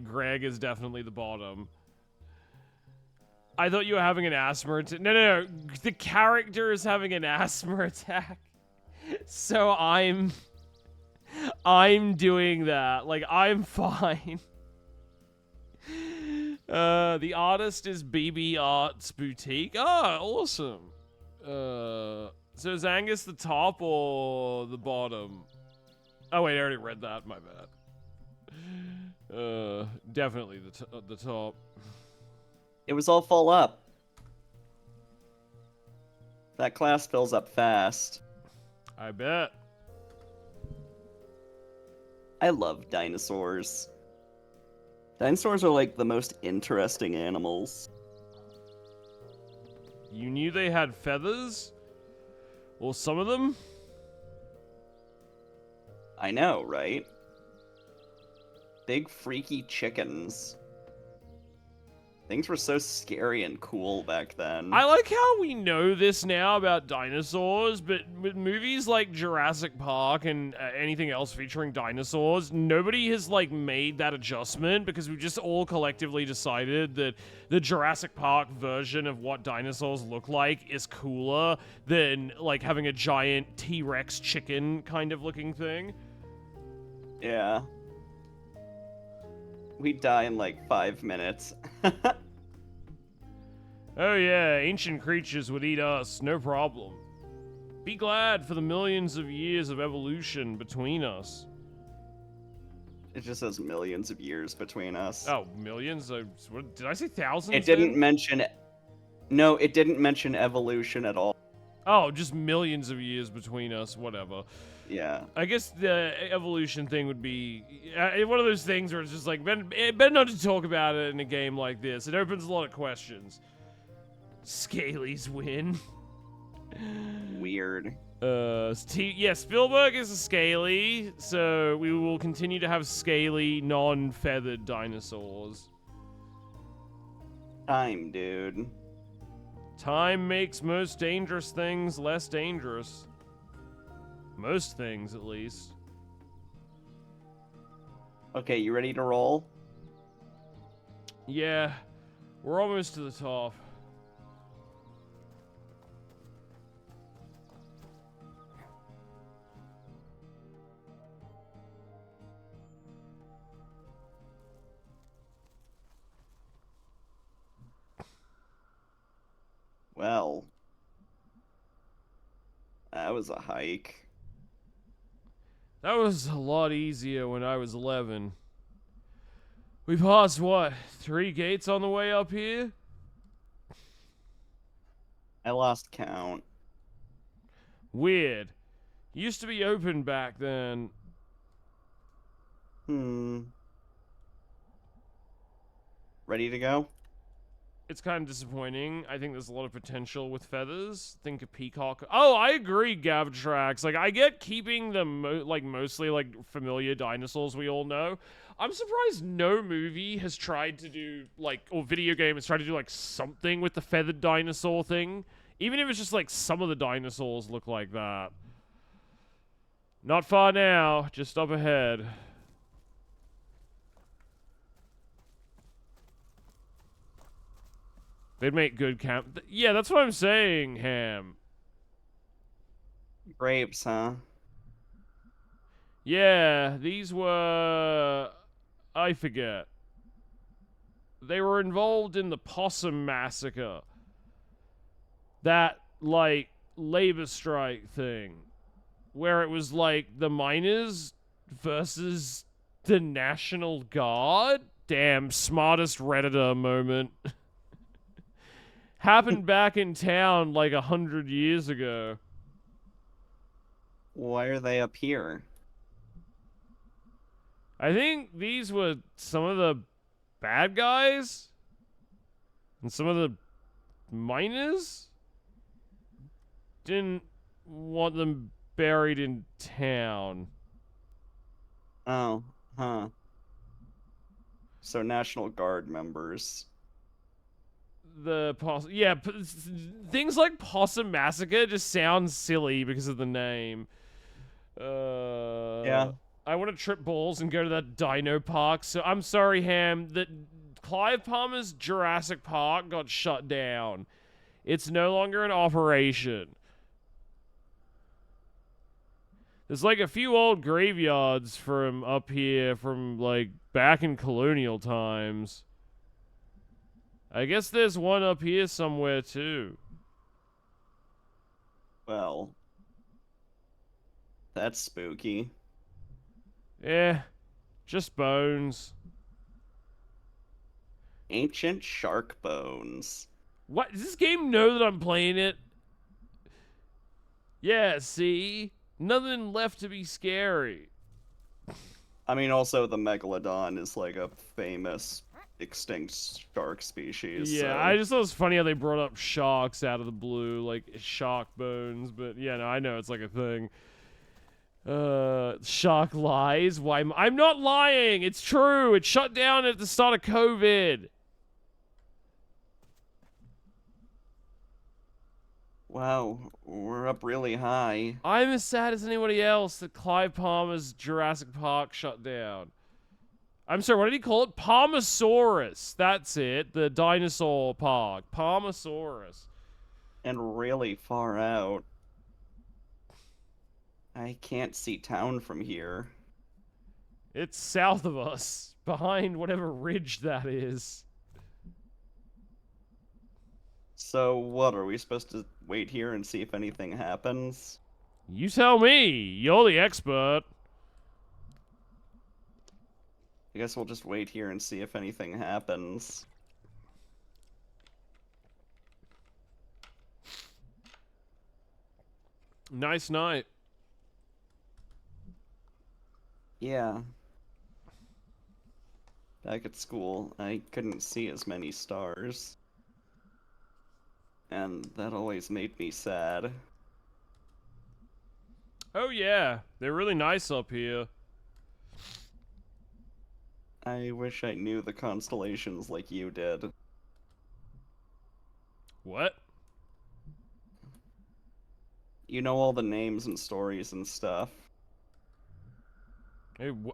Greg is definitely the bottom. I thought you were having an asthma attack. No. The character is having an asthma attack. So I'm doing that. Like, I'm fine. The artist is BB Arts Boutique. Oh, awesome. So is Angus the top or the bottom? Oh wait, I already read that. My bad. Definitely the top. It was all full up. That class fills up fast. I bet. I love dinosaurs. Dinosaurs are like the most interesting animals. You knew they had feathers? Or some of them? I know, right? Big freaky chickens. Things were so scary and cool back then. I like how we know this now about dinosaurs, but with movies like Jurassic Park and anything else featuring dinosaurs, nobody has like made that adjustment because we just all collectively decided that the Jurassic Park version of what dinosaurs look like is cooler than like having a giant T-Rex chicken kind of looking thing. Yeah. We die in like 5 minutes. Oh yeah, ancient creatures would eat us, no problem. Be glad for the millions of years of evolution between us. It just says millions of years between us. Oh, millions? What, did I say thousands? It didn't then? mention. No, it didn't mention evolution at all. Oh, just millions of years between us, whatever. Yeah. I guess the evolution thing would be one of those things where it's just like, better not to talk about it in a game like this. It opens a lot of questions. Scalies win. Weird. Yeah, Spielberg is a scaly, so we will continue to have scaly, non-feathered dinosaurs. Time, dude. Time makes most dangerous things less dangerous. Most things, at least. Okay, you ready to roll? Yeah, we're almost to the top. Well, that was a hike. That was a lot easier when I was 11. We passed, what, 3 gates on the way up here? I lost count. Weird. Used to be open back then. Ready to go? It's kind of disappointing. I think there's a lot of potential with feathers. Think of peacock. Oh, I agree, Gavtrax. Like, I get keeping them mostly like familiar dinosaurs we all know. I'm surprised no movie has tried to do like, or video game has tried to do like something with the feathered dinosaur thing. Even if it's just like some of the dinosaurs look like that. Not far now, just up ahead. They'd make good camp. Yeah, that's what I'm saying, Ham. Grapes, huh? Yeah, these were... I forget. They were involved in the Possum Massacre. That, like, labor strike thing. Where it was, like, the miners versus the National Guard? Damn, smartest Redditor moment. Happened back in town like 100 years ago. Why are they up here? I think these were some of the bad guys and some of the miners didn't want them buried in town. Oh, huh. So National Guard members. Things like Possum Massacre just sound silly because of the name. Yeah. I want to trip balls and go to that dino park. So I'm sorry, Ham, that Clive Palmer's Jurassic Park got shut down. It's no longer in operation. There's like a few old graveyards from up here from like back in colonial times. I guess there's one up here somewhere too. Well, that's spooky. Yeah, just bones. Ancient shark bones. What? Does this game know that I'm playing it? Yeah, see? Nothing left to be scary. I mean, also the megalodon is like a famous extinct shark species. Yeah, so. I just thought it was funny how they brought up sharks out of the blue, like shark bones, but yeah, no, I know it's like a thing. Shark lies? Why? I'm not lying! It's true! It shut down at the start of COVID! Wow, we're up really high. I'm as sad as anybody else that Clive Palmer's Jurassic Park shut down. I'm sorry, what did he call it? Palmasaurus. That's it. The dinosaur park. Palmasaurus. And really far out. I can't see town from here. It's south of us. Behind whatever ridge that is. So what, are we supposed to wait here and see if anything happens? You tell me. You're the expert. I guess we'll just wait here and see if anything happens. Nice night. Yeah. Back at school, I couldn't see as many stars. And that always made me sad. Oh yeah, they're really nice up here. I wish I knew the constellations like you did. What? You know all the names and stories and stuff.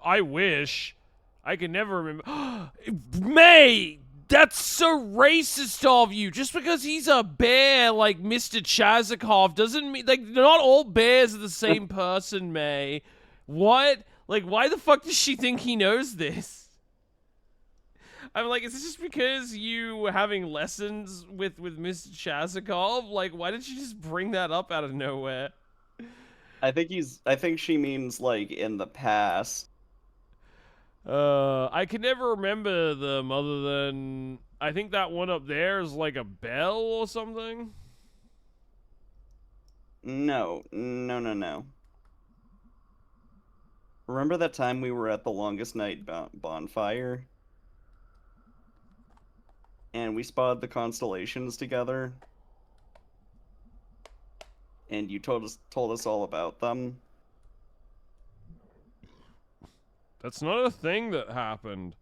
I wish. I can never remember. May! That's so racist of you. Just because he's a bear like Mr. Chazikov doesn't mean, like, not all bears are the same person, May. What? Like, why the fuck does she think he knows this? I'm like, is this just because you were having lessons with Mr. Chazikov? Like, why did she just bring that up out of nowhere? I think she means, like, in the past. I can never remember them other than, I think that one up there is like a bell or something. No. Remember that time we were at the Longest Night bonfire? And we spotted the constellations together? And you told us all about them? That's not a thing that happened.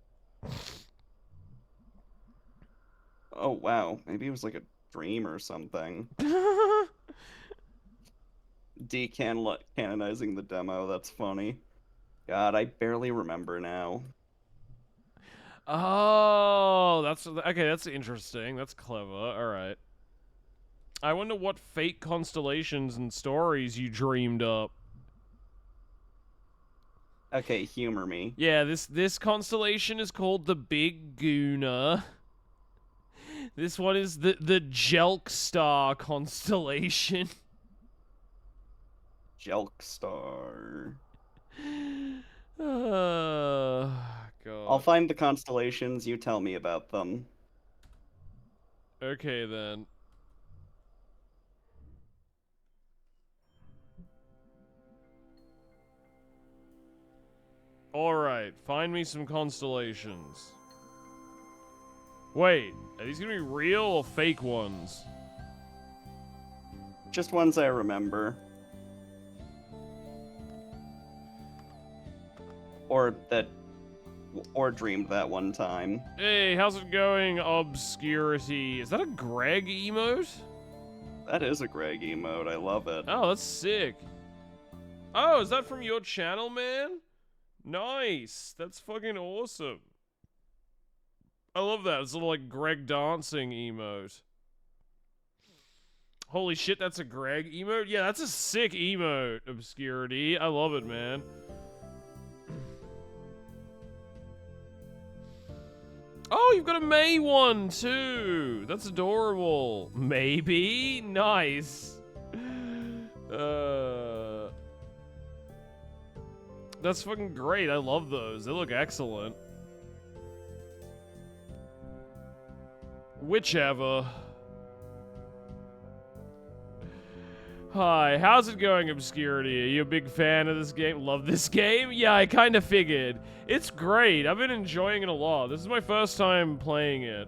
Oh, wow. Maybe it was like a dream or something. Canonizing the demo, that's funny. God, I barely remember now. Oh, that's okay. That's interesting. That's clever. All right. I wonder what fake constellations and stories you dreamed up. Okay, humor me. Yeah, this constellation is called the Big Guna. This one is the Jelk Star constellation. Jelk Star. God. I'll find the constellations, you tell me about them. Okay, then. Alright, find me some constellations. Wait, are these gonna be real or fake ones? Just ones I remember. Or dreamed that one time. Hey, how's it going, Obscurity? Is that a Greg emote? That is a Greg emote, I love it. Oh, that's sick. Oh, is that from your channel, man? Nice. That's fucking awesome. I love that. It's a little like Greg dancing emote. Holy shit, that's a Greg emote? Yeah, that's a sick emote, Obscurity. I love it, man. Oh, you've got a May one, too. That's adorable. Maybe? Nice. That's fucking great. I love those. They look excellent. Whichever. Hi, how's it going, Obscurity? Are you a big fan of this game? Love this game? Yeah, I kind of figured. It's great. I've been enjoying it a lot. This is my first time playing it.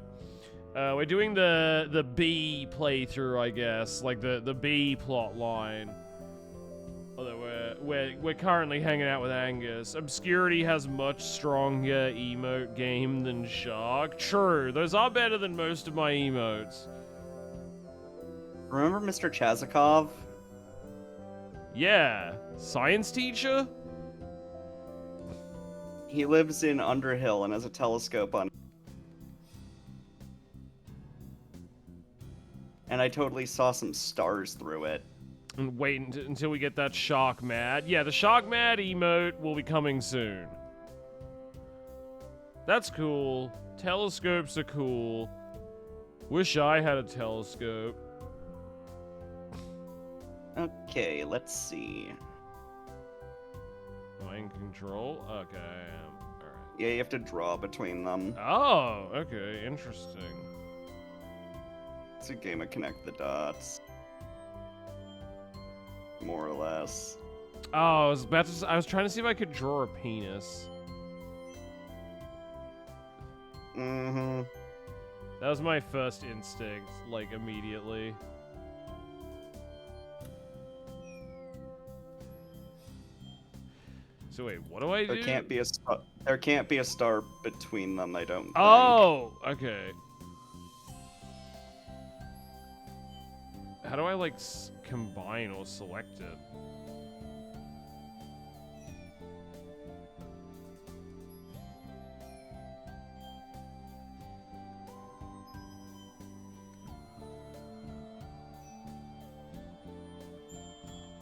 We're doing the B playthrough, I guess, like the B plot line. Although we're currently hanging out with Angus. Obscurity has much stronger emote game than Shark. True, those are better than most of my emotes. Remember Mr. Chazikov? Yeah. Science teacher? He lives in Underhill and has a telescope on. And I totally saw some stars through it. And wait until we get that Shark Mad. Yeah, the Shark Mad emote will be coming soon. That's cool. Telescopes are cool. Wish I had a telescope. Okay, let's see. Mind control? Okay, I am. Alright. Yeah, you have to draw between them. Oh, okay, interesting. It's a game of connect the dots. More or less. Oh, I was trying to see if I could draw a penis. Mm-hmm. That was my first instinct, like, immediately. So wait, what do I do? There can't be a star. There can't be a star between them. I don't. Think. Oh, okay. How do I like combine or select it?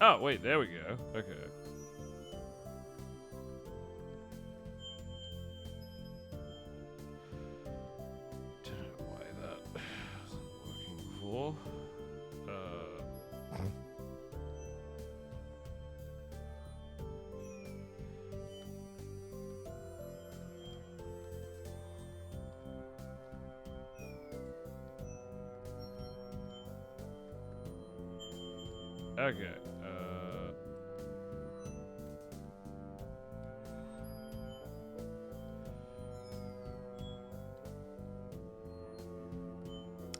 Oh, wait, there we go. Okay. Don't know why that wasn't working before. Okay.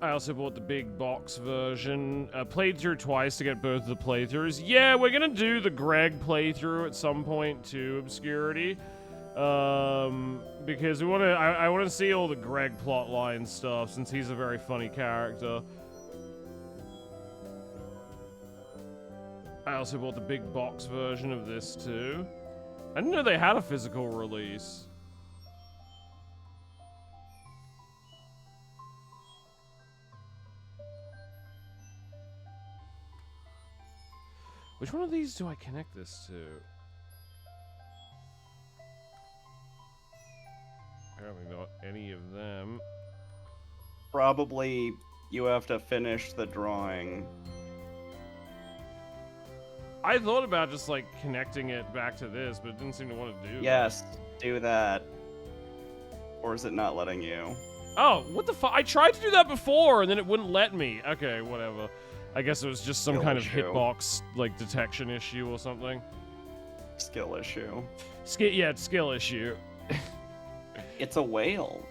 I also bought the big box version. Played through twice to get both of the playthroughs. Yeah, we're gonna do the Greg playthrough at some point too, Obscurity. Because we wanna I wanna see all the Greg plotline stuff since he's a very funny character. I also bought the big box version of this too. I didn't know they had a physical release. Which one of these do I connect this to? Apparently not any of them. Probably you have to finish the drawing. I thought about just like connecting it back to this, but it didn't seem to want to do Yes, do that. Or is it not letting you? that. Oh, what the fuck? I tried to do that before and then it wouldn't let me. Okay, whatever. I guess it was just some Skill kind of issue. hitbox like detection issue or something. Skill issue. Yeah, it's skill issue. It's a whale.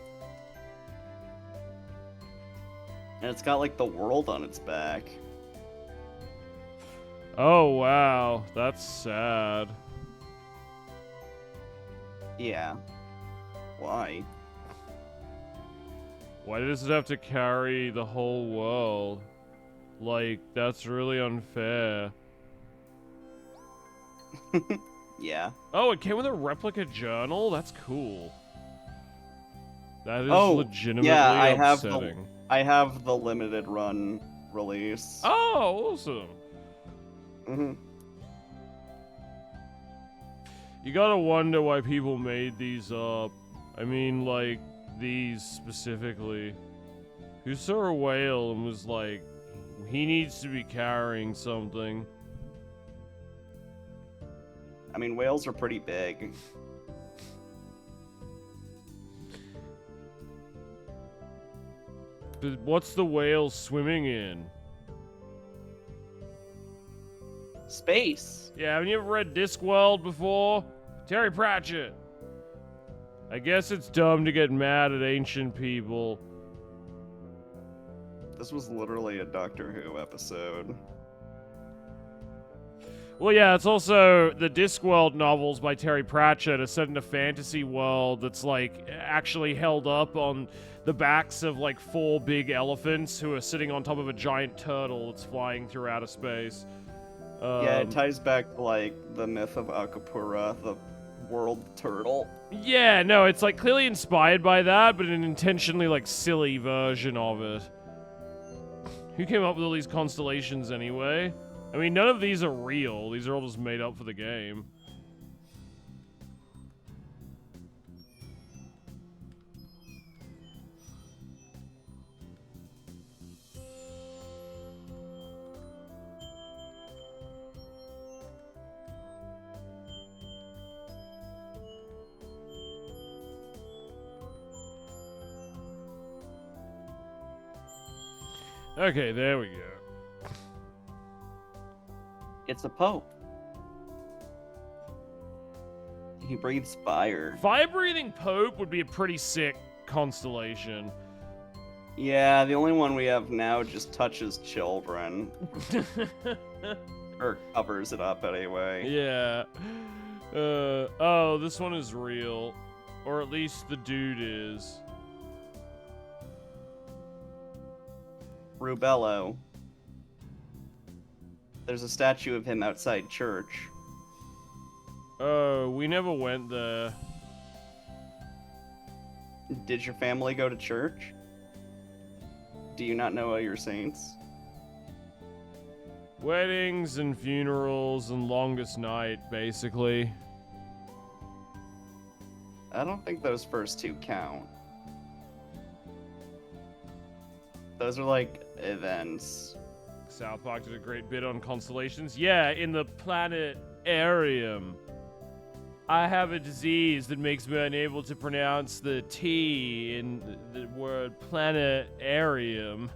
And it's got like the world on its back. Oh wow, that's sad. Yeah. Why? Why does it have to carry the whole world? Like, that's really unfair. Yeah. Oh, it came with a replica journal? That's cool. That is Oh, legitimately yeah, upsetting. I have the limited run release. Oh, awesome. Mm-hmm. You gotta wonder why people made these up. I mean, like, these specifically. Who saw a whale and was like, he needs to be carrying something. I mean, whales are pretty big. But what's the whale swimming in? Space. Yeah, haven't you ever read Discworld before? Terry Pratchett. I guess it's dumb to get mad at ancient people. This was literally a Doctor Who episode. Well, yeah, it's also the Discworld novels by Terry Pratchett are set in a fantasy world that's like actually held up on the backs of like 4 big elephants who are sitting on top of a giant turtle that's flying through outer space. Yeah, it ties back to like the myth of Akapura, the world turtle. Yeah, no, it's like clearly inspired by that, but an intentionally like silly version of it. Who came up with all these constellations anyway? I mean, none of these are real. These are all just made up for the game. Okay, there we go. It's a pope. He breathes fire. Fire-breathing Pope would be a pretty sick constellation. Yeah, the only one we have now just touches children. Or covers it up anyway. Yeah. Oh, this one is real. Or at least the dude is. Rubello. There's a statue of him outside church. Oh, we never went there. Did your family go to church? Do you not know all your saints? Weddings and funerals and longest night, basically. I don't think those first 2 count. Those are like events. South Park did a great bit on constellations. Yeah, in the planetarium. I have a disease that makes me unable to pronounce the T in the word planetarium.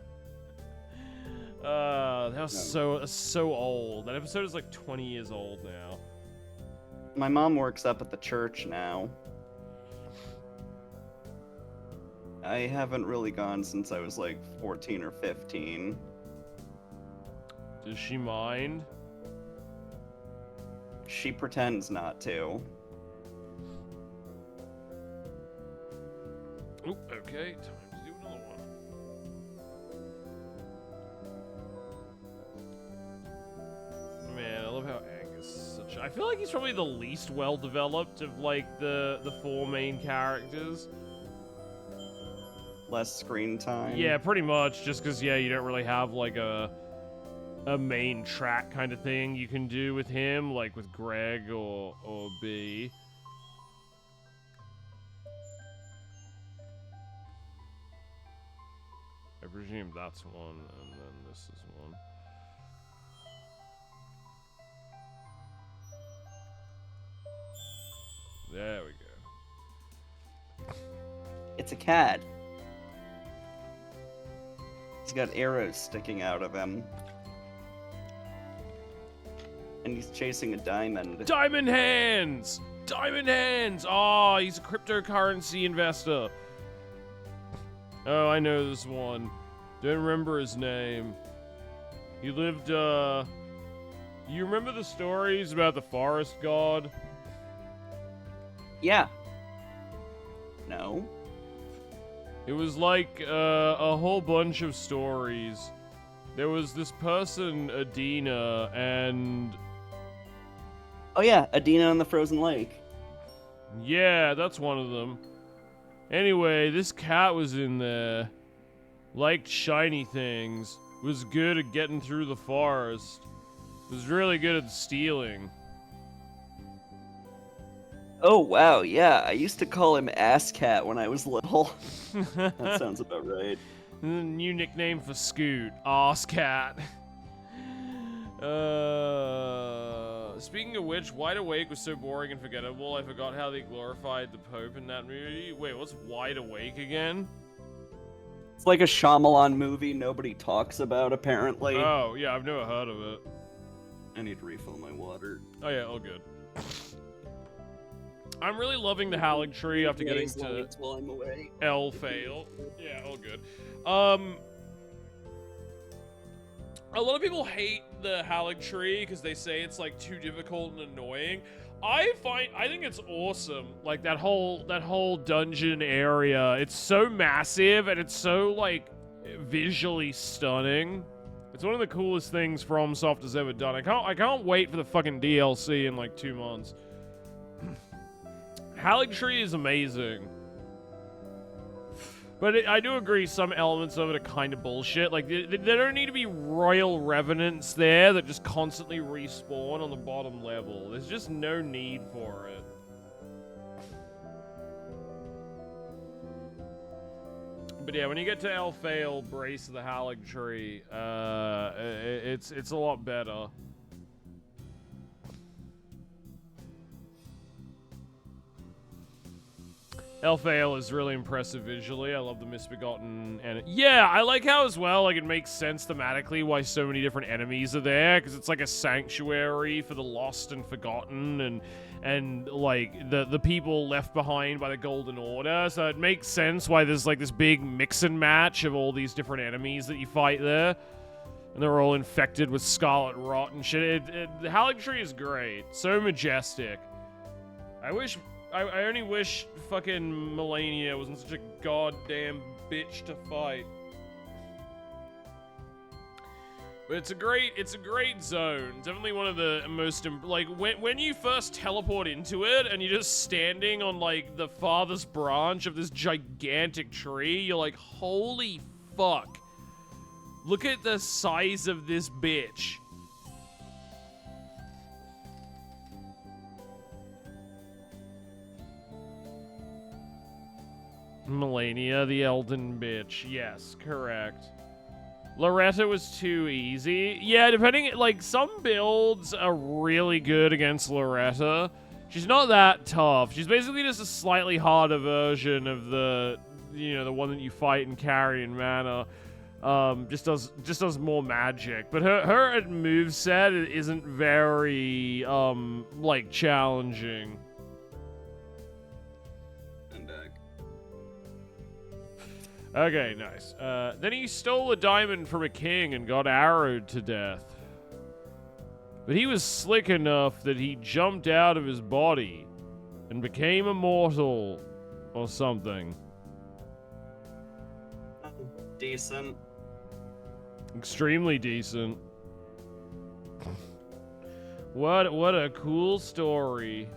That was so old. That episode is like 20 years old now. My mom works up at the church now. I haven't really gone since I was like 14 or 15. Does she mind? She pretends not to. Oop, okay, time to do another one. Man, I love how Angus is such. I feel like he's probably the least well developed of like the 4 main characters. Less screen time. Yeah, pretty much. Just because you don't really have like a main track kind of thing you can do with him, like with Greg or B. I presume that's one, and then this is one. There we go. It's a cat. He's got arrows sticking out of him. And he's chasing a diamond. Diamond Hands! Diamond Hands! Oh, he's a cryptocurrency investor. Oh, I know this one. Don't remember his name. He lived, You remember the stories about the forest god? Yeah. No. It was like, a whole bunch of stories. There was this person, Adina, and... Oh yeah, Adina on the frozen lake. Yeah, that's one of them. Anyway, this cat was in there. Liked shiny things. Was good at getting through the forest. Was really good at stealing. Oh wow, yeah, I used to call him Ass Cat when I was little. That sounds about right. New nickname for Scoot. Ass Cat. Speaking of which, Wide Awake was so boring and forgettable, I forgot how they glorified the Pope in that movie. Wait, what's Wide Awake again? It's like a Shyamalan movie nobody talks about, apparently. Oh, yeah, I've never heard of it. I need to refill my water. Oh yeah, all good. I'm really loving the Halig tree after getting to while I'm away. L fail. Yeah, all good. A lot of people hate the Haligtree because they say it's like too difficult and annoying. I think it's awesome. Like that whole dungeon area. It's so massive and it's so like visually stunning. It's one of the coolest things FromSoft has ever done. I can't wait for the fucking DLC in like 2 months. Haligtree is amazing. But I do agree some elements of it are kind of bullshit. Like, there don't need to be royal revenants there that just constantly respawn on the bottom level. There's just no need for it. But yeah, when you get to Elphael, Brace of the Haligtree, it's a lot better. Elphael is really impressive visually. I love the Misbegotten, and yeah, I like how as well, like, it makes sense thematically why so many different enemies are there, because it's like a sanctuary for the lost and forgotten, and like the people left behind by the Golden Order. So it makes sense why there's like this big mix and match of all these different enemies that you fight there, and they're all infected with scarlet rot and shit. The Haligtree is great, so majestic. I only wish fucking Malenia wasn't such a goddamn bitch to fight. But it's a great zone. Definitely one of the most, like, when you first teleport into it and you're just standing on, like, the farthest branch of this gigantic tree, you're like, holy fuck. Look at the size of this bitch. Malenia, the Elden bitch. Yes, correct. Loretta was too easy. Yeah, depending, like, some builds are really good against Loretta. She's not that tough. She's basically just a slightly harder version of the, you know, the one that you fight and carry in mana. Just does more magic. But her moveset isn't very, like, challenging. Okay, nice. Then he stole a diamond from a king and got arrowed to death. But he was slick enough that he jumped out of his body and became immortal or something. Decent. Extremely decent. What a cool story.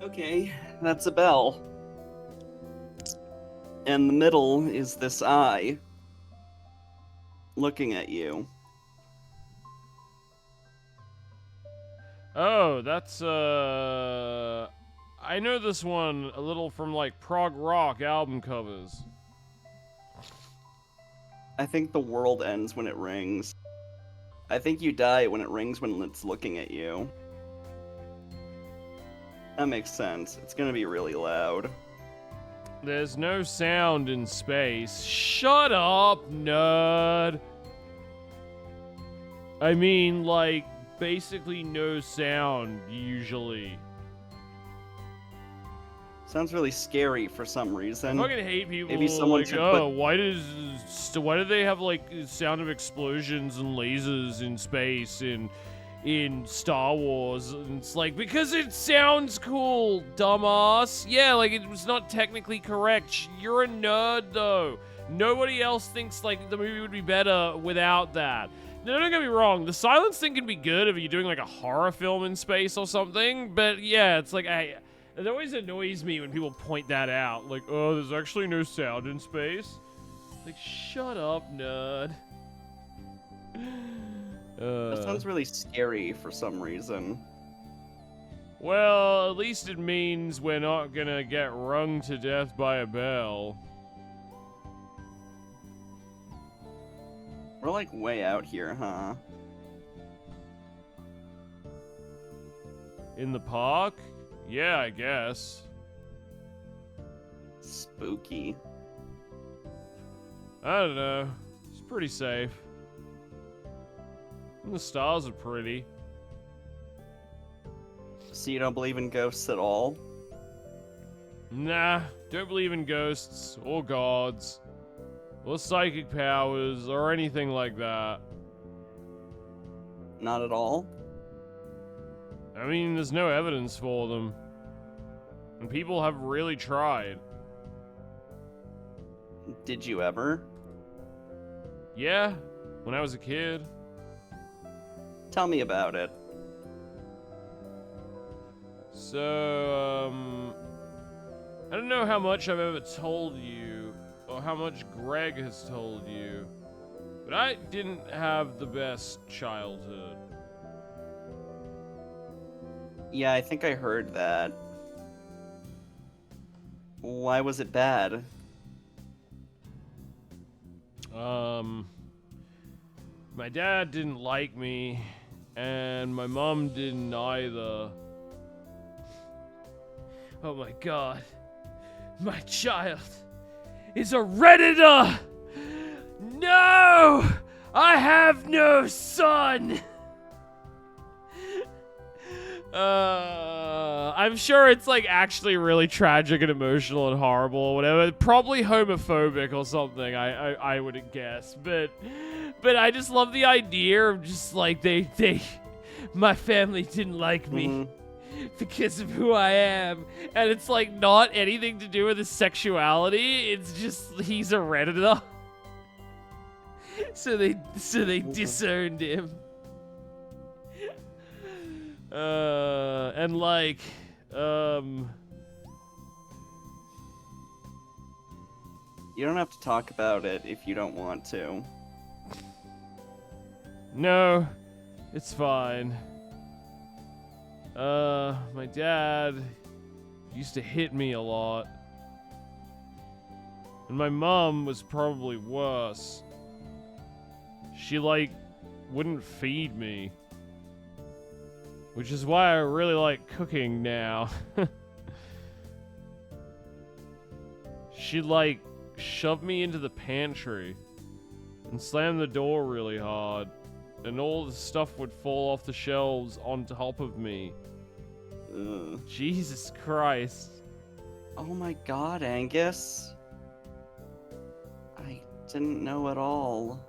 Okay, that's a bell. And the middle is this eye looking at you. Oh, that's, I know this one a little from, like, prog rock album covers. I think the world ends when it rings. I think you die when it rings when it's looking at you. That makes sense. It's gonna be really loud. There's no sound in space. Shut up, nerd. I mean, like, basically no sound, usually. Sounds really scary for some reason. I fucking hate people. Maybe someone like, should oh, why do they have, like, sound of explosions and lasers in space in Star Wars? And it's like, because it sounds cool, dumbass. Yeah, like, it was not technically correct. You're a nerd, though. Nobody else thinks, like, the movie would be better without that. No, don't get me wrong. The silence thing can be good if you're doing, like, a horror film in space or something. But, yeah, it's like, it always annoys me when people point that out. Like, oh, there's actually no sound in space. Like, shut up, nerd. That sounds really scary for some reason. Well, at least it means we're not gonna get rung to death by a bell. We're like way out here, huh? In the park? Yeah, I guess. Spooky. I don't know. It's pretty safe. The stars are pretty. So you don't believe in ghosts at all? Nah, don't believe in ghosts, or gods, or psychic powers, or anything like that. Not at all? I mean, there's no evidence for them. And people have really tried. Did you ever? Yeah, when I was a kid. Tell me about it. So, I don't know how much I've ever told you, or how much Greg has told you, but I didn't have the best childhood. Yeah, I think I heard that. Why was it bad? My dad didn't like me, and my mom didn't either. Oh my god. My child is a Redditor! No! I have no son! I'm sure it's like actually really tragic and emotional and horrible or whatever. Probably homophobic or something, I would guess. But I just love the idea of just like my family didn't like me because of who I am. And it's like not anything to do with his sexuality. It's just he's a Redditor. So they disowned him. And like, You don't have to talk about it if you don't want to. No, it's fine. My dad used to hit me a lot. And my mom was probably worse. She, like, wouldn't feed me. Which is why I really like cooking now. She'd, like, shove me into the pantry and slam the door really hard. And all the stuff would fall off the shelves on top of me. Ugh. Jesus Christ. Oh my god, Angus. I didn't know at all.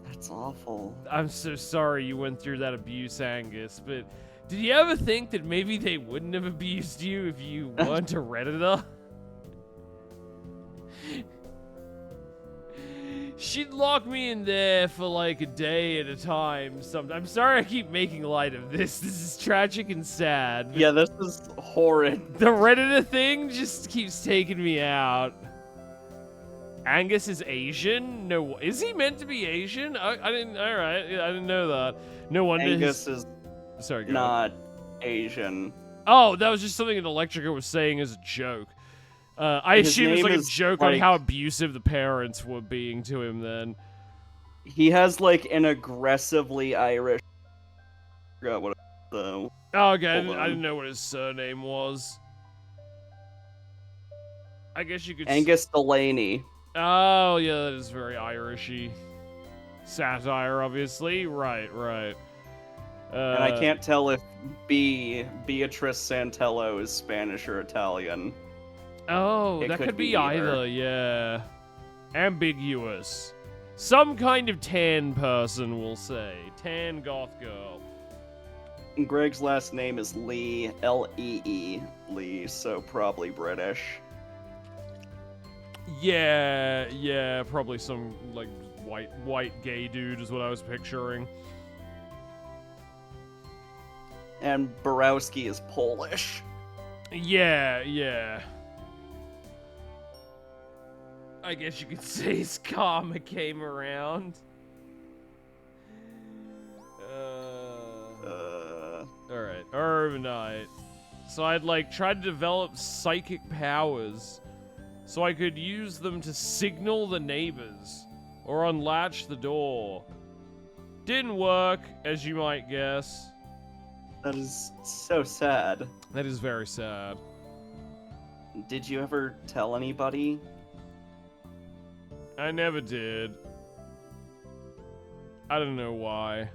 That's awful. I'm so sorry you went through that abuse, Angus, but did you ever think that maybe they wouldn't have abused you if you weren't a Redditor? She'd lock me in there for like a day at a time. I'm sorry I keep making light of this. This is tragic and sad. Yeah, this is horrid. The Redditor thing just keeps taking me out. Angus is Asian? No, is he meant to be Asian? I didn't. All right, I didn't know that. No wonder. Angus is Sorry, go not Asian. Oh, that was just something an Electrica was saying as a joke. I His assume it was name like a is, joke on like- how abusive the parents were being to him then. He has like an aggressively Irish. I forgot what it was, though. Oh, okay, I Hold on. didn't know what his surname was. I guess you could. Angus Delaney. Oh, yeah, that is very Irishy. Satire, obviously. Right. And I can't tell if Beatrice Santello is Spanish or Italian. Oh, It that could could be be either. either, yeah. Ambiguous. Some kind of tan person, we'll say. Tan goth girl. And Greg's last name is Lee, L-E-E, Lee, so probably British. Yeah, probably some, like, white gay dude is what I was picturing. And Borowski is Polish. Yeah. I guess you could say his karma came around. Alright, Urbanite. So I'd like tried to develop psychic powers so I could use them to signal the neighbors or unlatch the door. Didn't work, as you might guess. That is so sad. That is very sad. Did you ever tell anybody? I never did. I don't know why.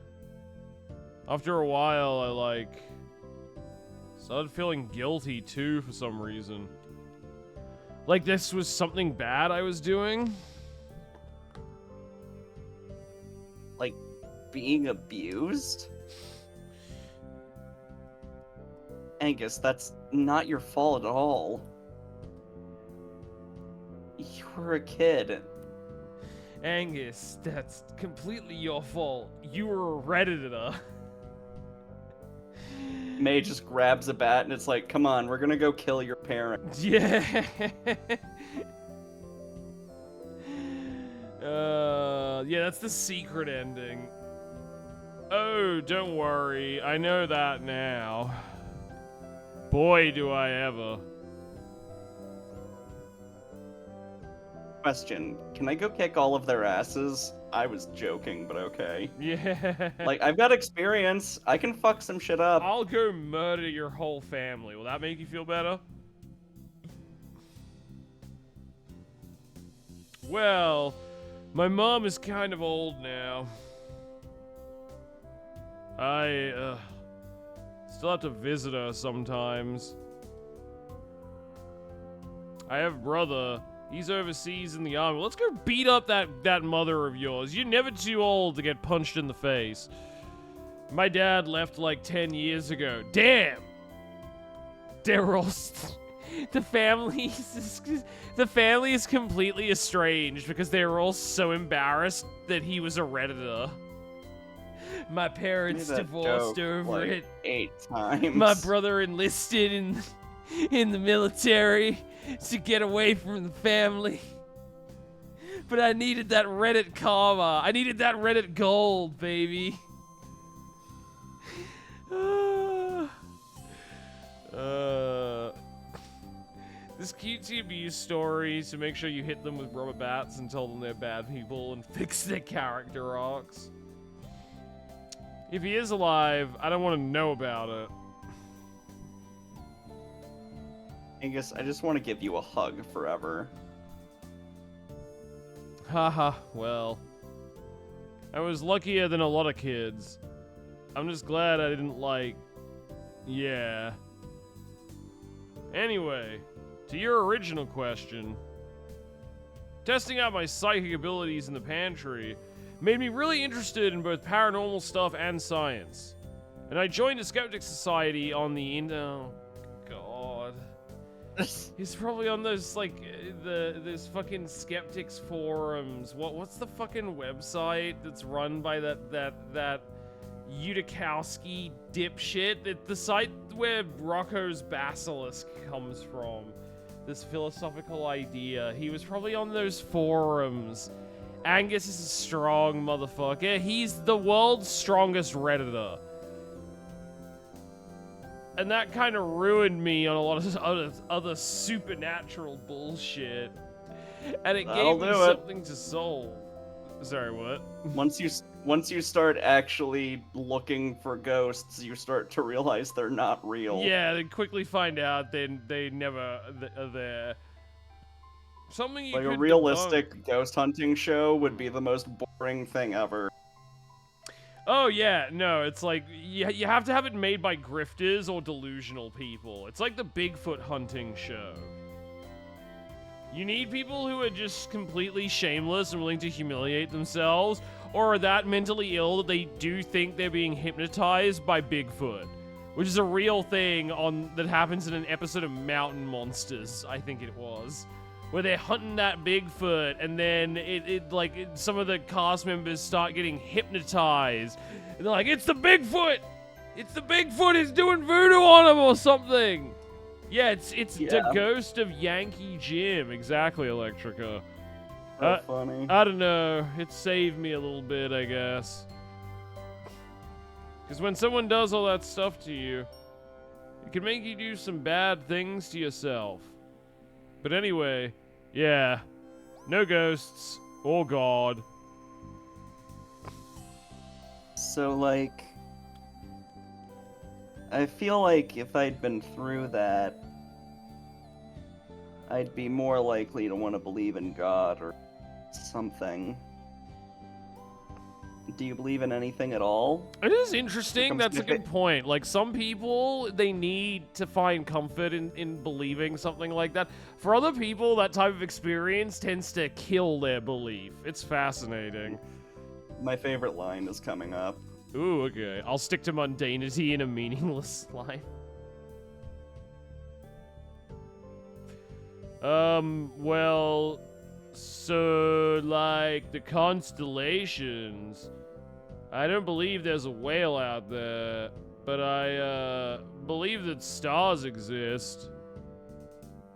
After a while, I, like, started feeling guilty, too, for some reason. Like this was something bad I was doing. Like, being abused? Angus, that's not your fault at all. You were a kid. Angus, that's completely your fault. You were a Redditor. May just grabs a bat and it's like, come on, we're gonna go kill your parents. Yeah. Yeah, that's the secret ending. Oh, don't worry. I know that now. Boy, do I ever. Question, can I go kick all of their asses? I was joking, but okay. Yeah. Like, I've got experience. I can fuck some shit up. I'll go murder your whole family. Will that make you feel better? Well, my mom is kind of old now. I, still have to visit her sometimes. I have a brother. He's overseas in the army. Let's go beat up that mother of yours. You're never too old to get punched in the face. My dad left like 10 years ago. Damn! They're all... The family is completely estranged because they were all so embarrassed that he was a Redditor. My parents divorced over like, it. 8 times. My brother enlisted in the military to get away from the family. But I needed that Reddit karma. I needed that Reddit gold, baby. This QT abuse story to make sure you hit them with rubber bats and tell them they're bad people and fix their character arcs. If he is alive, I don't want to know about it. Angus, I just want to give you a hug forever. Haha, well. I was luckier than a lot of kids. I'm just glad I didn't, like... Yeah. Anyway, to your original question. Testing out my psychic abilities in the pantry made me really interested in both paranormal stuff and science. And I joined a skeptic society on the oh god. He's probably on those like those fucking skeptics forums. What's the fucking website that's run by that Utikowski dipshit? The site where Rocco's Basilisk comes from. This philosophical idea. He was probably on those forums. Angus is a strong motherfucker. He's the world's strongest Redditor. And that kind of ruined me on a lot of other supernatural bullshit. And it gave me something to solve. Sorry, what? Once you start actually looking for ghosts, you start to realize they're not real. Yeah, they quickly find out they never are there. Something you like could a realistic ghost hunting show would be the most boring thing ever. Oh yeah, no, it's like you have to have it made by grifters or delusional people. It's like the Bigfoot hunting show. You need people who are just completely shameless and willing to humiliate themselves, or are that mentally ill that they do think they're being hypnotized by Bigfoot, which is a real thing that happens in an episode of Mountain Monsters, I think it was, where they're hunting that Bigfoot, and then some of the cast members start getting hypnotized, and they're like, "It's the Bigfoot! It's the Bigfoot! He's doing voodoo on him or something!" Yeah, it's the ghost of Yankee Jim. Exactly, Electrica. Funny. I don't know. It saved me a little bit, I guess. Because when someone does all that stuff to you, it can make you do some bad things to yourself. But anyway, yeah. No ghosts. Or God. So, like... I feel like if I'd been through that, I'd be more likely to want to believe in God or something. Do you believe in anything at all? It is interesting. That's a good Circumspect- point. Like, some people, they need to find comfort in believing something like that. For other people, that type of experience tends to kill their belief. It's fascinating. My favorite line is coming up. Ooh, okay. I'll stick to mundanity in a meaningless life. Well, so, like, the constellations. I don't believe there's a whale out there, but I, believe that stars exist.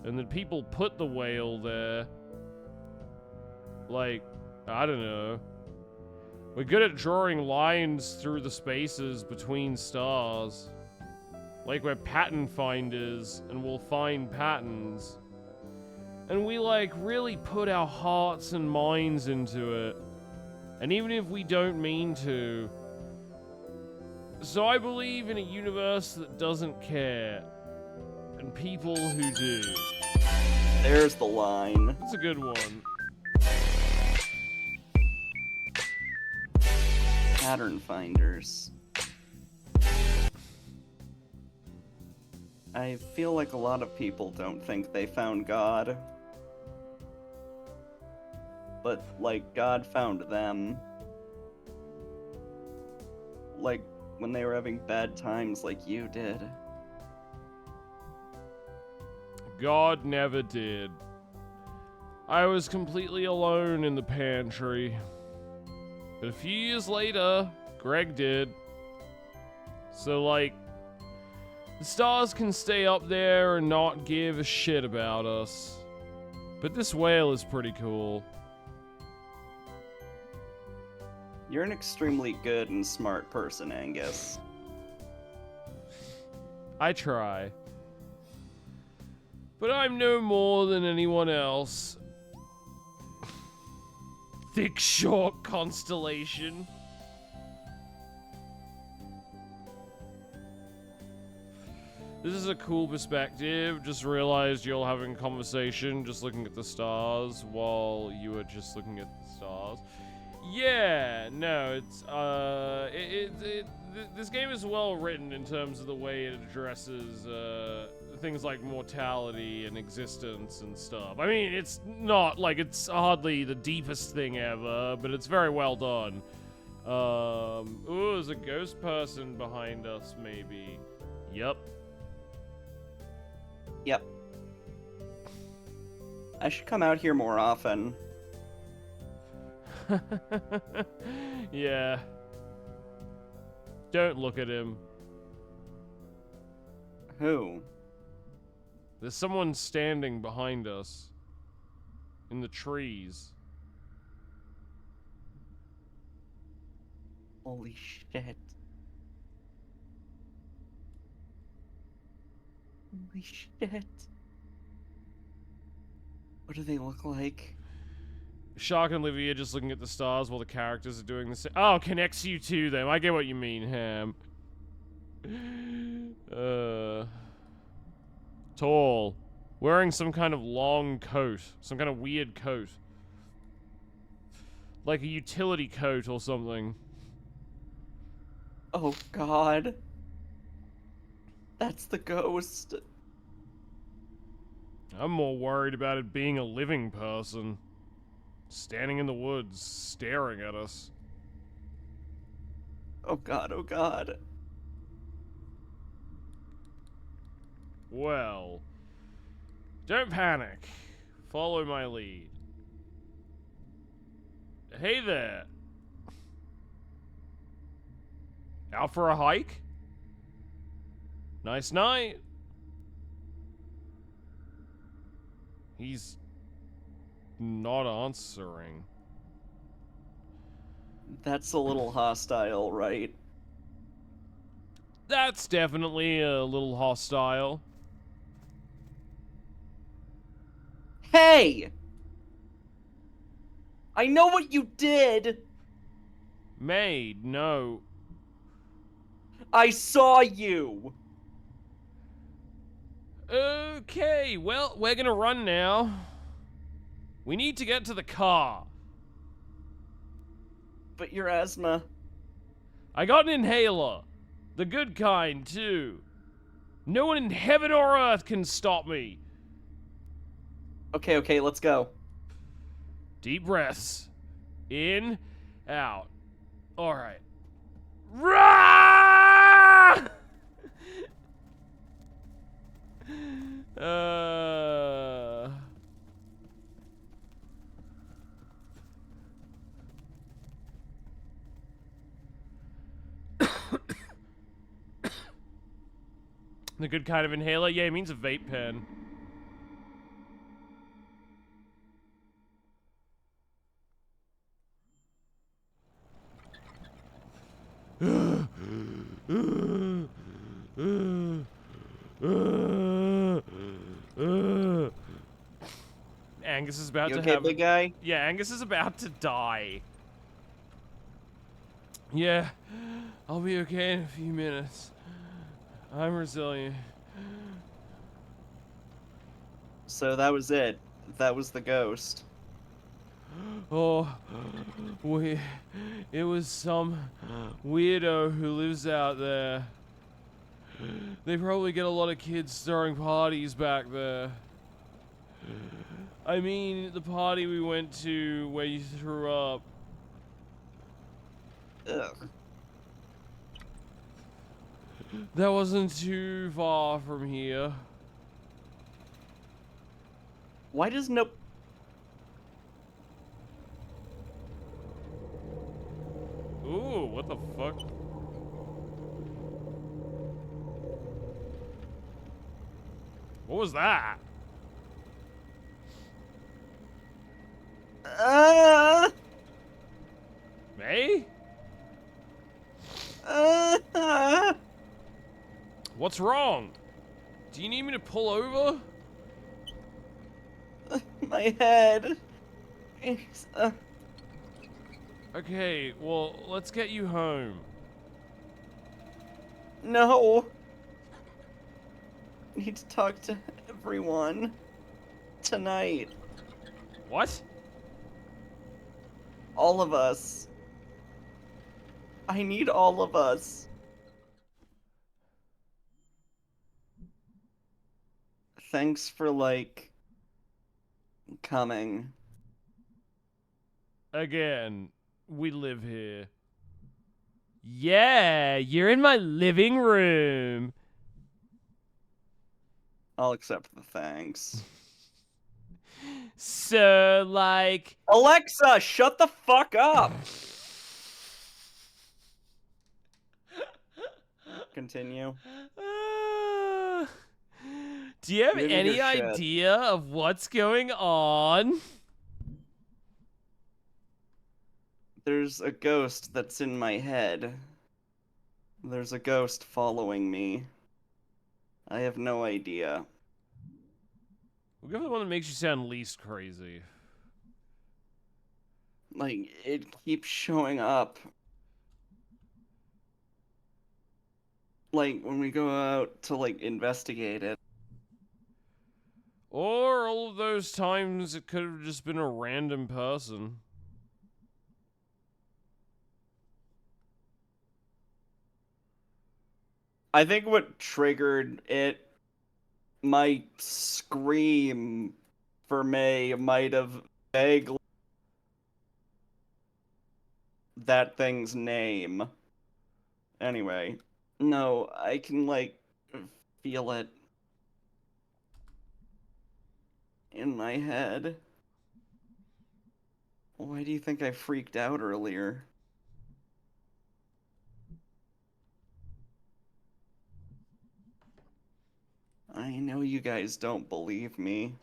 And that people put the whale there. Like, I don't know. We're good at drawing lines through the spaces between stars. Like we're pattern finders, and we'll find patterns. And we, like, really put our hearts and minds into it. And even if we don't mean to. So I believe in a universe that doesn't care. And people who do. There's the line. That's a good one. Pattern finders. I feel like a lot of people don't think they found God. But, like, God found them. Like, when they were having bad times like you did. God never did. I was completely alone in the pantry. But a few years later, Greg did. So, like, the stars can stay up there and not give a shit about us. But this whale is pretty cool. You're an extremely good and smart person, Angus. I try. But I'm no more than anyone else. Thick, short constellation. This is a cool perspective. Just realized you're having a conversation, just looking at the stars while you were just looking at the stars. Yeah, no, it's, this game is well written in terms of the way it addresses, things like mortality and existence and stuff. I mean, it's not, like, it's hardly the deepest thing ever, but it's very well done. Ooh, there's a ghost person behind us, maybe. Yep. Yep. I should come out here more often. Yeah. Don't look at him. Who? There's someone standing behind us. In the trees. Holy shit. Holy shit. What do they look like? Shark and Olivia just looking at the stars while the characters are doing the same. Oh, connects you to them. I get what you mean, Ham. Tall. Wearing some kind of long coat. Some kind of weird coat. Like a utility coat or something. Oh god. That's the ghost. I'm more worried about it being a living person. Standing in the woods, staring at us. Oh god, oh god. Well, don't panic. Follow my lead. Hey there. Out for a hike? Nice night. He's not answering. That's a little hostile, right? That's definitely a little hostile. Hey! I know what you did! Maid, no. I saw you! Okay, well, we're gonna run now. We need to get to the car. But your asthma. I got an inhaler. The good kind, too. No one in heaven or earth can stop me. Okay, let's go. Deep breaths. In, out. Alright. Rah! uh... The good kind of inhaler? Yeah, it means a vape pen. Angus is about You to okay, have... big guy? Yeah, Angus is about to die. Yeah, I'll be okay in a few minutes. I'm resilient. So that was it. That was the ghost. Oh, it was some weirdo who lives out there. They probably get a lot of kids throwing parties back there. I mean, the party we went to where you threw up. Ugh. That wasn't too far from here. Why does no... Ooh, what the fuck? What was that? May? What's wrong? Do you need me to pull over? My head. Okay, well, let's get you home. No. Need to talk to everyone. Tonight. What? All of us. I need all of us. Thanks for, like, coming. Again, we live here. Yeah, you're in my living room. I'll accept the thanks. So, like... Alexa, shut the fuck up! Continue. Do you have We didn't any hear shit. idea of what's going on? There's a ghost that's in my head. There's a ghost following me. I have no idea. We'll go for the one that makes you sound least crazy. Like, it keeps showing up. Like, when we go out to, like, investigate it. Or all of those times it could have just been a random person. I think what triggered it, my scream for May might have vaguely that thing's name. Anyway, no, I can, like, feel it in my head. Why do you think I freaked out earlier? I know you guys don't believe me.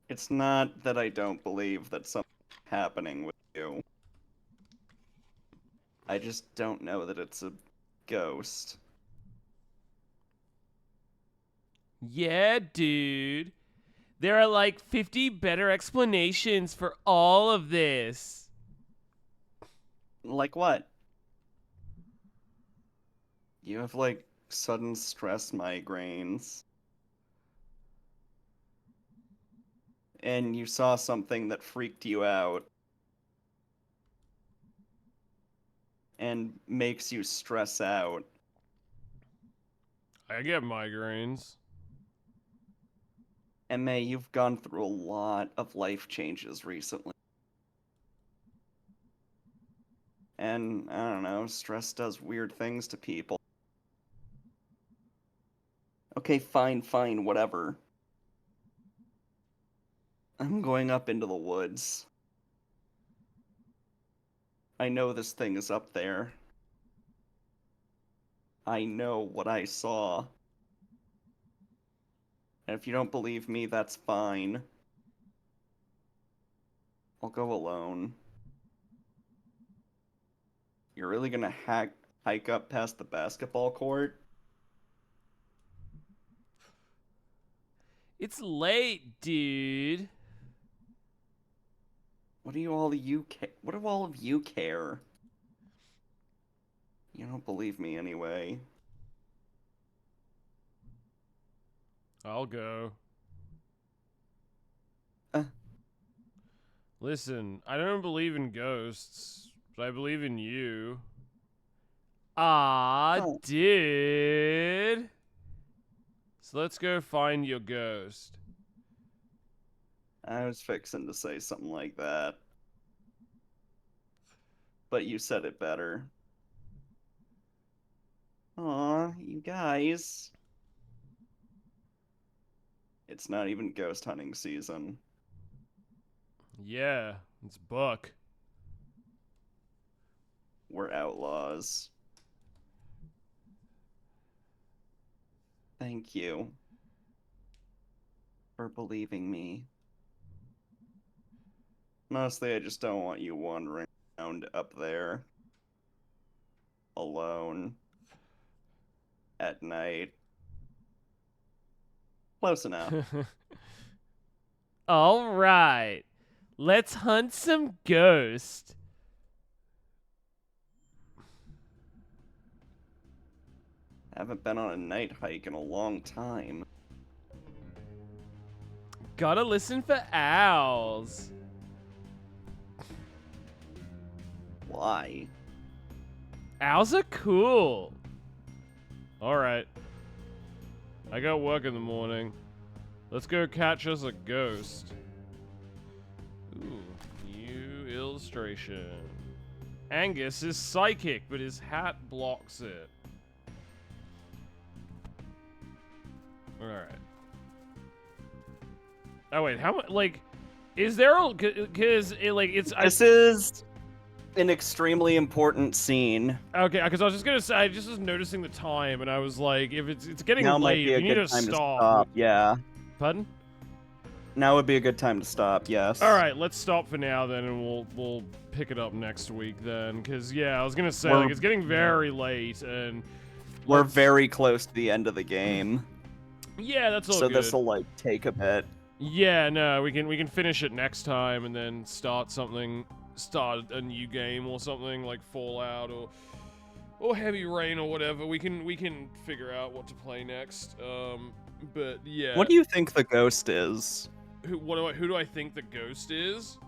It's not that I don't believe that something's happening with you. I just don't know that it's a ghost. Yeah, dude. There are like 50 better explanations for all of this. Like what? You have, like, sudden stress migraines. and you saw something that freaked you out and makes you stress out. I get migraines. And May, you've gone through a lot of life changes recently. And, I don't know, stress does weird things to people. Okay, fine, whatever. I'm going up into the woods. I know this thing is up there. I know what I saw. And if you don't believe me, that's fine. I'll go alone. You're really gonna hike up past the basketball court? It's late, dude. What do all of you care? You don't believe me anyway. I'll go. Uh. Listen, I don't believe in ghosts, but I believe in you. Ah, Oh. dude. So let's go find your ghost. I was fixing to say something like that. But you said it better. Aw, you guys. It's not even ghost hunting season. Yeah, it's Buck. We're outlaws. Thank you for believing me. Mostly, I just don't want you wandering around up there alone at night. Close enough. All right. Let's hunt some ghosts. Haven't been on a night hike in a long time. Gotta listen for owls. Why? Owls are cool. All right. I got work in the morning. Let's go catch us a ghost. Ooh, new illustration. Angus is psychic, but his hat blocks it. Alright. Oh, wait, how much, like, is there a, because, it's, This is an extremely important scene. okay, because I was just gonna say, I just was noticing the time, and I was like, if it's getting Now might late, be a we need good to time to stop. stop. Yeah. Pardon? Now would be a good time to stop. Yes. All right, let's stop for now then, and we'll pick it up next week then. Cause yeah, I was gonna say like it's getting very late, and we're very close to the end of the game. Yeah, that's all so good. this will like take a bit. Yeah, no, we can finish it next time, and then start a new game or something like Fallout or Heavy Rain or whatever. We can figure out what to play next. But yeah. What do you think the ghost is? Who do I think the ghost is?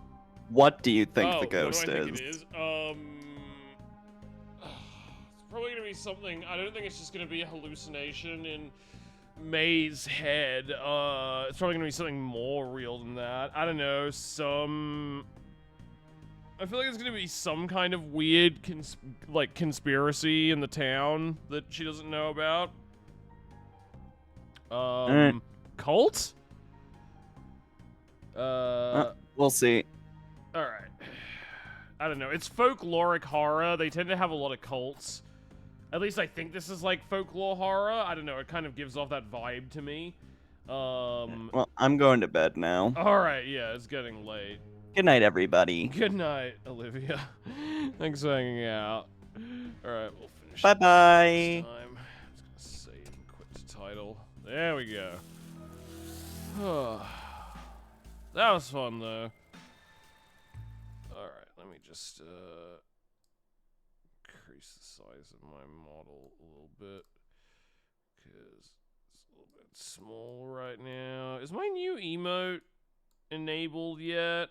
What do you think the ghost what do I is? think it is? It's probably gonna be something. I don't think it's just gonna be a hallucination in May's head. It's probably gonna be something more real than that. I don't know. I feel like it's gonna be some kind of weird conspiracy in the town that she doesn't know about. Cult? We'll see. Alright. I don't know. It's folkloric horror. They tend to have a lot of cults. At least I think this is like folklore horror. I don't know. It kind of gives off that vibe to me. Well, I'm going to bed now. Alright, yeah, it's getting late. Good night, everybody. Good night, Olivia. Thanks for hanging out. Alright, we'll finish. Bye-bye. I'm just gonna save and quit the title. There we go. That was fun, though. Alright, let me just, increase the size of my model a little bit. Because it's a little bit small right now. Is my new emote enabled yet.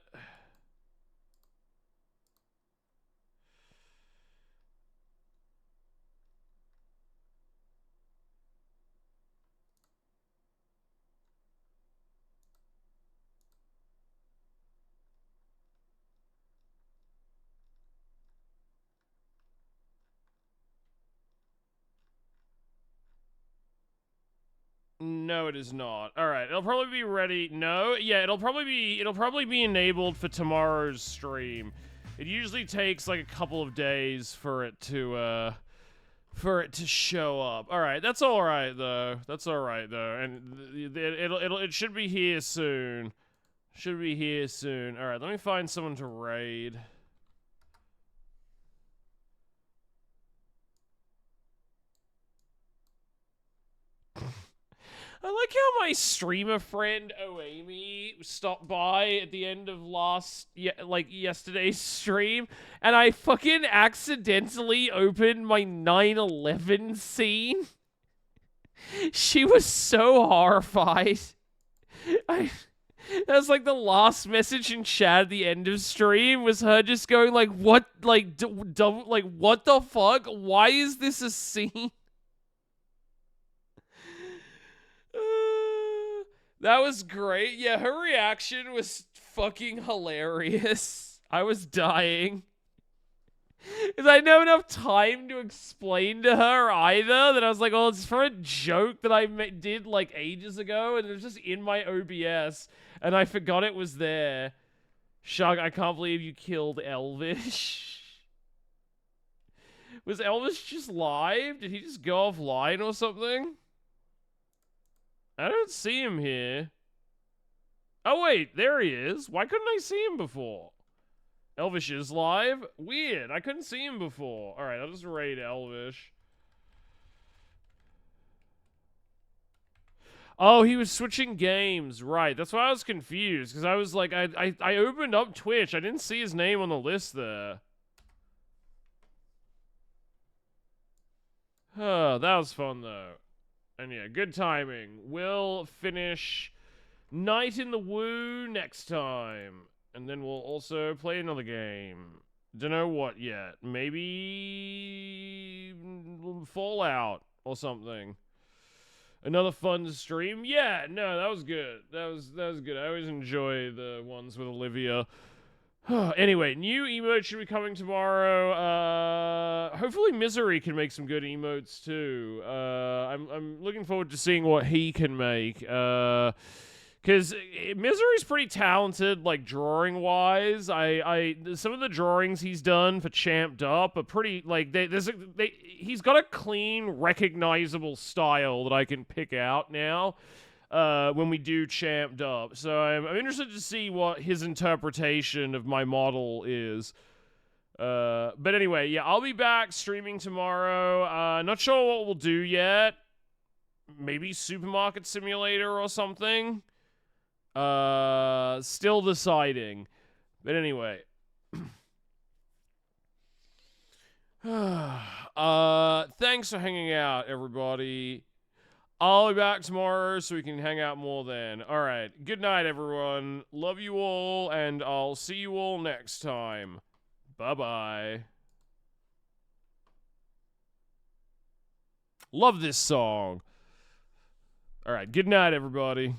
No, it is not. All right, it'll probably be ready. No, yeah, it'll probably be enabled for tomorrow's stream. It usually takes like a couple of days for it to show up. All right, that's all right though. That's all right though, and it should be here soon. Should be here soon. All right, let me find someone to raid. I like how my streamer friend Oami stopped by at the end of yesterday's stream, and I fucking accidentally opened my 9/11 scene. She was so horrified. That was like the last message in chat at the end of stream was her just going like, "What? Like, what the fuck? Why is this a scene?" That was great. Yeah, her reaction was fucking hilarious. I was dying. Because I didn't have enough time to explain to her either that I was like, oh, it's for a joke that I did like ages ago, and it was just in my OBS, and I forgot it was there. Shug, I can't believe you killed Elvish. Was Elvish just live? Did he just go offline or something? I don't see him here. Oh, wait, there he is. Why couldn't I see him before? Elvish is live? Weird, I couldn't see him before. Alright, I'll just raid Elvish. Oh, he was switching games. Right, that's why I was confused. Because I was like, I opened up Twitch. I didn't see his name on the list there. Oh, that was fun, though. And yeah, good timing. We'll finish Night in the Woo next time. And then we'll also play another game. Don't know what yet. Maybe Fallout or something. Another fun stream. Yeah, no, that was good. That was good. I always enjoy the ones with Olivia. Anyway, new emotes should be coming tomorrow. Hopefully Misery can make some good emotes too. I'm looking forward to seeing what he can make. Because Misery's pretty talented, like drawing wise. Some of the drawings he's done for Champed Up are pretty like he's got a clean, recognizable style that I can pick out now. When we do Champed Up. So I'm interested to see what his interpretation of my model is. But anyway, yeah, I'll be back streaming tomorrow. Not sure what we'll do yet. Maybe Supermarket Simulator or something. Still deciding. But anyway. Thanks for hanging out, everybody. I'll be back tomorrow so we can hang out more then. Alright, good night, everyone. Love you all, and I'll see you all next time. Bye-bye. Love this song. Alright, good night, everybody.